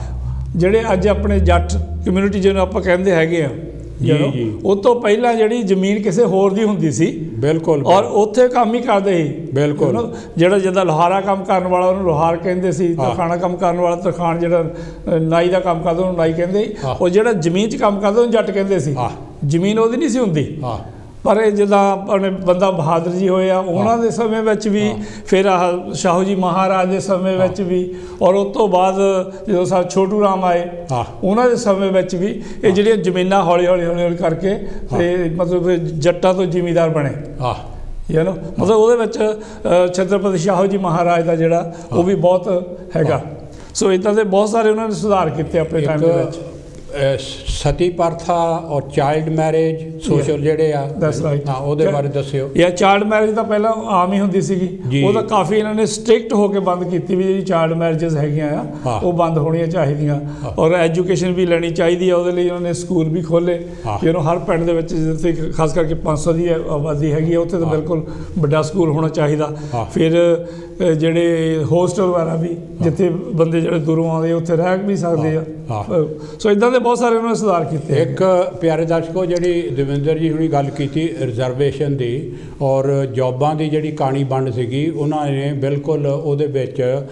ਜਿਹੜੇ ਅੱਜ ਆਪਣੇ ਜੱਟ ਕਮਿਊਨਿਟੀ ਜਿਹਨੂੰ ਆਪਾਂ ਕਹਿੰਦੇ ਹੈਗੇ ਆ, ਉਹ ਤੋਂ ਪਹਿਲਾਂ ਜਿਹੜੀ ਜ਼ਮੀਨ ਕਿਸੇ ਹੋਰ ਦੀ ਹੁੰਦੀ ਸੀ। ਬਿਲਕੁਲ। ਔਰ ਉੱਥੇ ਕੰਮ ਹੀ ਕਰਦੇ ਸੀ। ਬਿਲਕੁਲ। ਜਿਹੜਾ ਜਿੱਦਾਂ ਲੋਹਾਰਾ ਕੰਮ ਕਰਨ ਵਾਲਾ ਉਹਨੂੰ ਲੋਹਾਰ ਕਹਿੰਦੇ ਸੀ, ਤਰਖਾਣਾ ਕੰਮ ਕਰਨ ਵਾਲਾ ਤਰਖਾਣ, ਜਿਹੜਾ ਨਾਈ ਦਾ ਕੰਮ ਕਰਦਾ ਉਹਨੂੰ ਨਾਈ ਕਹਿੰਦੇ ਸੀ। ਉਹ ਜਿਹੜਾ ਜ਼ਮੀਨ 'ਚ ਕੰਮ ਕਰਦਾ ਉਹਨੂੰ ਜੱਟ ਕਹਿੰਦੇ ਸੀ। ਜ਼ਮੀਨ ਉਹਦੀ ਨਹੀਂ ਸੀ ਹੁੰਦੀ। ਪਰ ਇਹ ਜਿੱਦਾਂ ਆਪਣੇ ਬੰਦਾ ਬਹਾਦਰ ਜੀ ਹੋਏ ਆ ਉਹਨਾਂ ਦੇ ਸਮੇਂ ਵਿੱਚ ਵੀ, ਫਿਰ ਆਹ ਸ਼ਾਹੂ ਜੀ ਮਹਾਰਾਜ ਦੇ ਸਮੇਂ ਵਿੱਚ ਵੀ, ਔਰ ਉਸ ਤੋਂ ਬਾਅਦ ਜਦੋਂ ਛੋਟੂ ਰਾਮ ਆਏ ਉਹਨਾਂ ਦੇ ਸਮੇਂ ਵਿੱਚ ਵੀ ਇਹ ਜਿਹੜੀਆਂ ਜ਼ਮੀਨਾਂ ਹੌਲੀ ਹੌਲੀ ਕਰਕੇ ਅਤੇ ਮਤਲਬ ਜੱਟਾਂ ਤੋਂ ਜ਼ਿਮੀਂਦਾਰ ਬਣੇ। ਮਤਲਬ ਉਹਦੇ ਵਿੱਚ ਛਤਰਪਤੀ ਸ਼ਾਹੂ ਜੀ ਮਹਾਰਾਜ ਦਾ ਜਿਹੜਾ ਉਹ ਵੀ ਬਹੁਤ ਹੈਗਾ। ਸੋ ਇੱਦਾਂ ਦੇ ਬਹੁਤ ਸਾਰੇ ਉਹਨਾਂ ਨੇ ਸੁਧਾਰ ਕੀਤੇ ਆਪਣੇ ਟਾਈਮ ਦੇ ਵਿੱਚ। ਸਤੀ ਪ੍ਰਥਾ ਔਰ ਚਾਈਲਡ ਮੈਰਿਜ ਸੋਸ਼ਲ ਜਿਹੜੇ ਆ ਉਹਦੇ ਬਾਰੇ ਦੱਸਿਓ। ਚਾਈਲਡ ਮੈਰਿਜ ਤਾਂ ਪਹਿਲਾਂ ਆਮ ਹੀ ਹੁੰਦੀ ਸੀਗੀ, ਉਹ ਤਾਂ ਕਾਫੀ ਇਹਨਾਂ ਨੇ ਸਟ੍ਰਿਕਟ ਹੋ ਕੇ ਬੰਦ ਕੀਤੀ ਵੀ ਜਿਹੜੀ ਚਾਈਲਡ ਮੈਰਿਜਸ ਹੈਗੀਆਂ ਆ ਉਹ ਬੰਦ ਹੋਣੀਆਂ ਚਾਹੀਦੀਆਂ। ਔਰ ਐਜੂਕੇਸ਼ਨ ਵੀ ਲੈਣੀ ਚਾਹੀਦੀ ਆ, ਉਹਦੇ ਲਈ ਉਹਨਾਂ ਨੇ ਸਕੂਲ ਵੀ ਖੋਲ੍ਹੇ ਕਿ ਉਹਨੂੰ ਹਰ ਪਿੰਡ ਦੇ ਵਿੱਚ ਜਿੱਥੇ ਖਾਸ ਕਰਕੇ 500 ਦੀ ਆਬਾਦੀ ਹੈਗੀ ਆ ਉੱਥੇ ਤਾਂ ਬਿਲਕੁਲ ਵੱਡਾ ਸਕੂਲ ਹੋਣਾ ਚਾਹੀਦਾ। ਫਿਰ ਜਿਹੜੇ ਹੋਸਟਲ ਵਗੈਰਾ ਵੀ ਜਿੱਥੇ ਬੰਦੇ ਜਿਹੜੇ ਦੂਰੋਂ ਆਉਂਦੇ ਉੱਥੇ ਰਹਿ ਵੀ ਸਕਦੇ ਆ। ਸੋ ਇੱਦਾਂ ਦੇ ਬਹੁਤ ਸਾਰੇ ਉਹਨਾਂ ਨੇ ਸੁਧਾਰ ਕੀਤੇ। ਇੱਕ ਪਿਆਰੇ ਦਰਸ਼ਕੋ, ਜਿਹੜੀ ਦਵਿੰਦਰ ਜੀ ਹੁਣੀ ਗੱਲ ਕੀਤੀ ਰਿਜ਼ਰਵੇਸ਼ਨ ਦੀ ਔਰ ਜੋਬਾਂ ਦੀ ਜਿਹੜੀ ਕਾਣੀ ਵੰਡ ਸੀਗੀ, ਉਹਨਾਂ ਨੇ ਬਿਲਕੁਲ ਉਹਦੇ ਵਿੱਚ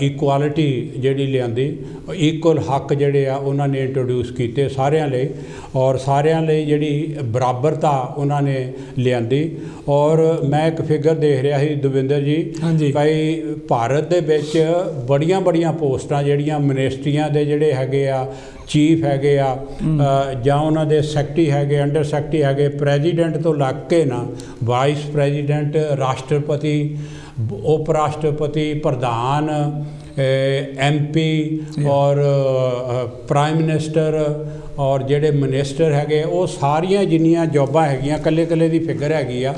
ਇਕੁਆਲਿਟੀ ਜਿਹੜੀ ਲਿਆਂਦੀ, ਇਕੁਅਲ ਹੱਕ ਜਿਹੜੇ ਆ ਉਹਨਾਂ ਨੇ ਇੰਟਰੋਡਿਊਸ ਕੀਤੇ ਸਾਰਿਆਂ ਲਈ, ਔਰ ਸਾਰਿਆਂ ਲਈ ਜਿਹੜੀ ਬਰਾਬਰਤਾ ਉਹਨਾਂ ਨੇ ਲਿਆਂਦੀ। ਔਰ ਮੈਂ ਇੱਕ ਫਿਗਰ ਦੇਖ ਰਿਹਾ ਸੀ ਦਵਿੰਦਰ ਜੀ, ਭਾਈ ਭਾਰਤ ਦੇ ਵਿੱਚ ਬੜੀਆਂ ਪੋਸਟਾਂ ਜਿਹੜੀਆਂ ਮਿਨਿਸਟਰੀਆਂ ਦੇ ਜਿਹੜੇ ਹੈਗੇ ਆ ਚੀਫ ਹੈਗੇ ਆ ਜਾਂ ਉਹਨਾਂ ਦੇ ਸੈਕਟਰੀ ਹੈਗੇ, ਅੰਡਰ ਸੈਕਟਰੀ ਹੈਗੇ, ਪ੍ਰੈਜ਼ੀਡੈਂਟ ਤੋਂ ਲੱਗ ਕੇ ਨਾ ਵਾਈਸ ਪ੍ਰੈਜ਼ੀਡੈਂਟ, ਰਾਸ਼ਟਰਪਤੀ, ਉਪ ਰਾਸ਼ਟਰਪਤੀ, ਪ੍ਰਧਾਨ, MP ਔਰ ਪ੍ਰਾਈਮ ਮਿਨਿਸਟਰ ਔਰ ਜਿਹੜੇ ਮਿਨਿਸਟਰ ਹੈਗੇ, ਉਹ ਸਾਰੀਆਂ ਜਿੰਨੀਆਂ ਜੋਬਾਂ ਹੈਗੀਆਂ ਕੱਲੇ ਦੀ ਫਿਗਰ ਹੈਗੀ ਆ।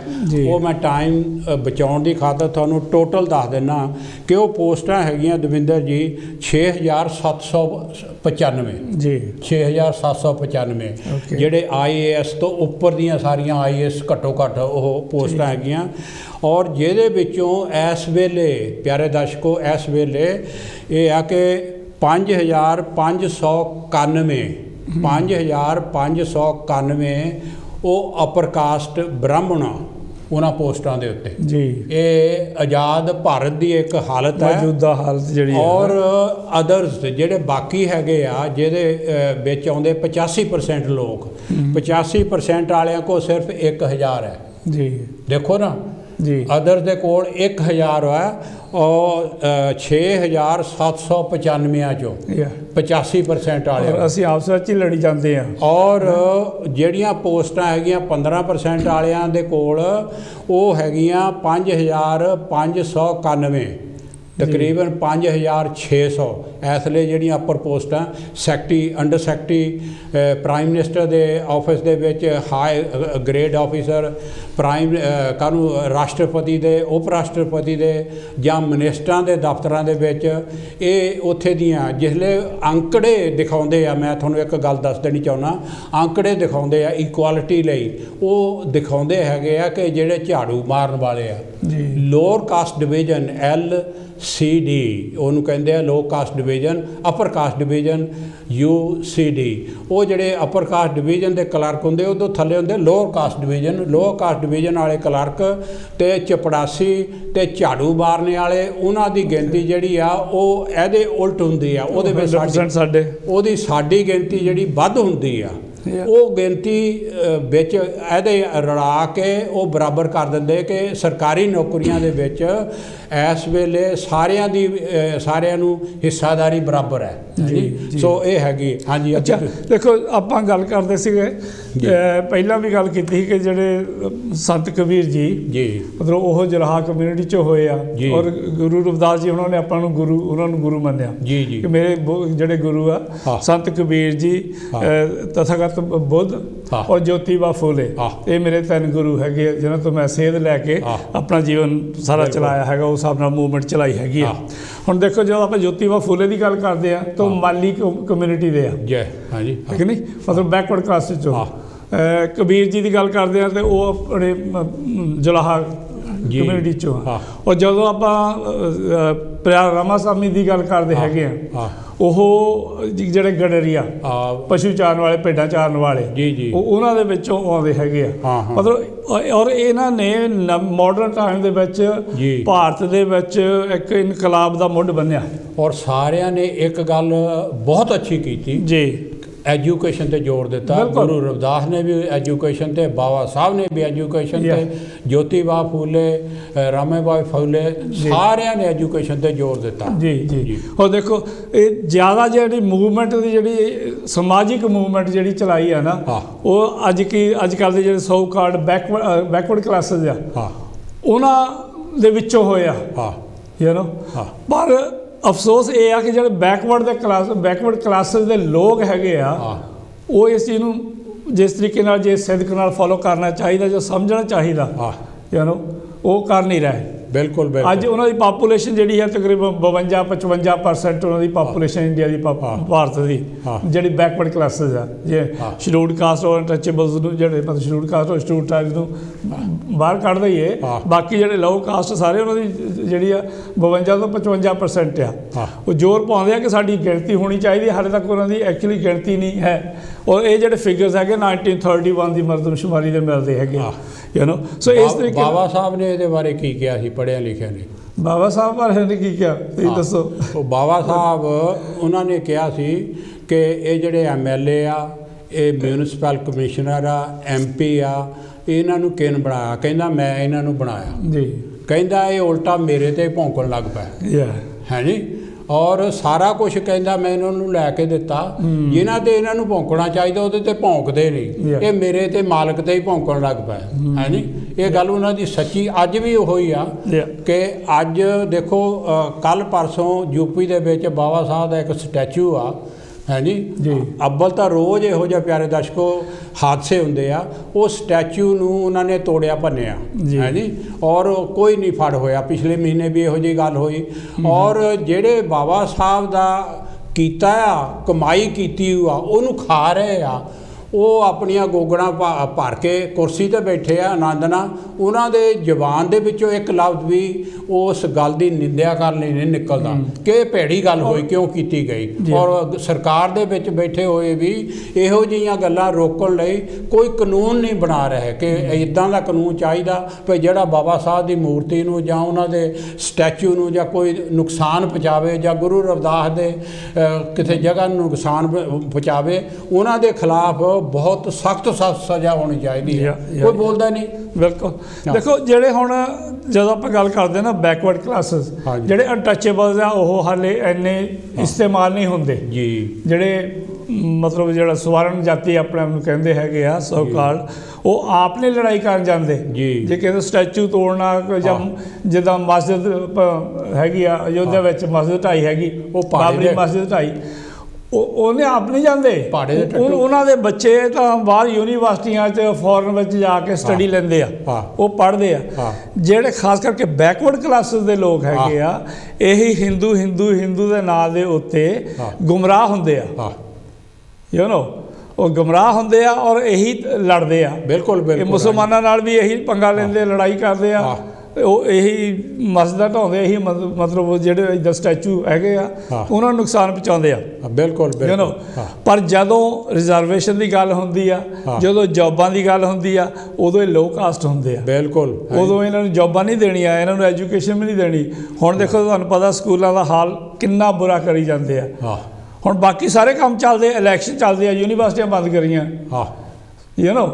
ਉਹ ਮੈਂ ਟਾਈਮ ਬਚਾਉਣ ਦੀ ਖਾਤਰ ਤੁਹਾਨੂੰ ਟੋਟਲ ਦੱਸ ਦਿੰਦਾ ਕਿ ਉਹ ਪੋਸਟਾਂ ਹੈਗੀਆਂ ਦਵਿੰਦਰ ਜੀ 6795 ਜੀ 6795 ਜਿਹੜੇ IAS ਤੋਂ ਉੱਪਰ ਦੀਆਂ ਸਾਰੀਆਂ IAS ਘੱਟੋ ਘੱਟ ਉਹ ਪੋਸਟਾਂ ਹੈਗੀਆਂ। ਔਰ ਜਿਹਦੇ ਵਿੱਚੋਂ ਇਸ ਵੇਲੇ ਪਿਆਰੇ ਦਰਸ਼ਕੋ ਇਸ ਵੇਲੇ ਇਹ ਆ ਕਿ 5591 ਉਹ ਅਪਰ ਕਾਸਟ ਬ੍ਰਾਹਮਣ ਉਹਨਾਂ ਪੋਸਟਾਂ ਦੇ ਉੱਤੇ ਜੀ। ਇਹ ਆਜ਼ਾਦ ਭਾਰਤ ਦੀ ਇੱਕ ਹਾਲਤ ਹੈ, ਮੌਜੂਦਾ ਹਾਲਤ ਜਿਹੜੀ। ਔਰ ਅਦਰਸ ਜਿਹੜੇ ਬਾਕੀ ਹੈਗੇ ਆ ਜਿਹਦੇ ਵਿੱਚ ਆਉਂਦੇ 85% ਲੋਕ, 85% ਵਾਲਿਆਂ ਕੋਲ ਸਿਰਫ 1000 ਹੈ ਜੀ। ਦੇਖੋ ਨਾ अदर दे कोल 1000 है और 6795 चो 85% वाले ਅਸੀਂ ਆਪਸ ਵਿੱਚ ਹੀ ਲੜੀ ਜਾਂਦੇ ਆ और ਜਿਹੜੀਆਂ ਪੋਸਟਾਂ ਹੈਗੀਆਂ 15% ਵਾਲਿਆਂ ਦੇ ਕੋਲ ਉਹ ਹੈਗੀਆਂ 5591 तकरीबन 5600 इसलिए ਜਿਹੜੀਆਂ अपर पोस्टां secretary under secretary prime minister दे ऑफिस दे विच हाई ग्रेड ऑफिसर प्राइम कानून राष्ट्रपति दे उप राष्ट्रपति दे ਜਾਂ मिनिस्टरां दे दफ्तरां दे विच ਇਹ ਉੱਥੇ ਦੀਆਂ जिसले ਅੰਕੜੇ ਦਿਖਾਉਂਦੇ ਆ मैं ਤੁਹਾਨੂੰ ਇੱਕ ਗੱਲ ਦੱਸ ਦੇਣੀ ਚਾਹੁੰਦਾ ਅੰਕੜੇ ਦਿਖਾਉਂਦੇ ਆ ਇਕੁਐਲਿਟੀ ਲਈ ਉਹ ਦਿਖਾਉਂਦੇ ਹੈਗੇ ਆ ਕਿ ਜਿਹੜੇ ਝਾੜੂ ਮਾਰਨ ਵਾਲੇ ਆ ਲੋਅਰ ਕਾਸਟ ਡਿਵੀਜ਼ਨ LCD ਉਹਨੂੰ ਕਹਿੰਦੇ ਆ ਲੋ ਕਾਸਟ ਡਿਵੀਜ਼ਨ ਅਪਰ ਕਾਸਟ ਡਿਵੀਜ਼ਨ UCD ਉਹ ਜਿਹੜੇ ਅਪਰ ਕਾਸਟ ਡਿਵੀਜ਼ਨ ਦੇ ਕਲਰਕ ਹੁੰਦੇ ਉਦੋਂ ਥੱਲੇ ਹੁੰਦੇ ਲੋਅਰ ਕਾਸਟ ਡਿਵੀਜ਼ਨ ਵਾਲੇ ਕਲਰਕ ਤੇ ਚਪੜਾਸੀ ਤੇ ਝਾੜੂ ਮਾਰਨੇ ਵਾਲੇ ਉਹਨਾਂ ਦੀ ਗਿਣਤੀ ਜਿਹੜੀ ਆ ਉਹ ਇਹਦੇ ਉਲਟ ਹੁੰਦੀ ਆ ਉਹਦੇ ਵਿੱਚ ਸਾਡੀ ਗਿਣਤੀ ਜਿਹੜੀ ਵੱਧ ਹੁੰਦੀ ਆ ਉਹ ਗਿਣਤੀ ਵਿੱਚ ਇਹਦੇ ਰਲਾ ਕੇ ਉਹ ਬਰਾਬਰ ਕਰ ਦਿੰਦੇ ਕਿ ਸਰਕਾਰੀ ਨੌਕਰੀਆਂ ਦੇ ਵਿੱਚ ਇਸ ਵੇਲੇ ਸਾਰਿਆਂ ਨੂੰ ਹਿੱਸਾਦਾਰੀ ਬਰਾਬਰ ਹੈ ਜੀ ਸੋ ਇਹ ਹੈਗੀ ਹਾਂਜੀ ਅੱਛਾ ਦੇਖੋ ਆਪਾਂ ਗੱਲ ਕਰਦੇ ਸੀਗੇ ਪਹਿਲਾਂ ਵੀ ਗੱਲ ਕੀਤੀ ਸੀ ਕਿ ਜਿਹੜੇ ਸੰਤ ਕਬੀਰ ਜੀ ਮਤਲਬ ਉਹ ਜਰਾਹਾ ਕਮਿਊਨਿਟੀ 'ਚ ਹੋਏ ਆ ਔਰ ਗੁਰੂ ਰਵਿਦਾਸ ਜੀ ਉਹਨਾਂ ਨੇ ਉਹਨਾਂ ਨੂੰ ਗੁਰੂ ਮੰਨਿਆ ਕਿ ਮੇਰੇ ਜਿਹੜੇ ਗੁਰੂ ਆ ਸੰਤ ਕਬੀਰ ਜੀ ਤਥਾਗਤ ਬੁੱਧ ਔਰ ਜੋਤੀਬਾ ਫੂਲੇ ਇਹ ਮੇਰੇ 3 ਗੁਰੂ ਹੈਗੇ ਜਿਹਨਾਂ ਤੋਂ ਮੈਂ ਸੇਧ ਲੈ ਕੇ ਆਪਣਾ ਜੀਵਨ ਸਾਰਾ ਚਲਾਇਆ ਹੈਗਾ ਉਸ ਹਿਸਾਬ ਨਾਲ ਮੂਵਮੈਂਟ ਚਲਾਈ ਹੈਗੀ ਆ ਹੁਣ ਦੇਖੋ ਜਦੋਂ ਆਪਾਂ ਜੋਤੀਬਾ ਫੂਲੇ ਦੀ ਗੱਲ ਕਰਦੇ ਆ ਤਾਂ ਮਾਲੀ ਕਮਿਊਨਿਟੀ ਦੇ ਆ ਹਾਂਜੀ ਠੀਕ ਨਹੀਂ ਮਤਲਬ ਬੈਕਵਰਡ ਕਲਾਸ 'ਚੋਂ ਕਬੀਰ ਜੀ ਦੀ ਗੱਲ ਕਰਦੇ ਆ ਤੇ ਉਹ ਆਪਣੇ ਜਲਾਹਾ ਕਮਿਊਨਿਟੀ 'ਚੋਂ ਔਰ ਜਦੋਂ ਆਪਾਂ ਪਿਆਰਾ ਰਾਮਾ ਸਾਮੀ ਦੀ ਗੱਲ ਕਰਦੇ ਹੈਗੇ ਆ ਉਹ ਜਿਹੜੇ ਗਡਰੀਆ ਪਸ਼ੂ ਚਾਰਨ ਵਾਲੇ ਭੇਡਾਂ ਚਾਰਨ ਵਾਲੇ ਉਹ ਉਹਨਾਂ ਦੇ ਵਿੱਚੋਂ ਆਉਂਦੇ ਹੈਗੇ ਆ ਮਤਲਬ ਔਰ ਇਹਨਾਂ ਨੇ ਮਾਡਰਨ ਟਾਈਮ ਦੇ ਵਿੱਚ ਭਾਰਤ ਦੇ ਵਿੱਚ ਇੱਕ ਇਨਕਲਾਬ ਦਾ ਮੁੱਢ ਬੰਨਿਆ ਔਰ ਸਾਰਿਆਂ ਨੇ ਇੱਕ ਗੱਲ ਬਹੁਤ ਅੱਛੀ ਕੀਤੀ ਜੀ एजुकेशन पर जोर दिता गुरु रविदास ने भी एजुकेशन पे बाबा साहब ने भी एजुकेशन पे ज्योतिबा फूले रामेबाई फूले सारिया ने एजुकेशन पे जोर दिता जी और देखो ये ज़्यादा जी मूवमेंट की जी समाजिक मूवमेंट जी चलाई है ना वो अजकल के जो सो कार्ड बैकवर्ड क्लासेस आ उन्होंने विचों होया यू नो पर अफसोस ये आ कि जो बैकवर्ड क्लासेस के लोग हैगे आ वो इस चीज़ को जिस तरीके जे सिदक नाल फॉलो करना चाहिए जो समझना चाहिए यू नो वो कर नहीं रहे बिल्कुल अज उन्होंने पापूलेशन जी है तकरीबन 52-55% उन्होंने पापूलेशन इंडिया की भारत की जी बैकवर्ड क्लासेस है जे शेड्यूल्ड कास्ट और अनटचेबल्स जो मतलब शेड्यूल्ड कास्ट और शेड्यूल्ड ट्राइब्स बाहर कढ़ दईए बाकी जो लो कास्ट सारे उन्होंने जी 52-55% आ वो जोर पाते हैं कि साड़ी गिणती होनी चाहिए हाले तक उन्होंने एक्चुअली गिणती नहीं है और ये जो फिगर्स है 1931 की मरदमशुमारी के मिलते हैं यू नो सो इस तरीके बाबा साहब ने ये बारे की किया पढ़िया लिखिया ने बाबा साहब बारे ने की किया दसो बाबा साहब उन्होंने कहा कि ये जोड़े MLA आ ये म्यूनसिपल कमिश्नर आ MP आ इन्हों किन बनाया कहना मैं इन्हों बनाया जी कहता ये उल्टा मेरे ते भौंकण लग पाया है जी और सारा कुछ कहता मैं इन्होंने लैके दिता जिन्हों ते इन्हों भौंकना चाहिए वो भौंकते नहीं ये मेरे ते मालक ते ही भौंकण लग पाया है नी ये गल उन्होंने सच्ची अज भी वही आ कि अज देखो कल परसों यूपी दे विच बाबा साहब का एक स्टैचू आ है जी अव्वल तो रोज़ इहो जिहा प्यारे दर्शकों हादसे होंदे आ वो स्टैचू नूं उन्होंने तोड़िया भन्निया है जी और कोई नहीं फड़ होया पिछले महीने भी इहो जी गल हुई और जेड़े बाबा साहब दा कीता आ कमाई कीती आ उहनूं खा रहे आ वो अपनिया गोगड़ा भर के कुर्सी ते बैठे आ आनंद नाल उन्होंने जबान दे विचों एक लफ्ज़ भी उस गल की निंदा करने नहीं निकलता कि भैड़ी गल होई क्यों की गई और सरकार दे विच बैठे हुए भी इहो जिहियां गल्लां रोकण लई कोई कानून नहीं बना रहे कि इदां दा कानून चाहिए भी जिहड़ा बाबा साहब की मूर्ति नूं जां उन्हां दे स्टैचू नूं जां कोई नुकसान पहुँचावे जां गुरु रविदास दे किसी जगह नुकसान पहुँचावे उन्हां दे खिलाफ बहुत सख्त सज़ा होनी चाहिए कोई बोलता नहीं बिल्कुल देखो ਜਿਹੜੇ ਹੁਣ ਜਦੋਂ ਆਪਾਂ ਗੱਲ ਕਰਦੇ ਨਾ ਬੈਕਵਰਡ ਕਲਾਸਿਸ ਜਿਹੜੇ ਅਨਟੱਚੇਬਲਸ ਆ ਉਹ ਹਾਲੇ ਇੰਨੇ ਇਸਤੇਮਾਲ ਨਹੀਂ ਹੁੰਦੇ ਜੀ ਜਿਹੜੇ ਮਤਲਬ ਜਿਹੜਾ ਸਵਰਨ ਜਾਤੀ ਆਪਣੇ ਆਪ ਨੂੰ ਕਹਿੰਦੇ ਹੈਗੇ ਆ ਸੋ ਕਾਲ ਉਹ ਆਪ ਨੇ ਲੜਾਈ ਕਰਨ ਜਾਂਦੇ ਜੇ ਕਹਿੰਦੇ ਸਟੈਚੂ ਤੋੜਨਾ ਜਾਂ ਜਿੱਦਾਂ ਮਸਜਿਦ ਹੈਗੀ ਆ ਅਯੋਧਿਆ ਵਿੱਚ ਮਸਜਿਦ ਢਾਈ ਹੈਗੀ ਉਹ ਬਾਬਰੀ ਮਸਜਿਦ ਢਾਈ ਉਹਨੇ ਆਪ ਨਹੀਂ ਜਾਂਦੇ ਉਹਨਾਂ ਦੇ ਬੱਚੇ ਤਾਂ ਬਾਹਰ ਯੂਨੀਵਰਸਿਟੀਆਂ 'ਚ ਫੋਰਨ ਵਿੱਚ ਜਾ ਕੇ ਸਟੱਡੀ ਲੈਂਦੇ ਆ ਉਹ ਪੜ੍ਹਦੇ ਆ ਜਿਹੜੇ ਖਾਸ ਕਰਕੇ ਬੈਕਵਰਡ ਕਲਾਸਿਸ ਦੇ ਲੋਕ ਹੈਗੇ ਆ ਇਹੀ ਹਿੰਦੂ ਹਿੰਦੂ ਹਿੰਦੂ ਦੇ ਨਾਂ ਦੇ ਉੱਤੇ ਗੁੰਮਰਾਹ ਹੁੰਦੇ ਆ ਯੂ ਨੋ ਉਹ ਗੁੰਮਰਾਹ ਹੁੰਦੇ ਆ ਔਰ ਇਹੀ ਲੜਦੇ ਆ ਬਿਲਕੁਲ ਬਿਲਕੁਲ ਮੁਸਲਮਾਨਾਂ ਨਾਲ ਵੀ ਇਹੀ ਪੰਗਾ ਲੈਂਦੇ ਲੜਾਈ ਕਰਦੇ ਆ ਉਹ ਇਹੀ ਮਸਜਿਦਾਂ ਢਾਉਂਦੇ ਇਹੀ ਮਤਲਬ ਜਿਹੜੇ ਇੱਧਰ ਸਟੈਚੂ ਹੈਗੇ ਆ ਉਹਨਾਂ ਨੂੰ ਨੁਕਸਾਨ ਪਹੁੰਚਾਉਂਦੇ ਆ ਬਿਲਕੁਲ ਯੂ ਨੋ ਪਰ ਜਦੋਂ ਰਿਜ਼ਰਵੇਸ਼ਨ ਦੀ ਗੱਲ ਹੁੰਦੀ ਆ ਜਦੋਂ ਜੌਬਾਂ ਦੀ ਗੱਲ ਹੁੰਦੀ ਆ ਉਦੋਂ ਇਹ ਲੋ ਕਾਸਟ ਹੁੰਦੇ ਆ ਬਿਲਕੁਲ ਉਦੋਂ ਇਹਨਾਂ ਨੂੰ ਜੌਬਾਂ ਨਹੀਂ ਦੇਣੀਆਂ ਇਹਨਾਂ ਨੂੰ ਐਜੂਕੇਸ਼ਨ ਵੀ ਨਹੀਂ ਦੇਣੀ ਹੁਣ ਦੇਖੋ ਤੁਹਾਨੂੰ ਪਤਾ ਸਕੂਲਾਂ ਦਾ ਹਾਲ ਕਿੰਨਾ ਬੁਰਾ ਕਰੀ ਜਾਂਦੇ ਆ ਹੁਣ ਬਾਕੀ ਸਾਰੇ ਕੰਮ ਚੱਲਦੇ ਇਲੈਕਸ਼ਨ ਚੱਲਦੇ ਆ ਯੂਨੀਵਰਸਿਟੀਆਂ ਬੰਦ ਕਰੀਆਂ ਯੂ ਨੋ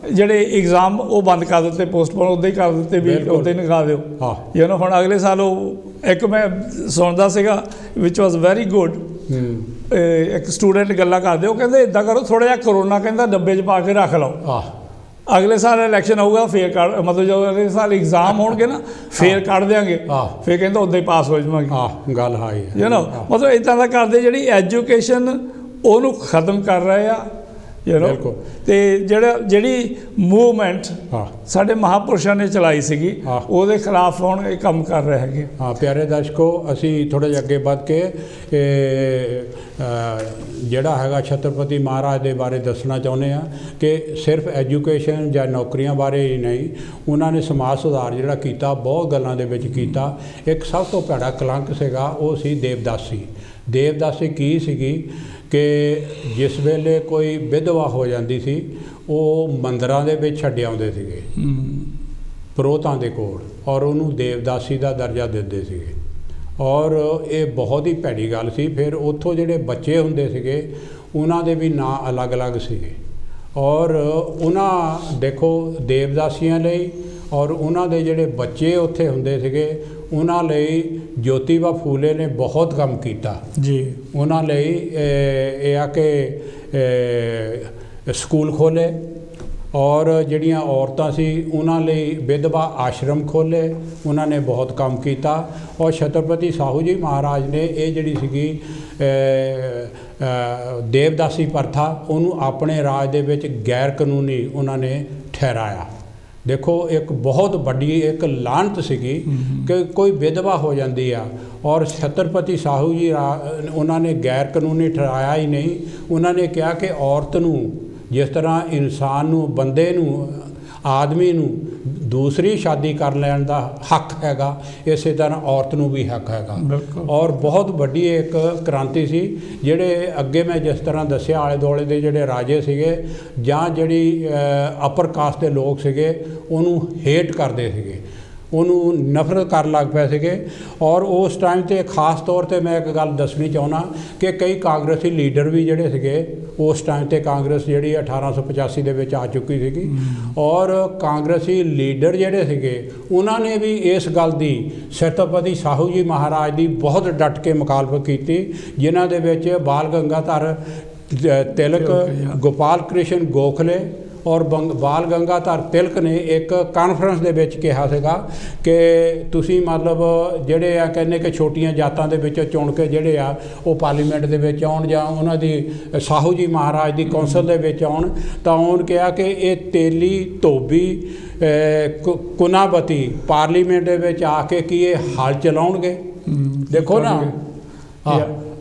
ਜਿਹੜੇ ਐਗਜ਼ਾਮ ਉਹ ਬੰਦ ਕਰ ਦਿੱਤੇ ਪੋਸਟਪੋਨ ਉੱਦਾਂ ਹੀ ਕਰ ਦਿੱਤੇ ਵੀ ਉੱਦਾਂ ਹੀ ਨਿਕਾ ਦਿਓ ਯੂ ਨੋ ਹੁਣ ਅਗਲੇ ਸਾਲ ਉਹ ਇੱਕ ਮੈਂ ਸੁਣਦਾ ਸੀਗਾ ਵਿਚ ਵਾਸ ਵੈਰੀ ਗੁੱਡ ਇੱਕ ਸਟੂਡੈਂਟ ਗੱਲਾਂ ਕਰਦੇ ਉਹ ਕਹਿੰਦੇ ਇੱਦਾਂ ਕਰੋ ਥੋੜ੍ਹਾ ਜਿਹਾ ਕਰੋਨਾ ਕਹਿੰਦਾ ਡੱਬੇ 'ਚ ਪਾ ਕੇ ਰੱਖ ਲਓ ਅਗਲੇ ਸਾਲ ਇਲੈਕਸ਼ਨ ਆਊਗਾ ਫੇਰ ਕੱਢ ਮਤਲਬ ਜਦੋਂ ਅਗਲੇ ਸਾਲ ਐਗਜ਼ਾਮ ਹੋਣਗੇ ਨਾ ਫੇਰ ਕੱਢ ਦਿਆਂਗੇ ਫੇਰ ਕਹਿੰਦਾ ਉੱਦਾਂ ਹੀ ਪਾਸ ਹੋ ਜਾਵਾਂਗੇ ਗੱਲ ਹਾਈ ਯੂ ਨੋ ਮਤਲਬ ਇੱਦਾਂ ਦਾ ਕਰਦੇ ਜਿਹੜੀ ਐਜੂਕੇਸ਼ਨ ਉਹਨੂੰ ਖਤਮ ਕਰ ਰਹੇ ਆ ਯੂ ਨੋ ਅਤੇ ਜਿਹੜੀ ਮੂਵਮੈਂਟ ਸਾਡੇ ਮਹਾਂਪੁਰਸ਼ਾਂ ਨੇ ਚਲਾਈ ਸੀਗੀ ਉਹਦੇ ਖਿਲਾਫ ਹੁਣ ਇਹ ਕੰਮ ਕਰ ਰਹੇ ਹੈਗੇ ਪਿਆਰੇ ਦਰਸ਼ਕੋ ਅਸੀਂ ਥੋੜ੍ਹਾ ਜਿਹਾ ਅੱਗੇ ਵੱਧ ਕੇ ਜਿਹੜਾ ਹੈਗਾ ਛਤਰਪਤੀ ਮਹਾਰਾਜ ਦੇ ਬਾਰੇ ਦੱਸਣਾ ਚਾਹੁੰਦੇ ਹਾਂ ਕਿ ਸਿਰਫ ਐਜੂਕੇਸ਼ਨ ਜਾਂ ਨੌਕਰੀਆਂ ਬਾਰੇ ਹੀ ਨਹੀਂ ਉਹਨਾਂ ਨੇ ਸਮਾਜ ਸੁਧਾਰ ਜਿਹੜਾ ਕੀਤਾ ਬਹੁਤ ਗੱਲਾਂ ਦੇ ਵਿੱਚ ਕੀਤਾ ਇੱਕ ਸਭ ਤੋਂ ਭੈੜਾ ਕਲੰਕ ਸੀਗਾ ਉਹ ਸੀ ਦੇਵਦਾਸੀ ਕੀ ਸੀਗੀ ਕਿ ਜਿਸ ਵੇਲੇ ਕੋਈ ਵਿਧਵਾ ਹੋ ਜਾਂਦੀ ਸੀ ਉਹ ਮੰਦਰਾਂ ਦੇ ਵਿੱਚ ਛੱਡ ਆਉਂਦੇ ਸੀਗੇ ਪੁਰੋਹਿਤਾਂ ਦੇ ਕੋਲ ਔਰ ਉਹਨੂੰ ਦੇਵਦਾਸੀ ਦਾ ਦਰਜਾ ਦਿੰਦੇ ਸੀਗੇ ਔਰ ਇਹ ਬਹੁਤ ਹੀ ਭੈੜੀ ਗੱਲ ਸੀ ਫਿਰ ਉੱਥੋਂ ਜਿਹੜੇ ਬੱਚੇ ਹੁੰਦੇ ਸੀਗੇ ਉਹਨਾਂ ਦੇ ਵੀ ਨਾਂ ਅਲੱਗ-ਅਲੱਗ ਸੀਗੇ ਔਰ ਉਹਨਾਂ ਦੇਖੋ ਦੇਵਦਾਸੀਆਂ ਲਈ ਔਰ ਉਹਨਾਂ ਦੇ ਜਿਹੜੇ ਬੱਚੇ ਉੱਥੇ ਹੁੰਦੇ ਸੀਗੇ ਉਹਨਾਂ ਲਈ ਜੋਤੀਬਾ ਫੂਲੇ ਨੇ ਬਹੁਤ ਕੰਮ ਕੀਤਾ ਜੀ ਉਹਨਾਂ ਲਈ ਇਹ ਆ ਕਿ ਸਕੂਲ ਖੋਲ੍ਹੇ ਔਰ ਜਿਹੜੀਆਂ ਔਰਤਾਂ ਸੀ ਉਹਨਾਂ ਲਈ ਵਿਧਵਾ ਆਸ਼ਰਮ ਖੋਲ੍ਹੇ ਉਹਨਾਂ ਨੇ ਬਹੁਤ ਕੰਮ ਕੀਤਾ ਔਰ ਛਤਰਪਤੀ ਸਾਹੂ ਜੀ ਮਹਾਰਾਜ ਨੇ ਇਹ ਜਿਹੜੀ ਸੀਗੀ ਦੇਵਦਾਸੀ ਪ੍ਰਥਾ ਉਹਨੂੰ ਆਪਣੇ ਰਾਜ ਦੇ ਵਿੱਚ ਗੈਰ ਕਾਨੂੰਨੀ ਉਹਨਾਂ ਨੇ ਠਹਿਰਾਇਆ ਦੇਖੋ ਇੱਕ ਬਹੁਤ ਵੱਡੀ ਇੱਕ ਲਾਹਨਤ ਸੀਗੀ ਕਿ ਕੋਈ ਵਿਧਵਾ ਹੋ ਜਾਂਦੀ ਆ ਔਰ ਛਤਰਪਤੀ ਸਾਹੂ ਜੀ ਉਹਨਾਂ ਨੇ ਗੈਰ ਕਾਨੂੰਨੀ ਠਹਿਰਾਇਆ ਹੀ ਨਹੀਂ ਉਹਨਾਂ ਨੇ ਕਿਹਾ ਕਿ ਔਰਤ ਨੂੰ ਜਿਸ ਤਰ੍ਹਾਂ ਇਨਸਾਨ ਨੂੰ ਬੰਦੇ ਨੂੰ ਆਦਮੀ ਨੂੰ ਦੂਸਰੀ ਸ਼ਾਦੀ ਕਰ ਲੈਣ ਦਾ ਹੱਕ ਹੈਗਾ ਇਸੇ ਤਰ੍ਹਾਂ ਔਰਤ ਨੂੰ ਵੀ ਹੱਕ ਹੈਗਾ ਔਰ ਬਹੁਤ ਵੱਡੀ ਇੱਕ ਕ੍ਰਾਂਤੀ ਸੀ ਜਿਹੜੇ ਅੱਗੇ ਮੈਂ ਜਿਸ ਤਰ੍ਹਾਂ ਦੱਸਿਆ ਆਲੇ ਦੁਆਲੇ ਦੇ ਜਿਹੜੇ ਰਾਜੇ ਸੀਗੇ ਜਾਂ ਜਿਹੜੀ ਅਪਰ ਕਾਸਟ ਦੇ ਲੋਕ ਸੀਗੇ ਉਹਨੂੰ ਹੇਟ ਕਰਦੇ ਸੀਗੇ ਉਹਨੂੰ ਨਫ਼ਰਤ ਕਰਨ ਲੱਗ ਪਏ ਸੀਗੇ ਔਰ ਉਸ ਟਾਈਮ 'ਤੇ ਖਾਸ ਤੌਰ 'ਤੇ ਮੈਂ ਇੱਕ ਗੱਲ ਦੱਸਣੀ ਚਾਹੁੰਦਾ ਕਿ ਕਈ ਕਾਂਗਰਸੀ ਲੀਡਰ ਵੀ ਜਿਹੜੇ ਸੀਗੇ ਉਸ ਟਾਈਮ 'ਤੇ ਕਾਂਗਰਸ ਜਿਹੜੀ 1885 ਦੇ ਵਿੱਚ ਆ ਚੁੱਕੀ ਸੀਗੀ ਔਰ ਕਾਂਗਰਸੀ ਲੀਡਰ ਜਿਹੜੇ ਸੀਗੇ ਉਹਨਾਂ ਨੇ ਵੀ ਇਸ ਗੱਲ ਦੀ ਛਤਰਪਤੀ ਸਾਹੂ ਜੀ ਮਹਾਰਾਜ ਦੀ ਬਹੁਤ ਡਟ ਕੇ ਮੁਖਾਲਫਤ ਕੀਤੀ ਜਿਨ੍ਹਾਂ ਦੇ ਵਿੱਚ ਬਾਲ ਗੰਗਾਧਰ ਤਿਲਕ ਗੋਪਾਲ ਕ੍ਰਿਸ਼ਨ ਗੋਖਲੇ ਔਰ ਬਾਲ ਗੰਗਾਧਰ ਤਿਲਕ ਨੇ ਇੱਕ ਕਾਨਫਰੰਸ ਦੇ ਵਿੱਚ ਕਿਹਾ ਸੀਗਾ ਕਿ ਤੁਸੀਂ ਮਤਲਬ ਜਿਹੜੇ ਆ ਕਹਿੰਦੇ ਕਿ ਛੋਟੀਆਂ ਜਾਤਾਂ ਦੇ ਵਿੱਚੋਂ ਚੁਣ ਕੇ ਜਿਹੜੇ ਆ ਉਹ ਪਾਰਲੀਮੈਂਟ ਦੇ ਵਿੱਚ ਆਉਣ ਜਾਂ ਉਹਨਾਂ ਦੀ ਸਾਹੂ ਜੀ ਮਹਾਰਾਜ ਦੀ ਕੌਂਸਲ ਦੇ ਵਿੱਚ ਆਉਣ ਤਾਂ ਉਹਨੇ ਕਿਹਾ ਕਿ ਇਹ ਤੇਲੀ ਧੋਬੀ ਕੁਨਾਬਤੀ ਪਾਰਲੀਮੈਂਟ ਦੇ ਵਿੱਚ ਆ ਕੇ ਕੀ ਇਹ ਹਲ ਚਲਾਉਣਗੇ ਦੇਖੋ ਨਾ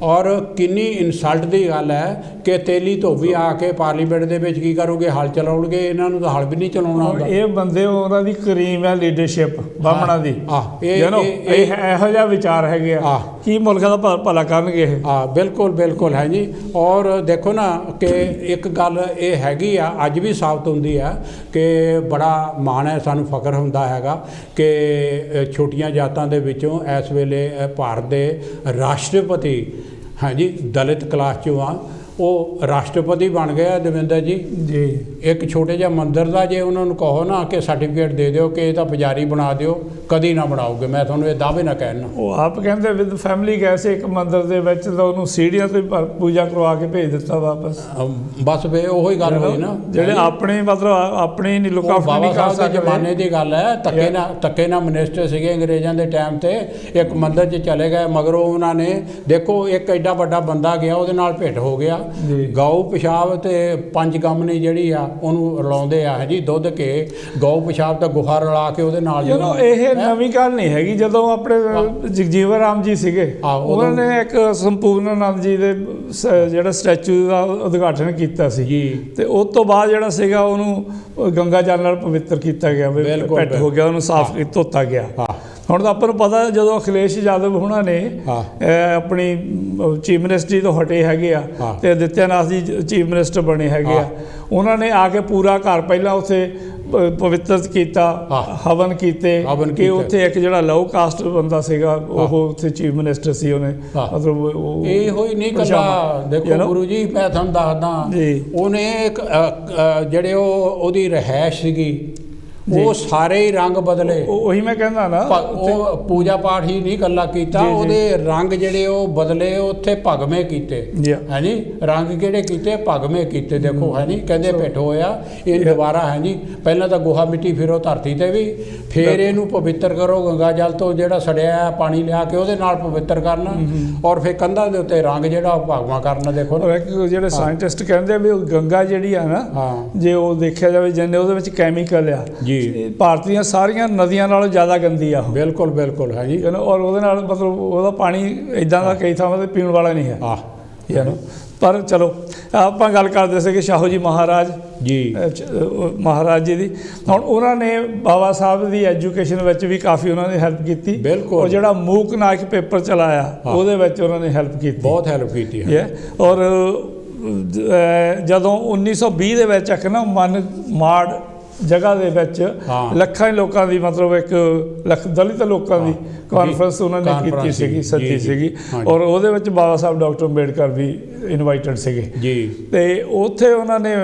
ਔਰ ਕਿੰਨੀ ਇਨਸਲਟ ਦੀ ਗੱਲ ਹੈ ਕਿ ਤੇਲੀ ਧੋਬੀ ਆ ਕੇ ਪਾਰਲੀਮੈਂਟ ਦੇ ਵਿੱਚ ਕੀ ਕਰੋਗੇ ਹਲ ਚਲਾਉਣਗੇ ਇਹਨਾਂ ਨੂੰ ਤਾਂ ਹਲ ਵੀ ਨਹੀਂ ਚਲਾਉਣਾ ਆਉਂਦਾ ਇਹ ਬੰਦੇ ਉਹਨਾਂ ਦੀ ਕਰੀਮ ਹੈ ਲੀਡਰਸ਼ਿਪ ਬਾਹਮਣਾ ਦੀ ਇਹ ਇਹੋ ਜਿਹਾ ਵਿਚਾਰ ਹੈਗੇ ਆ ਕੀ ਮੁਲਕਾਂ ਦਾ ਭਲਾ ਕਰਨਗੇ ਇਹ ਬਿਲਕੁਲ ਬਿਲਕੁਲ ਹੈ ਜੀ ਔਰ ਦੇਖੋ ਨਾ ਕਿ ਇੱਕ ਗੱਲ ਇਹ ਹੈਗੀ ਆ ਅੱਜ ਵੀ ਸਾਬਤ ਹੁੰਦੀ ਆ ਕਿ ਬੜਾ ਮਾਣ ਹੈ ਸਾਨੂੰ ਫਖਰ ਹੁੰਦਾ ਹੈਗਾ ਕਿ ਛੋਟੀਆਂ ਜਾਤਾਂ ਦੇ ਵਿੱਚੋਂ ਇਸ ਵੇਲੇ ਭਾਰਤ ਦੇ ਰਾਸ਼ਟਰਪਤੀ ਹਾਂਜੀ ਦਲਿਤ ਕਲਾਸ 'ਚੋਂ ਆ ਉਹ ਰਾਸ਼ਟਰਪਤੀ ਬਣ ਗਿਆ ਦਵਿੰਦਰ ਜੀ। ਜੀ ਇੱਕ ਛੋਟੇ ਜਿਹਾ ਮੰਦਿਰ ਦਾ ਜੇ ਉਹਨਾਂ ਨੂੰ ਕਹੋ ਨਾ ਕਿ ਸਰਟੀਫਿਕੇਟ ਦੇ ਦਿਓ ਕਿ ਇਹ ਤਾਂ ਪੁਜਾਰੀ ਬਣਾ ਦਿਓ, ਕਦੀ ਨਾ ਬਣਾਓਗੇ, ਮੈਂ ਤੁਹਾਨੂੰ ਇਹ ਦਾਅਵੇ ਨਾ ਕਹਿਣਾ। ਉਹ ਆਪ ਕਹਿੰਦੇ ਵਿਦ ਫੈਮਿਲੀ ਗਏ ਸੀ ਇੱਕ ਮੰਦਿਰ ਦੇ ਵਿੱਚ, ਤਾਂ ਉਹਨੂੰ ਸੀੜੀਆਂ ਤੋਂ ਹੀ ਪੂਜਾ ਕਰਵਾ ਕੇ ਭੇਜ ਦਿੱਤਾ ਵਾਪਸ। ਬਸ ਵੇ ਉਹੀ ਗੱਲ ਹੋਈ ਨਾ, ਜਿਹੜੇ ਆਪਣੇ ਮਤਲਬ ਆਪਣੀ ਨਹੀਂ ਲੁਕਾ ਬਾਬਾ ਸਾਹਿਬ ਦੇ ਜ਼ਮਾਨੇ ਦੀ ਗੱਲ ਹੈ। ਧੱਕੇ ਨਾਲ ਮਿਨਿਸਟਰ ਸੀਗੇ ਅੰਗਰੇਜ਼ਾਂ ਦੇ ਟਾਈਮ ਤੇ, ਇੱਕ ਮੰਦਿਰ 'ਚ ਚਲੇ ਗਏ, ਮਗਰੋਂ ਉਹਨਾਂ ਨੇ ਦੇਖੋ ਇੱਕ ਐਡਾ ਵੱਡਾ ਬੰਦਾ ਗਿਆ, ਉਹਦੇ ਨਾਲ ਭੇਟ ਹੋ ਗਿਆ, ਗਊ ਪਿਸ਼ਾਬ ਤੇ 5 ਗਮਨੀ ਜਿਹੜੀ ਆ ਉਹਨੂੰ ਰਲਾਉਂਦੇ ਆ ਜੀ, ਦੁੱਧ ਕੇ ਗਊ ਪਿਸ਼ਾਬ ਤਾਂ ਗੁਹਾ ਰਲਾ ਕੇ ਉਹਦੇ ਨਾਲ। ਚਲੋ ਇਹ ਨਵੀਂ ਗੱਲ ਨਹੀਂ ਹੈਗੀ, ਜਦੋਂ ਆਪਣੇ ਜਗਜੀਵਨ ਰਾਮ ਜੀ ਸੀਗੇ ਉਹਨਾਂ ਨੇ ਇੱਕ ਸੰਪੂਰਨਾਨੰਦ ਜੀ ਦੇ ਜਿਹੜਾ ਸਟੈਚੂ ਦਾ ਉਦਘਾਟਨ ਕੀਤਾ ਸੀ ਜੀ, ਤੇ ਉਸ ਤੋਂ ਬਾਅਦ ਜਿਹੜਾ ਸੀਗਾ ਉਹਨੂੰ ਗੰਗਾ ਜਲ ਨਾਲ ਪਵਿੱਤਰ ਕੀਤਾ ਗਿਆ, ਭੇਟ ਹੋ ਗਿਆ, ਉਹਨੂੰ ਸਾਫ਼ ਧੋਤਾ ਗਿਆ। ਹੁਣ ਤਾਂ ਆਪਾਂ ਨੂੰ ਪਤਾ ਜਦੋਂ ਅਖਿਲੇਸ਼ ਯਾਦਵ ਹੁਣਾਂ ਨੇ ਆਪਣੀ ਚੀਫ ਮਿਨਿਸਟਰੀ ਤੋਂ ਹਟੇ ਹੈਗੇ ਆ ਤੇ ਆਦਿੱਤਿਆਨਾਥ ਜੀ ਚੀਫ ਮਿਨਿਸਟਰ ਬਣੇ ਹੈਗੇ ਆ, ਉਹਨਾਂ ਨੇ ਆ ਕੇ ਪੂਰਾ ਘਰ ਪਹਿਲਾਂ ਉੱਥੇ ਪਵਿੱਤਰ ਕੀਤਾ, ਹਵਨ ਕੀਤੇ ਕਿ ਉੱਥੇ ਇੱਕ ਜਿਹੜਾ ਲੋ ਕਾਸਟ ਬੰਦਾ ਸੀਗਾ ਉਹ ਉੱਥੇ ਚੀਫ ਮਿਨਿਸਟਰ ਸੀ, ਉਹਨੇ ਮਤਲਬ ਇਹ ਹੋਈ ਨਹੀਂ ਕੱਲਾ। ਦੇਖੋ ਗੁਰੂ ਜੀ ਮੈਂ ਤੁਹਾਨੂੰ ਦੱਸਦਾ, ਉਹਨੇ ਇੱਕ ਜਿਹੜੇ ਉਹਦੀ ਰਿਹਾਇਸ਼ ਸੀਗੀ ਉਹ ਸਾਰੇ ਹੀ ਰੰਗ ਬਦਲੇ। ਉਹੀ ਮੈਂ ਕਹਿੰਦਾ ਨਾ, ਉਹ ਪੂਜਾ ਪਾਠ ਹੀ ਨਹੀਂ ਇਕੱਲਾ ਕੀਤਾ, ਉਹਦੇ ਰੰਗ ਜਿਹੜੇ ਉਹ ਬਦਲੇ, ਉੱਥੇ ਭਗਵੇਂ ਕੀਤੇ ਹੈ ਜੀ, ਰੰਗ ਕਿਹੜੇ ਕੀਤੇ, ਭਗਵੇਂ ਕੀਤੇ। ਦੇਖੋ ਹੈ ਨਹੀਂ ਕਹਿੰਦੇ ਭੇਟ ਹੋਇਆ ਇਹ ਦੁਬਾਰਾ ਹੈ ਜੀ, ਪਹਿਲਾਂ ਤਾਂ ਗੋਹਾ ਮਿੱਟੀ ਫਿਰੋ ਧਰਤੀ ਤੇ ਵੀ, ਫਿਰ ਇਹਨੂੰ ਪਵਿੱਤਰ ਕਰੋ ਗੰਗਾ ਜਲ ਤੋਂ, ਜਿਹੜਾ ਸੜਿਆ ਪਾਣੀ ਲਿਆ ਕੇ ਉਹਦੇ ਨਾਲ ਪਵਿੱਤਰ ਕਰਨਾ, ਔਰ ਫਿਰ ਕੰਧਾਂ ਦੇ ਉੱਤੇ ਰੰਗ ਜਿਹੜਾ ਉਹ ਭਗਵਾਂ ਕਰਨਾ। ਦੇਖੋ ਜਿਹੜੇ ਸਾਇੰਟਿਸਟ ਕਹਿੰਦੇ ਵੀ ਉਹ ਗੰਗਾ ਜਿਹੜੀ ਆ ਨਾ, ਜੇ ਉਹ ਦੇਖਿਆ ਜਾਵੇ ਜਿੰਨੇ ਉਹਦੇ ਵਿੱਚ ਕੈਮੀਕਲ ਆ, ਭਾਰਤ ਦੀਆਂ ਸਾਰੀਆਂ ਨਦੀਆਂ ਨਾਲੋਂ ਜ਼ਿਆਦਾ ਗੰਦੀ ਆ। ਬਿਲਕੁਲ ਬਿਲਕੁਲ ਹੈ ਜੀ, ਔਰ ਉਹਦੇ ਨਾਲ ਮਤਲਬ ਉਹਦਾ ਪਾਣੀ ਇੱਦਾਂ ਦਾ ਕਈ ਥਾਵਾਂ 'ਤੇ ਪੀਣ ਵਾਲਾ ਨਹੀਂ ਹੈ। ਪਰ ਚਲੋ ਆਪਾਂ ਗੱਲ ਕਰਦੇ ਸੀਗੇ ਸ਼ਾਹੂ ਜੀ ਮਹਾਰਾਜ ਜੀ, ਮਹਾਰਾਜ ਜੀ ਦੀ। ਹੁਣ ਉਹਨਾਂ ਨੇ ਬਾਬਾ ਸਾਹਿਬ ਦੀ ਐਜੂਕੇਸ਼ਨ ਵਿੱਚ ਵੀ ਕਾਫੀ ਉਹਨਾਂ ਨੇ ਹੈਲਪ ਕੀਤੀ। ਬਿਲਕੁਲ। ਔਰ ਜਿਹੜਾ ਮੂਕ ਨਾਇਕ ਪੇਪਰ ਚਲਾਇਆ ਉਹਦੇ ਵਿੱਚ ਉਹਨਾਂ ਨੇ ਹੈਲਪ ਕੀਤੀ, ਬਹੁਤ ਹੈਲਪ ਕੀਤੀ ਹੈ। ਔਰ ਜਦੋਂ 1920 ਦੇ ਵਿੱਚ ਇੱਕ ਨਾ ਮਾੜ ਜਗ੍ਹਾ ਦੇ ਵਿੱਚ ਲੱਖਾਂ ਹੀ ਲੋਕਾਂ ਦੀ ਮਤਲਬ 1 ਲੱਖ ਦਲਿਤ ਲੋਕਾਂ ਦੀ ਕਾਨਫਰੰਸ ਉਹਨਾਂ ਨੇ ਕੀਤੀ ਸੀਗੀ, ਸੱਦੀ ਸੀਗੀ, ਔਰ ਉਹਦੇ ਵਿੱਚ ਬਾਬਾ ਸਾਹਿਬ ਡਾਕਟਰ ਅੰਬੇਡਕਰ ਵੀ ਇਨਵਾਈਟਡ ਸੀਗੇ ਜੀ। ਤੇ ਉੱਥੇ ਉਹਨਾਂ ਨੇ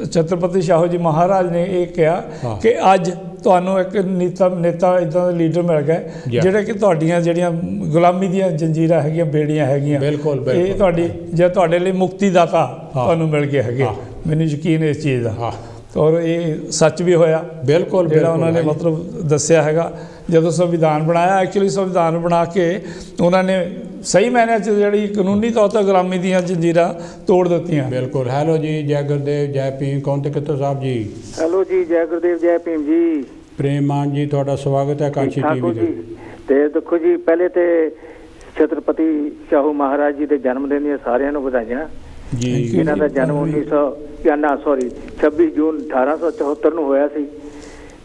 ਛਤਰਪਤੀ ਸ਼ਾਹੂ ਜੀ ਮਹਾਰਾਜ ਨੇ ਇਹ ਕਿਹਾ ਕਿ ਅੱਜ ਤੁਹਾਨੂੰ ਇੱਕ ਨੇਤਾ ਇੱਦਾਂ ਦੇ ਲੀਡਰ ਮਿਲ ਗਏ ਜਿਹੜੇ ਕਿ ਤੁਹਾਡੀਆਂ ਜਿਹੜੀਆਂ ਗੁਲਾਮੀ ਦੀਆਂ ਜੰਜੀਰਾਂ ਹੈਗੀਆਂ, ਬੇੜੀਆਂ ਹੈਗੀਆਂ, ਇਹ ਤੁਹਾਡੀ ਜੇ ਤੁਹਾਡੇ ਲਈ ਮੁਕਤੀ ਦਾਤਾ ਤੁਹਾਨੂੰ ਮਿਲ ਗਏ ਹੈਗੇ। ਮੈਨੂੰ ਯਕੀਨ ਇਸ ਚੀਜ਼ ਦਾ, ਔਰ ਇਹ ਸੱਚ ਵੀ ਹੋਇਆ। ਬਿਲਕੁਲ ਜਿਹੜਾ ਉਹਨਾਂ ਨੇ ਮਤਲਬ ਦੱਸਿਆ ਹੈਗਾ, ਜਦੋਂ ਸੰਵਿਧਾਨ ਬਣਾਇਆ, ਐਕਚੁਅਲੀ ਸੰਵਿਧਾਨ ਬਣਾ ਕੇ ਉਹਨਾਂ ਨੇ ਸਹੀ ਮਾਇਨੇ 'ਚ ਜਿਹੜੀ ਕਾਨੂੰਨੀ ਤੌਰ 'ਤੇ ਗੁਲਾਮੀ ਦੀਆਂ ਜੰਜੀਰਾਂ ਤੋੜ ਦਿੱਤੀਆਂ। ਬਿਲਕੁਲ। ਹੈਲੋ ਜੀ, ਜੈ ਗੁਰਦੇਵ, ਜੈ ਭੀਮ। ਕੌਣ ਤੇ ਕਿੱਥੋਂ ਸਾਹਿਬ ਜੀ? ਹੈਲੋ ਜੀ, ਜੈ ਗੁਰਦੇਵ, ਜੈ ਭੀਮ ਜੀ। ਪ੍ਰੇਮ ਮਾਨ ਜੀ, ਤੁਹਾਡਾ ਸਵਾਗਤ ਹੈ ਕਾਂਸ਼ੀ ਟੀਵੀ ਤੇ। ਤੇ ਦੇਖੋ ਜੀ, ਪਹਿਲੇ ਤੇ ਛਤਰਪਤੀ ਸ਼ਾਹੂ ਮਹਾਰਾਜ ਜੀ ਦੇ ਜਨਮ ਦਿਨ ਦੀਆਂ ਸਾਰਿਆਂ ਨੂੰ ਵਧਾਈਆਂ ਜੀ। ਇਹਨਾਂ ਦਾ ਜਨਮ 26 ਜੂਨ 1874 ਨੂੰ ਹੋਇਆ ਸੀ।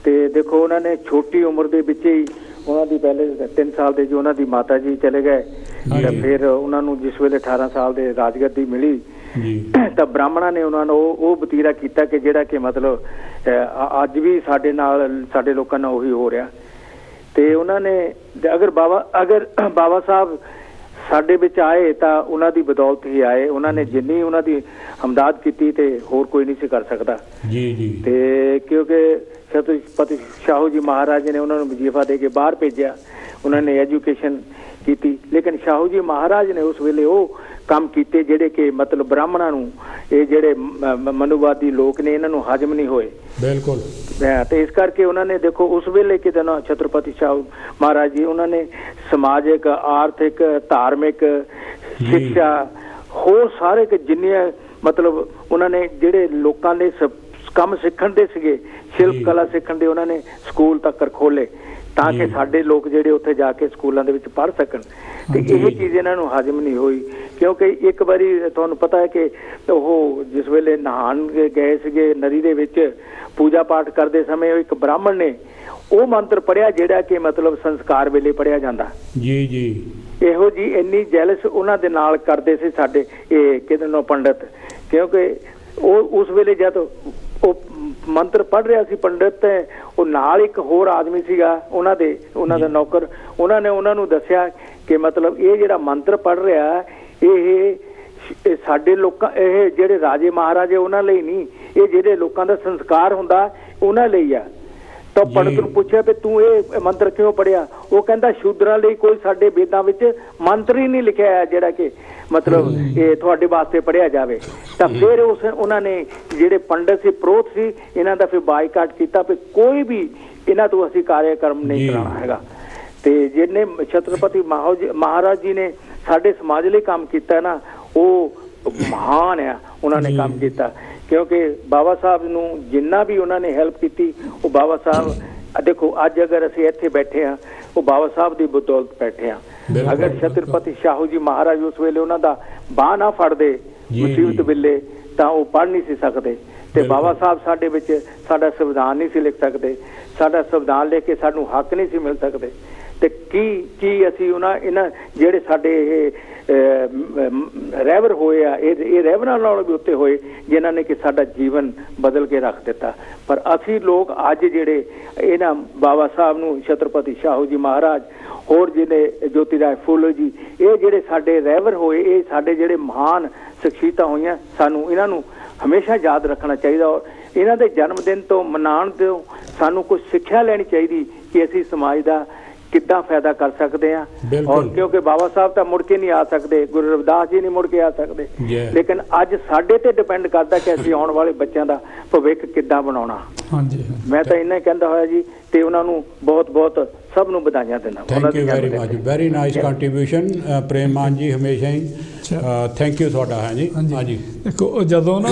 ਤੇ ਦੇਖੋ ਉਹਨਾਂ ਨੇ ਛੋਟੀ ਉਮਰ ਦੇ ਵਿੱਚ ਹੀ ਉਹਨਾਂ ਦੀ ਪਹਿਲੇ 3 ਸਾਲ ਦੇ ਜੋ ਉਹਨਾਂ ਦੀ ਮਾਤਾ ਜੀ ਚਲੇ ਗਏ, ਤਾਂ ਫਿਰ ਉਹਨਾਂ ਨੂੰ ਜਿਸ ਵੇਲੇ 18 ਸਾਲ ਦੇ ਰਾਜਗੱਦੀ ਮਿਲੀ ਤਾਂ ਬ੍ਰਾਹਮਣਾਂ ਨੇ ਉਹਨਾਂ ਨੂੰ ਉਹ ਵਤੀਰਾ ਕੀਤਾ ਕਿ ਜਿਹੜਾ ਕਿ ਮਤਲਬ ਅੱਜ ਵੀ ਸਾਡੇ ਨਾਲ, ਸਾਡੇ ਲੋਕਾਂ ਨਾਲ ਉਹੀ ਹੋ ਰਿਹਾ। ਤੇ ਉਹਨਾਂ ਨੇ ਅਗਰ ਬਾਬਾ ਸਾਹਿਬ ਸਾਡੇ ਵਿੱਚ ਆਏ ਤਾਂ ਉਹਨਾਂ ਦੀ ਬਦੌਲਤ ਹੀ ਆਏ। ਉਹਨਾਂ ਨੇ ਜਿੰਨੀ ਉਹਨਾਂ ਦੀ ਹਮਦਰਦ ਕੀਤੀ ਤੇ ਹੋਰ ਕੋਈ ਨਹੀਂ ਸੀ ਕਰ ਸਕਦਾ ਜੀ ਜੀ। ਤੇ ਕਿਉਂਕਿ ਛਤਰਪਤੀ ਸ਼ਾਹੂ ਜੀ ਮਹਾਰਾਜ ਨੇ ਉਹਨਾਂ ਨੂੰ ਵਜ਼ੀਫਾ ਦੇ ਕੇ ਬਾਹਰ ਭੇਜਿਆ, ਉਹਨਾਂ ਨੇ ਐਜੂਕੇਸ਼ਨ ਕੀਤੀ, ਲੇਕਿਨ ਸ਼ਾਹੂ ਜੀ ਮਹਾਰਾਜ ਨੇ ਉਸ ਵੇਲੇ ਉਹ ਕੰਮ ਕੀਤੇ ਜਿਹੜੇ ਕਿ ਮਤਲਬ ਬ੍ਰਾਹਮਣਾਂ ਨੂੰ, ਇਹ ਜਿਹੜੇ ਮਨੂਵਾਦੀ ਲੋਕ ਨੇ, ਇਹਨਾਂ ਨੂੰ ਹਜਮ ਨਹੀਂ ਹੋਏ। ਬਿਲਕੁਲ। ਤੇ ਇਸ ਕਰਕੇ ਉਹਨਾਂ ਨੇ ਦੇਖੋ ਉਸ ਵੇਲੇ ਕਿਤੇ ਨਾ ਛਤਰਪਤੀ ਸ਼ਾਹੂ ਮਹਾਰਾਜ ਜੀ ਉਹਨਾਂ ਨੇ ਸਮਾਜਿਕ, ਆਰਥਿਕ, ਧਾਰਮਿਕ, ਸਿੱਖਿਆ, ਹੋਰ ਸਾਰੇ ਜਿੰਨੀਆਂ ਮਤਲਬ ਉਹਨਾਂ ਨੇ ਜਿਹੜੇ ਲੋਕਾਂ ਦੇ ਕੰਮ ਸਿੱਖਣ ਦੇ ਸੀਗੇ, ਸ਼ਿਲਪ ਕਲਾ ਸਿੱਖਣ ਦੇ, ਉਹਨਾਂ ਨੇ ਸਕੂਲ ਤੱਕ ਖੋਲੇ ਤਾਂ ਕਿ ਸਾਡੇ ਲੋਕ ਜਿਹੜੇ ਉੱਥੇ ਜਾ ਕੇ ਸਕੂਲਾਂ ਦੇ ਵਿੱਚ ਪੜ੍ਹ ਸਕਣ। ਤੇ ਇਹ ਚੀਜ਼ ਇਹਨਾਂ ਨੂੰ ਹਜਮ ਨਹੀਂ ਹੋਈ, ਕਿਉਂਕਿ ਇੱਕ ਵਾਰੀ ਤੁਹਾਨੂੰ ਪਤਾ ਹੈ ਕਿ ਉਹ ਜਿਸ ਵੇਲੇ ਨਹਾਉਣ ਗਏ ਸੀਗੇ ਨਦੀ ਦੇ ਵਿੱਚ, ਪੂਜਾ ਪਾਠ ਕਰਦੇ ਸਮੇਂ ਇੱਕ ਬ੍ਰਾਹਮਣ ਨੇ ਉਹ ਮੰਤਰ ਪੜ੍ਹਿਆ ਜਿਹੜਾ ਕਿ ਮਤਲਬ ਸੰਸਕਾਰ ਵੇਲੇ ਪੜ੍ਹਿਆ ਜਾਂਦਾ ਜੀ ਜੀ। ਇਹੋ ਜੀ ਇੰਨੀ ਜੈਲਸ ਉਹਨਾਂ ਦੇ ਨਾਲ ਕਰਦੇ ਸੀ ਸਾਡੇ ਇਹ ਕਿਹਦੇ ਨਾਲ ਪੰਡਤ, ਕਿਉਂਕਿ ਉਹ ਉਸ ਵੇਲੇ ਜਦ ਉਹ ਮੰਤਰ ਪੜ੍ਹ ਰਿਹਾ ਸੀ ਪੰਡਤ, ਤੇ ਉਹ ਨਾਲ ਇੱਕ ਹੋਰ ਆਦਮੀ ਸੀਗਾ ਉਹਨਾਂ ਦਾ ਨੌਕਰ, ਉਹਨਾਂ ਨੇ ਉਹਨਾਂ ਨੂੰ ਦੱਸਿਆ ਕਿ ਮਤਲਬ ਇਹ ਜਿਹੜਾ ਮੰਤਰ ਪੜ੍ਹ ਰਿਹਾ ਇਹ ਇਹ ਸਾਡੇ ਲੋਕਾਂ, ਇਹ ਜਿਹੜੇ ਰਾਜੇ ਮਹਾਰਾਜੇ ਉਹਨਾਂ ਲਈ ਨਹੀਂ, ਇਹ ਜਿਹੜੇ ਲੋਕਾਂ ਦਾ ਸੰਸਕਾਰ ਹੁੰਦਾ ਉਹਨਾਂ ਲਈ ਆ। ਤਾਂ ਪੰਡਤ ਨੂੰ ਪੁੱਛਿਆ ਵੀ ਤੂੰ ਇਹ ਮੰਤਰ ਕਿਉਂ ਪੜਿਆ? ਉਹ ਕਹਿੰਦਾ ਸ਼ੂਦਰਾਂ ਲਈ ਕੋਈ ਸਾਡੇ ਵੇਦਾਂ ਵਿੱਚ ਮੰਤਰ ਹੀ ਨਹੀਂ ਲਿਖਿਆ ਹੈ ਜਿਹੜਾ ਕਿ ਮਤਲਬ ਇਹ ਤੁਹਾਡੇ ਵਾਸਤੇ ਪੜਿਆ ਜਾਵੇ। ਤਾਂ ਫਿਰ ਉਹਨਾਂ ਨੇ ਜਿਹੜੇ ਪੰਡਤ ਸੀ, ਪ੍ਰੋਤ ਸੀ, ਇਹਨਾਂ ਦਾ ਫਿਰ ਬਾਈਕਾਟ ਕੀਤਾ ਵੀ ਕੋਈ ਵੀ ਇਹਨਾਂ ਤੋਂ ਅਸੀਂ ਕਾਰਿਆਕਰਮ ਨਹੀਂ ਕਰਾਉਣਾ ਹੈਗਾ। ਤੇ ਜਿਹਨੇ ਛਤਰਪਤੀ ਮਹਾਰਾਜ ਜੀ ਨੇ ਸਾਡੇ ਸਮਾਜ ਲਈ ਕੰਮ ਕੀਤਾ ਨਾ, ਉਹ ਮਹਾਨ ਆ, ਉਹਨਾਂ ਨੇ ਕੰਮ ਕੀਤਾ। ਕਿਉਂਕਿ ਬਾਬਾ ਸਾਹਿਬ ਨੂੰ ਜਿੰਨਾ ਵੀ ਉਹਨਾਂ ਨੇ ਹੈਲਪ ਕੀਤੀ, ਉਹ ਬਾਬਾ ਸਾਹਿਬ ਦੇਖੋ ਅੱਜ ਅਗਰ ਅਸੀਂ ਇੱਥੇ ਬੈਠੇ ਹਾਂ, ਉਹ ਬਾਬਾ ਸਾਹਿਬ ਦੀ ਬਦੌਲਤ ਬੈਠੇ ਹਾਂ। ਅਗਰ ਛਤਰਪਤੀ ਸ਼ਾਹੂ ਜੀ ਮਹਾਰਾਜ ਉਸ ਵੇਲੇ ਉਹਨਾਂ ਦਾ ਬਾਂਹ ਨਾ ਫੜਦੇ ਮੁਸੀਬਤ ਵੇਲੇ, ਤਾਂ ਉਹ ਪੜ੍ਹ ਨਹੀਂ ਸੀ ਸਕਦੇ। ਤੇ ਬਾਬਾ ਸਾਹਿਬ ਸਾਡੇ ਵਿੱਚ ਸਾਡਾ ਸੰਵਿਧਾਨ ਨਹੀਂ ਸੀ ਲਿਖ ਸਕਦੇ, ਸਾਡਾ ਸੰਵਿਧਾਨ ਲਿਖ ਕੇ ਸਾਨੂੰ ਹੱਕ ਨਹੀਂ ਸੀ ਮਿਲ ਸਕਦੇ। ਤੇ ਕੀ ਅਸੀਂ ਇਹਨਾਂ ਜਿਹੜੇ ਸਾਡੇ ਇਹ ਰਹਿਬਰ ਹੋਏ ਆ, ਇਹ ਰਹਿਬਰਾਂ ਨਾਲ ਵੀ ਉੱਤੇ ਹੋਏ ਜਿਨ੍ਹਾਂ ਨੇ ਕਿ ਸਾਡਾ ਜੀਵਨ ਬਦਲ ਕੇ ਰੱਖ ਦਿੱਤਾ। ਪਰ ਅਸੀਂ ਲੋਕ ਅੱਜ ਜਿਹੜੇ ਇਹਨਾਂ ਬਾਬਾ ਸਾਹਿਬ ਨੂੰ, ਛਤਰਪਤੀ ਸ਼ਾਹੂ ਜੀ ਮਹਾਰਾਜ, ਹੋਰ ਜਿਹਨੇ ਜੋਤੀ ਰਾਏ ਫੂਲੇ ਜੀ, ਇਹ ਜਿਹੜੇ ਸਾਡੇ ਰਹਿਬਰ ਹੋਏ, ਇਹ ਸਾਡੇ ਜਿਹੜੇ ਮਹਾਨ ਸ਼ਖਸੀਅਤਾਂ ਹੋਈਆਂ, ਸਾਨੂੰ ਇਹਨਾਂ ਨੂੰ ਹਮੇਸ਼ਾ ਯਾਦ ਰੱਖਣਾ ਚਾਹੀਦਾ। ਔਰ ਇਹਨਾਂ ਦੇ ਜਨਮ ਦਿਨ ਤੋਂ ਮਨਾਉਣ ਤੋਂ ਸਾਨੂੰ ਕੁਝ ਸਿੱਖਿਆ ਲੈਣੀ ਚਾਹੀਦੀ ਕਿ ਅਸੀਂ ਸਮਾਜ ਦਾ ਕਿੱਦਾਂ ਫਾਇਦਾ ਕਰ ਸਕਦੇ ਹਾਂ। ਔਰ ਕਿਉਂਕਿ ਬਾਬਾ ਸਾਹਿਬ ਤਾਂ ਮੁੜ ਕੇ ਨਹੀਂ ਆ ਸਕਦੇ, ਗੁਰੂ ਰਵਿਦਾਸ ਜੀ ਨਹੀਂ ਮੁੜ ਕੇ ਆ ਸਕਦੇ, ਲੇਕਿਨ ਅੱਜ ਸਾਡੇ ਤੇ ਡਿਪੈਂਡ ਕਰਦਾ ਕਿ ਅਸੀਂ ਆਉਣ ਵਾਲੇ ਬੱਚਿਆਂ ਦਾ ਭਵਿੱਖ ਕਿੱਦਾਂ ਬਣਾਉਣਾ। ਹਾਂਜੀ, ਮੈਂ ਤਾਂ ਇੰਨਾ ਹੀ ਕਹਿੰਦਾ ਹੋਇਆ ਜੀ, ਤੇ ਉਹਨਾਂ ਨੂੰ ਬਹੁਤ ਬਹੁਤ ਸਭ ਨੂੰ ਵਧਾਈਆਂ ਦਿੰਦਾ। Thank you very much, very nice contribution Prem Maan ji, ਹਮੇਸ਼ਾ ਹੀ ਥੈਂਕ ਯੂ ਤੁਹਾਡਾ। ਹਾਂਜੀ ਹਾਂਜੀ, ਦੇਖੋ ਜਦੋਂ ਨਾ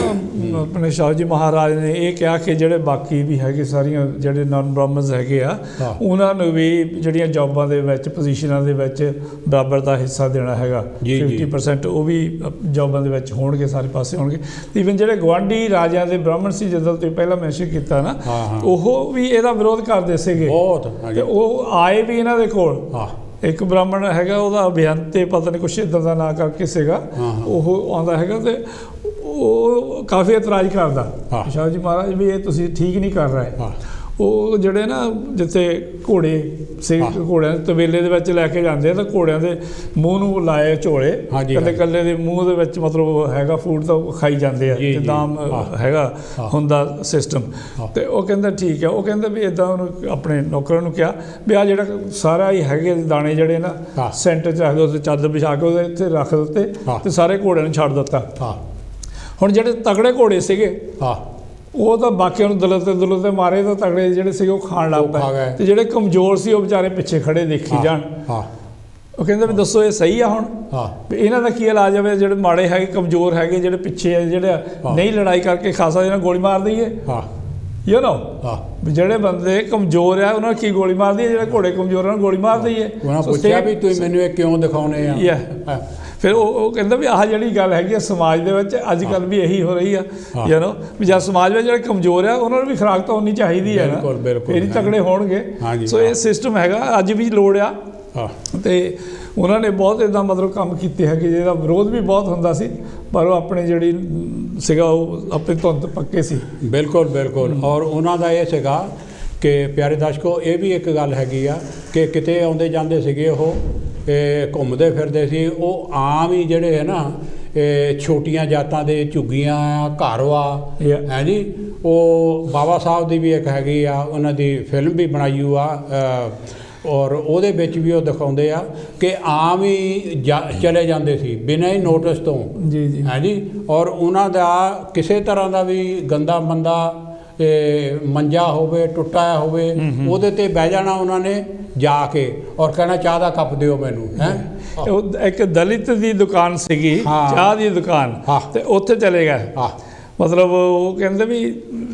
ਆਪਣੇ ਸ਼ਾਹ ਜੀ ਮਹਾਰਾਜ ਨੇ ਇਹ ਕਿਹਾ ਕਿ ਜਿਹੜੇ ਬਾਕੀ ਵੀ ਹੈਗੇ ਸਾਰੀਆਂ ਜਿਹੜੇ ਨਾਨ ਬ੍ਰਾਹਮਣਸ ਹੈਗੇ ਆ, ਉਹਨਾਂ ਨੂੰ ਵੀ ਜਿਹੜੀਆਂ ਜੌਬਾਂ ਦੇ ਵਿੱਚ, ਪੋਜੀਸ਼ਨਾਂ ਦੇ ਵਿੱਚ ਬਰਾਬਰ ਦਾ ਹਿੱਸਾ ਦੇਣਾ ਹੈਗਾ। 50% ਉਹ ਵੀ ਜੌਬਾਂ ਦੇ ਵਿੱਚ ਹੋਣਗੇ, ਸਾਰੇ ਪਾਸੇ ਹੋਣਗੇ। ਈਵਨ ਜਿਹੜੇ ਗੁਆਂਢੀ ਰਾਜਿਆਂ ਦੇ ਬ੍ਰਾਹਮਣ ਸੀ, ਜਦੋਂ ਤੁਸੀਂ ਪਹਿਲਾਂ ਮੈਂਸ਼ਨ ਕੀਤਾ ਨਾ, ਉਹ ਵੀ ਇਹਦਾ ਵਿਰੋਧ ਕਰਦੇ ਸੀਗੇ ਬਹੁਤ। ਤੇ ਉਹ ਆਏ ਵੀ ਇਹਨਾਂ ਦੇ ਕੋਲ, ਇੱਕ ਬ੍ਰਾਹਮਣ ਹੈਗਾ, ਉਹਦਾ ਬੇਅੰਤ ਤੇ ਪਤਾ ਨਹੀਂ ਕੁਛ ਇੱਦਾਂ ਦਾ ਨਾਂ ਕਰਕੇ ਸੀਗਾ, ਉਹ ਆਉਂਦਾ ਹੈਗਾ ਤੇ ਉਹ ਕਾਫੀ ਇਤਰਾਜ਼ ਕਰਦਾ ਸ਼ਾਹ ਜੀ ਮਹਾਰਾਜ ਵੀ ਇਹ ਤੁਸੀਂ ਠੀਕ ਨਹੀਂ ਕਰ ਰਹੇ। ਉਹ ਜਿਹੜੇ ਨਾ ਜਿੱਥੇ ਘੋੜੇ ਸੀ, ਘੋੜਿਆਂ ਦੇ ਤਬੇਲੇ ਦੇ ਵਿੱਚ ਲੈ ਕੇ ਜਾਂਦੇ ਆ, ਤਾਂ ਘੋੜਿਆਂ ਦੇ ਮੂੰਹ ਨੂੰ ਲਾਏ ਝੋਲੇ, ਇਕੱਲੇ ਇਕੱਲੇ ਦੇ ਮੂੰਹ ਦੇ ਵਿੱਚ ਮਤਲਬ ਹੈਗਾ ਫੂਡ ਤਾਂ ਖਾਈ ਜਾਂਦੇ ਆ, ਜਿੱਦਾਂ ਹੈਗਾ ਹੁੰਦਾ ਸਿਸਟਮ। ਤੇ ਉਹ ਕਹਿੰਦਾ ਠੀਕ ਹੈ। ਉਹ ਕਹਿੰਦਾ ਵੀ ਇੱਦਾਂ ਉਹਨੂੰ ਆਪਣੇ ਨੌਕਰਾਂ ਨੂੰ ਕਿਹਾ ਵੀ ਆਹ ਜਿਹੜਾ ਸਾਰਾ ਹੀ ਹੈਗੇ ਦਾਣੇ ਜਿਹੜੇ ਨਾ ਸੈਂਟਰ 'ਚ ਰੱਖ ਦਿਓ, ਉੱਤੇ ਚਾਦਰ ਵਿਛਾ ਕੇ ਉਹਦੇ ਇੱਥੇ ਰੱਖ ਦਿੱਤੇ ਤੇ ਸਾਰੇ ਘੋੜਿਆਂ ਨੂੰ ਛੱਡ ਦਿੱਤਾ। ਹੁਣ ਜਿਹੜੇ ਤਗੜੇ ਘੋੜੇ ਸੀਗੇ, ਉਹ ਤਾਂ ਬਾਕੀਆਂ ਨੂੰ ਦਲਤ ਮਾਰੇ, ਤਾਂ ਤਗੜੇ ਜਿਹੜੇ ਸੀਗੇ ਉਹ ਖਾਣ ਲੱਗ ਪਏ, ਤੇ ਜਿਹੜੇ ਕਮਜ਼ੋਰ ਸੀ ਉਹ ਵਿਚਾਰੇ ਪਿੱਛੇ ਖੜੇ ਦੇਖੀ ਜਾਣ। ਉਹ ਕਹਿੰਦੇ ਵੀ ਦੱਸੋ ਇਹ ਸਹੀ ਆ ਹੁਣ ਵੀ ਇਹਨਾਂ ਦਾ ਕੀ ਇਲਾਜ ਹੋਵੇ? ਜਿਹੜੇ ਮਾੜੇ ਹੈਗੇ, ਕਮਜ਼ੋਰ ਹੈਗੇ, ਜਿਹੜੇ ਪਿੱਛੇ ਹੈ, ਜਿਹੜੇ ਨਹੀਂ ਲੜਾਈ ਕਰਕੇ ਖਾ ਸਕਦੇ, ਇਹਨਾਂ ਗੋਲੀ ਮਾਰ ਦਈਏ। ਯੂ ਨੋ ਜਿਹੜੇ ਬੰਦੇ ਕਮਜ਼ੋਰ ਆ ਉਹਨਾਂ ਨੂੰ ਕੀ ਗੋਲੀ ਮਾਰ ਦਈਏ? ਜਿਹੜੇ ਘੋੜੇ ਕਮਜ਼ੋਰ ਉਹਨਾਂ ਨੂੰ ਗੋਲੀ ਮਾਰ ਦਈਏ। ਉਹਨਾਂ ਪੁੱਛਿਆ ਵੀ ਤੁਸੀਂ ਮੈਨੂੰ ਇਹ ਕਿਉਂ ਦਿਖਾਉਣੇ ਆ? ਫਿਰ ਉਹ ਕਹਿੰਦਾ ਵੀ ਆਹ ਜਿਹੜੀ ਗੱਲ ਹੈਗੀ ਆ ਸਮਾਜ ਦੇ ਵਿੱਚ ਅੱਜ ਕੱਲ੍ਹ ਵੀ ਇਹੀ ਹੋ ਰਹੀ ਆ, ਯੂ ਨੋ ਵੀ ਜਦ ਸਮਾਜ ਵਿੱਚ ਜਿਹੜੇ ਕਮਜ਼ੋਰ ਆ ਉਹਨਾਂ ਨੂੰ ਵੀ ਖੁਰਾਕ ਤਾਂ ਉਨੀ ਚਾਹੀਦੀ ਹੈ ਨਾ, ਫਿਰ ਹੀ ਤਕੜੇ ਹੋਣਗੇ। ਸੋ ਇਹ ਸਿਸਟਮ ਹੈਗਾ, ਅੱਜ ਵੀ ਲੋੜ ਆ। ਤੇ ਉਹਨਾਂ ਨੇ ਬਹੁਤ ਇੱਦਾਂ ਮਤਲਬ ਕੰਮ ਕੀਤੇ ਹੈਗੇ ਜਿਹਦਾ ਵਿਰੋਧ ਵੀ ਬਹੁਤ ਹੁੰਦਾ ਸੀ, ਪਰ ਉਹ ਆਪਣੇ ਜਿਹੜੀ ਸੀਗਾ ਉਹ ਆਪਣੀ ਧੁੰਦ ਪੱਕੇ ਸੀ। ਬਿਲਕੁਲ ਬਿਲਕੁਲ। ਔਰ ਉਹਨਾਂ ਦਾ ਇਹ ਸੀਗਾ ਕਿ ਪਿਆਰੇ ਦਰਸ਼ਕੋ, ਇਹ ਵੀ ਇੱਕ ਗੱਲ ਹੈਗੀ ਆ ਕਿ ਕਿਤੇ ਆਉਂਦੇ ਜਾਂਦੇ ਸੀਗੇ, ਉਹ ਘੁੰਮਦੇ ਫਿਰਦੇ ਸੀ, ਉਹ ਆਮ ਹੀ ਜਿਹੜੇ ਹੈ ਨਾ ਛੋਟੀਆਂ ਜਾਤਾਂ ਦੇ ਝੁੱਗੀਆਂ ਘਰ ਵਾ ਹੈ ਜੀ। ਉਹ ਬਾਬਾ ਸਾਹਿਬ ਦੀ ਵੀ ਇੱਕ ਹੈਗੀ ਆ, ਉਹਨਾਂ ਦੀ ਫਿਲਮ ਵੀ ਬਣਾਈ ਹੋਈ ਆ, ਔਰ ਉਹਦੇ ਵਿੱਚ ਵੀ ਉਹ ਦਿਖਾਉਂਦੇ ਆ ਕਿ ਆਮ ਹੀ ਚਲੇ ਜਾਂਦੇ ਸੀ ਬਿਨਾਂ ਹੀ ਨੋਟਿਸ ਤੋਂ ਹੈ ਜੀ। ਔਰ ਉਹਨਾਂ ਦਾ ਕਿਸੇ ਤਰ੍ਹਾਂ ਦਾ ਵੀ ਗੰਦਾ ਮੰਦਾ ਮੰਜਾ ਹੋਵੇ, ਟੁੱਟਾ ਹੋਵੇ, ਉਹਦੇ ਤੇ ਬਹਿ ਜਾਣਾ ਉਹਨਾਂ ਨੇ ਜਾ ਕੇ, ਔਰ ਕਹਿਣਾ ਚਾਹ ਦਾ ਕੱਪ ਦਿਓ ਮੈਨੂੰ। ਇੱਕ ਦਲਿਤ ਦੀ ਦੁਕਾਨ ਸੀਗੀ, ਚਾਹ ਦੀ ਦੁਕਾਨ, ਤੇ ਉੱਥੇ ਚਲੇ ਗਏ। ਮਤਲਬ ਉਹ ਕਹਿੰਦੇ ਵੀ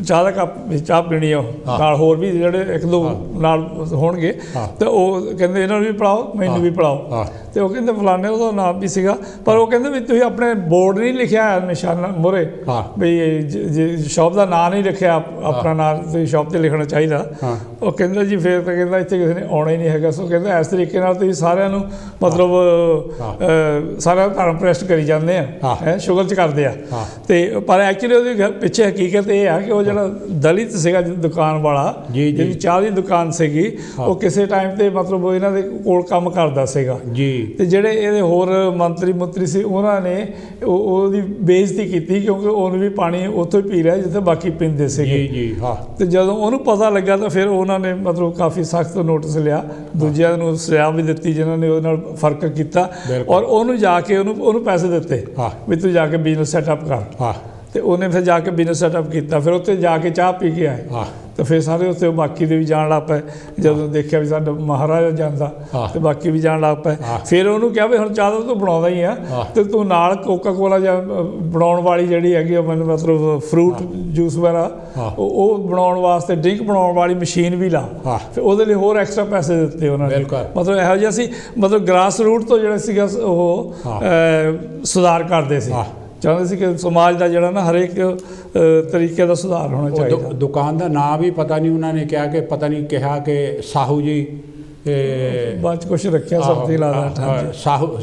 ਚਾਹ ਦਾ ਕੱਪ, ਚਾਹ ਪੀਣੀ ਆ, ਨਾਲ ਹੋਰ ਵੀ ਜਿਹੜੇ ਇੱਕ ਦੋ ਨਾਲ ਹੋਣਗੇ, ਤੇ ਉਹ ਕਹਿੰਦੇ ਇਹਨਾਂ ਨੂੰ ਵੀ ਪਿਲਾਓ, ਮੈਨੂੰ ਵੀ ਪਿਲਾਓ। ਤੇ ਉਹ ਕਹਿੰਦੇ ਫਲਾਣੇ, ਉਹਦਾ ਨਾਮ ਵੀ ਸੀਗਾ, ਪਰ ਉਹ ਕਹਿੰਦੇ ਵੀ ਤੁਸੀਂ ਆਪਣੇ ਬੋਰਡ ਨਹੀਂ ਲਿਖਿਆ ਨਿਸ਼ਾਨਾ ਮੂਹਰੇ, ਵੀ ਸ਼ੌਪ ਦਾ ਨਾਂ ਨਹੀਂ ਲਿਖਿਆ, ਆਪਣਾ ਨਾਂ ਤੁਸੀਂ ਸ਼ੌਪ 'ਤੇ ਲਿਖਣਾ ਚਾਹੀਦਾ। ਉਹ ਕਹਿੰਦਾ ਜੀ ਫਿਰ ਤਾਂ ਕਹਿੰਦਾ ਇੱਥੇ ਕਿਸੇ ਨੇ ਆਉਣਾ ਹੀ ਨਹੀਂ ਹੈਗਾ। ਸੋ ਕਹਿੰਦਾ ਇਸ ਤਰੀਕੇ ਨਾਲ ਤੁਸੀਂ ਸਾਰਿਆਂ ਨੂੰ ਮਤਲਬ ਸਾਰਾ ਧਰਮ ਪ੍ਰੈਸਟ ਕਰੀ ਜਾਂਦੇ ਆ, ਸ਼ੁਗਰ 'ਚ ਕਰਦੇ ਆ। ਤੇ ਪਰ ਐਕਚੁਅਲੀ ਐਕਚੁਅਲੀ ਉਹਦੇ ਪਿੱਛੇ ਹਕੀਕਤ ਇਹ ਆ ਕਿ ਉਹ ਜਿਹੜਾ ਦਲਿਤ ਸੀਗਾ ਦੁਕਾਨ ਵਾਲਾ, ਜਿਹਦੀ ਚਾਹ ਦੀ ਦੁਕਾਨ ਸੀਗੀ, ਉਹ ਕਿਸੇ ਟਾਈਮ ਤੇ ਮਤਲਬ ਇਹਨਾਂ ਦੇ ਕੋਲ ਕੰਮ ਕਰਦਾ ਸੀਗਾ ਜੀ। ਤੇ ਜਿਹੜੇ ਇਹਦੇ ਹੋਰ ਮੰਤਰੀ ਸੀ ਉਹਨਾਂ ਨੇ ਉਹਦੀ ਬੇਇੱਜ਼ਤੀ ਕੀਤੀ, ਕਿਉਂਕਿ ਉਹਨੂੰ ਵੀ ਪਾਣੀ ਉੱਥੋਂ ਹੀ ਪੀ ਰਿਹਾ ਜਿੱਥੇ ਬਾਕੀ ਪੀਂਦੇ ਸੀਗੇ ਜੀ। ਹਾਂ, ਤੇ ਜਦੋਂ ਉਹਨੂੰ ਪਤਾ ਲੱਗਾ ਤਾਂ ਫਿਰ ਉਹਨਾਂ ਨੇ ਮਤਲਬ ਕਾਫੀ ਸਖਤ ਨੋਟਿਸ ਲਿਆ, ਦੂਜਿਆਂ ਨੂੰ ਸਜ਼ਾ ਵੀ ਦਿੱਤੀ ਜਿਨ੍ਹਾਂ ਨੇ ਉਹਦੇ ਨਾਲ ਫਰਕ ਕੀਤਾ, ਔਰ ਉਹਨੂੰ ਜਾ ਕੇ ਉਹਨੂੰ ਪੈਸੇ ਦਿੱਤੇ ਵੀ ਤੂੰ ਜਾ ਕੇ ਬਿਜ਼ਨਸ ਸੈਟਅਪ ਕਰ। ਤੇ ਉਹਨੇ ਫਿਰ ਜਾ ਕੇ ਬਿਜ਼ਨਸ ਸੈਟਅਪ ਕੀਤਾ, ਫਿਰ ਉੱਥੇ ਜਾ ਕੇ ਚਾਹ ਪੀ ਕੇ ਆਏ। ਤੇ ਫਿਰ ਸਾਰੇ ਉੱਥੇ ਬਾਕੀ ਦੇ ਵੀ ਜਾਣ ਲੱਗ ਪਏ, ਜਦੋਂ ਦੇਖਿਆ ਵੀ ਸਾਡਾ ਮਹਾਰਾਜਾ ਜਾਂਦਾ ਤੇ ਬਾਕੀ ਵੀ ਜਾਣ ਲੱਗ ਪਏ। ਫਿਰ ਉਹਨੂੰ ਕਿਹਾ ਵੀ ਹੁਣ ਚਾਹ ਤਾਂ ਤੂੰ ਬਣਾਉਂਦਾ ਹੀ ਆ, ਤੇ ਤੂੰ ਨਾਲ ਕੋਕਾ ਕੋਲਾ ਜਾਂ ਬਣਾਉਣ ਵਾਲੀ ਜਿਹੜੀ ਹੈਗੀ ਮੈਨੂੰ ਮਤਲਬ ਫਰੂਟ ਜੂਸ ਵਗੈਰਾ ਉਹ ਬਣਾਉਣ ਵਾਸਤੇ ਡਰਿੰਕ ਬਣਾਉਣ ਵਾਲੀ ਮਸ਼ੀਨ ਵੀ ਲਾ। ਫਿਰ ਉਹਦੇ ਲਈ ਹੋਰ ਐਕਸਟਰਾ ਪੈਸੇ ਦਿੱਤੇ ਉਹਨਾਂ ਨੇ। ਮਤਲਬ ਇਹੋ ਜਿਹਾ ਸੀ, ਮਤਲਬ ਗ੍ਰਾਸ ਰੂਟ ਤੋਂ ਜਿਹੜਾ ਸੀਗਾ ਉਹ ਸੁਧਾਰ ਕਰਦੇ ਸੀ, ਚਾਹੁੰਦੇ ਸੀ ਕਿ ਸਮਾਜ ਦਾ ਜਿਹੜਾ ਨਾ ਹਰੇਕ ਤਰੀਕੇ ਦਾ ਸੁਧਾਰ ਹੋਣਾ ਚਾਹੀਦਾ। ਦੁਕਾਨ ਦਾ ਨਾਂ ਵੀ ਪਤਾ ਨਹੀਂ ਉਹਨਾਂ ਨੇ ਕਿਹਾ ਕਿ ਪਤਾ ਨਹੀਂ ਕਿਹਾ ਕਿ ਸਾਹੂ ਜੀ, ਬਾਅਦ 'ਚ ਕੁਛ ਰੱਖਿਆ ਸਬਜ਼ੀ ਲਾ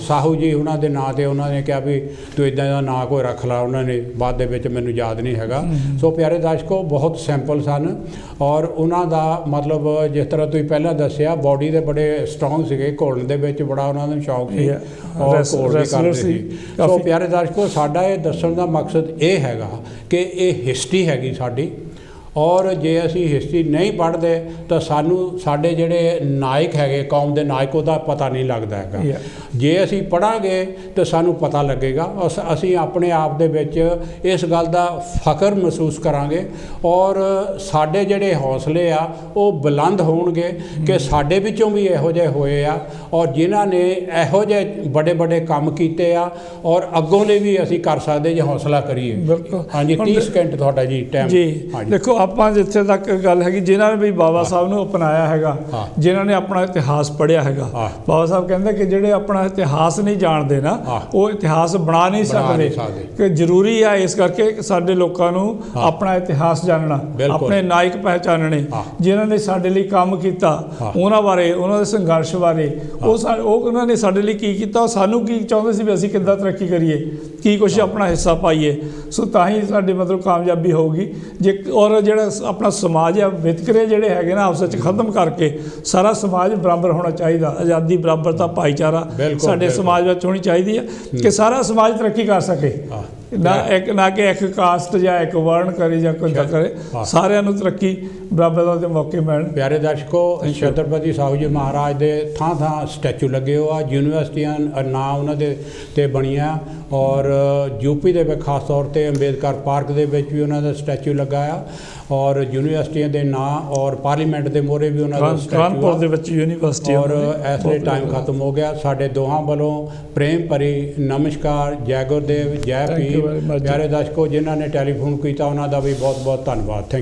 ਸਾਹੂ ਜੀ ਉਹਨਾਂ ਦੇ ਨਾਂ 'ਤੇ ਉਹਨਾਂ ਨੇ ਕਿਹਾ ਵੀ ਤੂੰ ਇੱਦਾਂ ਦਾ ਨਾਂ ਕੋਈ ਰੱਖ ਲਾ, ਉਹਨਾਂ ਨੇ ਬਾਅਦ ਦੇ ਵਿੱਚ ਮੈਨੂੰ ਯਾਦ ਨਹੀਂ ਹੈਗਾ। ਸੋ ਪਿਆਰੇ ਦਰਸ਼ਕੋ, ਬਹੁਤ ਸਿੰਪਲ ਸਨ, ਔਰ ਉਹਨਾਂ ਦਾ ਮਤਲਬ ਜਿਸ ਤਰ੍ਹਾਂ ਤੁਸੀਂ ਪਹਿਲਾਂ ਦੱਸਿਆ ਬੋਡੀ ਦੇ ਬੜੇ ਸਟਰੋਂਗ ਸੀਗੇ, ਘੋਲਣ ਦੇ ਵਿੱਚ ਬੜਾ ਉਹਨਾਂ ਨੂੰ ਸ਼ੌਕ ਸੀ ਔਰ ਘੋਲ ਵੀ ਕਰਦੇ ਸੀ। ਸੋ ਪਿਆਰੇ ਦਰਸ਼ਕੋ, ਸਾਡਾ ਇਹ ਦੱਸਣ ਦਾ ਮਕਸਦ ਇਹ ਹੈਗਾ ਕਿ ਇਹ ਹਿਸਟਰੀ ਹੈਗੀ ਸਾਡੀ, ਔਰ ਜੇ ਅਸੀਂ ਹਿਸਟਰੀ ਨਹੀਂ ਪੜ੍ਹਦੇ ਤਾਂ ਸਾਨੂੰ ਸਾਡੇ ਜਿਹੜੇ ਨਾਇਕ ਹੈਗੇ, ਕੌਮ ਦੇ ਨਾਇਕ, ਉਹਦਾ ਪਤਾ ਨਹੀਂ ਲੱਗਦਾ ਹੈਗਾ। ਜੇ ਅਸੀਂ ਪੜ੍ਹਾਂਗੇ ਤਾਂ ਸਾਨੂੰ ਪਤਾ ਲੱਗੇਗਾ, ਅਸੀਂ ਆਪਣੇ ਆਪ ਦੇ ਵਿੱਚ ਇਸ ਗੱਲ ਦਾ ਫਖਰ ਮਹਿਸੂਸ ਕਰਾਂਗੇ, ਔਰ ਸਾਡੇ ਜਿਹੜੇ ਹੌਸਲੇ ਆ ਉਹ ਬੁਲੰਦ ਹੋਣਗੇ ਕਿ ਸਾਡੇ ਵਿੱਚੋਂ ਵੀ ਇਹੋ ਜਿਹੇ ਹੋਏ ਆ, ਔਰ ਜਿਨ੍ਹਾਂ ਨੇ ਇਹੋ ਜਿਹੇ ਵੱਡੇ ਵੱਡੇ ਕੰਮ ਕੀਤੇ ਆ, ਔਰ ਅੱਗੋਂ ਲਈ ਵੀ ਅਸੀਂ ਕਰ ਸਕਦੇ ਜੇ ਹੌਸਲਾ ਕਰੀਏ। ਬਿਲਕੁਲ। ਹਾਂਜੀ, 30 ਸਕਿੰਟ ਤੁਹਾਡਾ ਜੀ ਟਾਈਮ ਜੀ। ਦੇਖੋ, ਆਪਾਂ ਜਿੱਥੇ ਤੱਕ ਗੱਲ ਹੈਗੀ, ਜਿਨ੍ਹਾਂ ਨੇ ਵੀ ਬਾਬਾ ਸਾਹਿਬ ਨੂੰ ਅਪਣਾਇਆ ਹੈਗਾ, ਜਿਨ੍ਹਾਂ ਨੇ ਆਪਣਾ ਇਤਿਹਾਸ ਪੜ੍ਹਿਆ ਹੈਗਾ, ਬਾਬਾ ਸਾਹਿਬ ਕਹਿੰਦੇ ਕਿ ਜਿਹੜੇ ਆਪਣਾ ਇਤਿਹਾਸ ਨਹੀਂ ਜਾਣਦੇ ਨਾ, ਉਹ ਇਤਿਹਾਸ ਬਣਾ ਨਹੀਂ ਸਕਦੇ। ਕਿ ਜ਼ਰੂਰੀ ਆ ਇਸ ਕਰਕੇ ਕਿ ਸਾਡੇ ਲੋਕਾਂ ਨੂੰ ਆਪਣਾ ਇਤਿਹਾਸ ਜਾਣਨਾ, ਆਪਣੇ ਨਾਇਕ ਪਹਿਚਾਨਣੇ, ਜਿਨ੍ਹਾਂ ਨੇ ਸਾਡੇ ਲਈ ਕੰਮ ਕੀਤਾ, ਉਹਨਾਂ ਬਾਰੇ, ਉਹਨਾਂ ਦੇ ਸੰਘਰਸ਼ ਬਾਰੇ, ਉਹ ਉਹਨਾਂ ਨੇ ਸਾਡੇ ਲਈ ਕੀ ਕੀਤਾ, ਉਹ ਸਾਨੂੰ ਕੀ ਚਾਹੁੰਦੇ ਸੀ ਵੀ ਅਸੀਂ ਕਿੱਦਾਂ ਤਰੱਕੀ ਕਰੀਏ, ਕੀ ਕੁਛ ਆਪਣਾ ਹਿੱਸਾ ਪਾਈਏ। ਸੋ ਤਾਂ ਹੀ ਸਾਡੀ ਮਤਲਬ ਕਾਮਯਾਬੀ ਹੋਊਗੀ। ਜੇ ਔਰ ਜਿਹੜਾ ਆਪਣਾ ਸਮਾਜ ਆ, ਵਿਤਕਰੇ ਜਿਹੜੇ ਹੈਗੇ ਨਾ ਆਪਸ ਵਿੱਚ ਖਤਮ ਕਰਕੇ ਸਾਰਾ ਸਮਾਜ ਬਰਾਬਰ ਹੋਣਾ ਚਾਹੀਦਾ। ਆਜ਼ਾਦੀ, ਬਰਾਬਰਤਾ, ਭਾਈਚਾਰਾ ਸਾਡੇ ਸਮਾਜ ਵਿੱਚ ਹੋਣੀ ਚਾਹੀਦੀ ਹੈ ਕਿ ਸਾਰਾ ਸਮਾਜ ਤਰੱਕੀ ਕਰ ਸਕੇ, ਨਾ ਕਿ ਇੱਕ ਕਾਸਟ ਜਾਂ ਇੱਕ ਵਰਨ ਕਰੇ ਜਾਂ ਕੋਈ ਕਰੇ, ਸਾਰਿਆਂ ਨੂੰ ਤਰੱਕੀ ਬਰਾਬਰ ਦੇ ਮੌਕੇ ਮਿਲਣ। ਪਿਆਰੇ ਦਰਸ਼ਕੋ, ਛਤਰਪਤੀ ਸਾਹੂ ਜੀ ਮਹਾਰਾਜ ਦੇ ਥਾਂ ਥਾਂ ਸਟੈਚੂ ਲੱਗੇ ਹੋ ਆ, ਯੂਨੀਵਰਸਿਟੀਆਂ ਨਾਂ ਉਹਨਾਂ ਦੇ 'ਤੇ ਬਣੀਆਂ, ਔਰ ਯੂਪੀ ਦੇ ਵਿੱਚ ਖਾਸ ਤੌਰ 'ਤੇ ਅੰਬੇਦਕਰ ਪਾਰਕ ਦੇ ਵਿੱਚ ਵੀ ਉਹਨਾਂ ਦਾ ਸਟੈਚੂ ਲੱਗਾ ਆ, ਔਰ ਯੂਨੀਵਰਸਿਟੀਆਂ ਦੇ ਨਾਂ, ਔਰ ਪਾਰਲੀਮੈਂਟ ਦੇ ਮੋਹਰੇ ਵੀ ਉਹਨਾਂ ਦਾ ਸਟੈਚੂ, ਕਾਨਪੁਰ ਦੇ ਵਿੱਚ ਯੂਨੀਵਰਸਿਟੀ। ਔਰ ਇਸ ਲਈ ਟਾਈਮ ਖਤਮ ਹੋ ਗਿਆ। ਸਾਡੇ ਦੋਹਾਂ ਵੱਲੋਂ ਪ੍ਰੇਮ ਭਰੀ ਨਮਸਕਾਰ, ਜੈ ਗੁਰਦੇਵ, ਜੈ ਭੀਮ। ਪਿਆਰੇ ਦਰਸ਼ਕੋ, ਜਿਨ੍ਹਾਂ ਨੇ ਟੈਲੀਫੋਨ ਕੀਤਾ ਉਹਨਾਂ ਦਾ ਵੀ ਬਹੁਤ ਬਹੁਤ ਧੰਨਵਾਦ।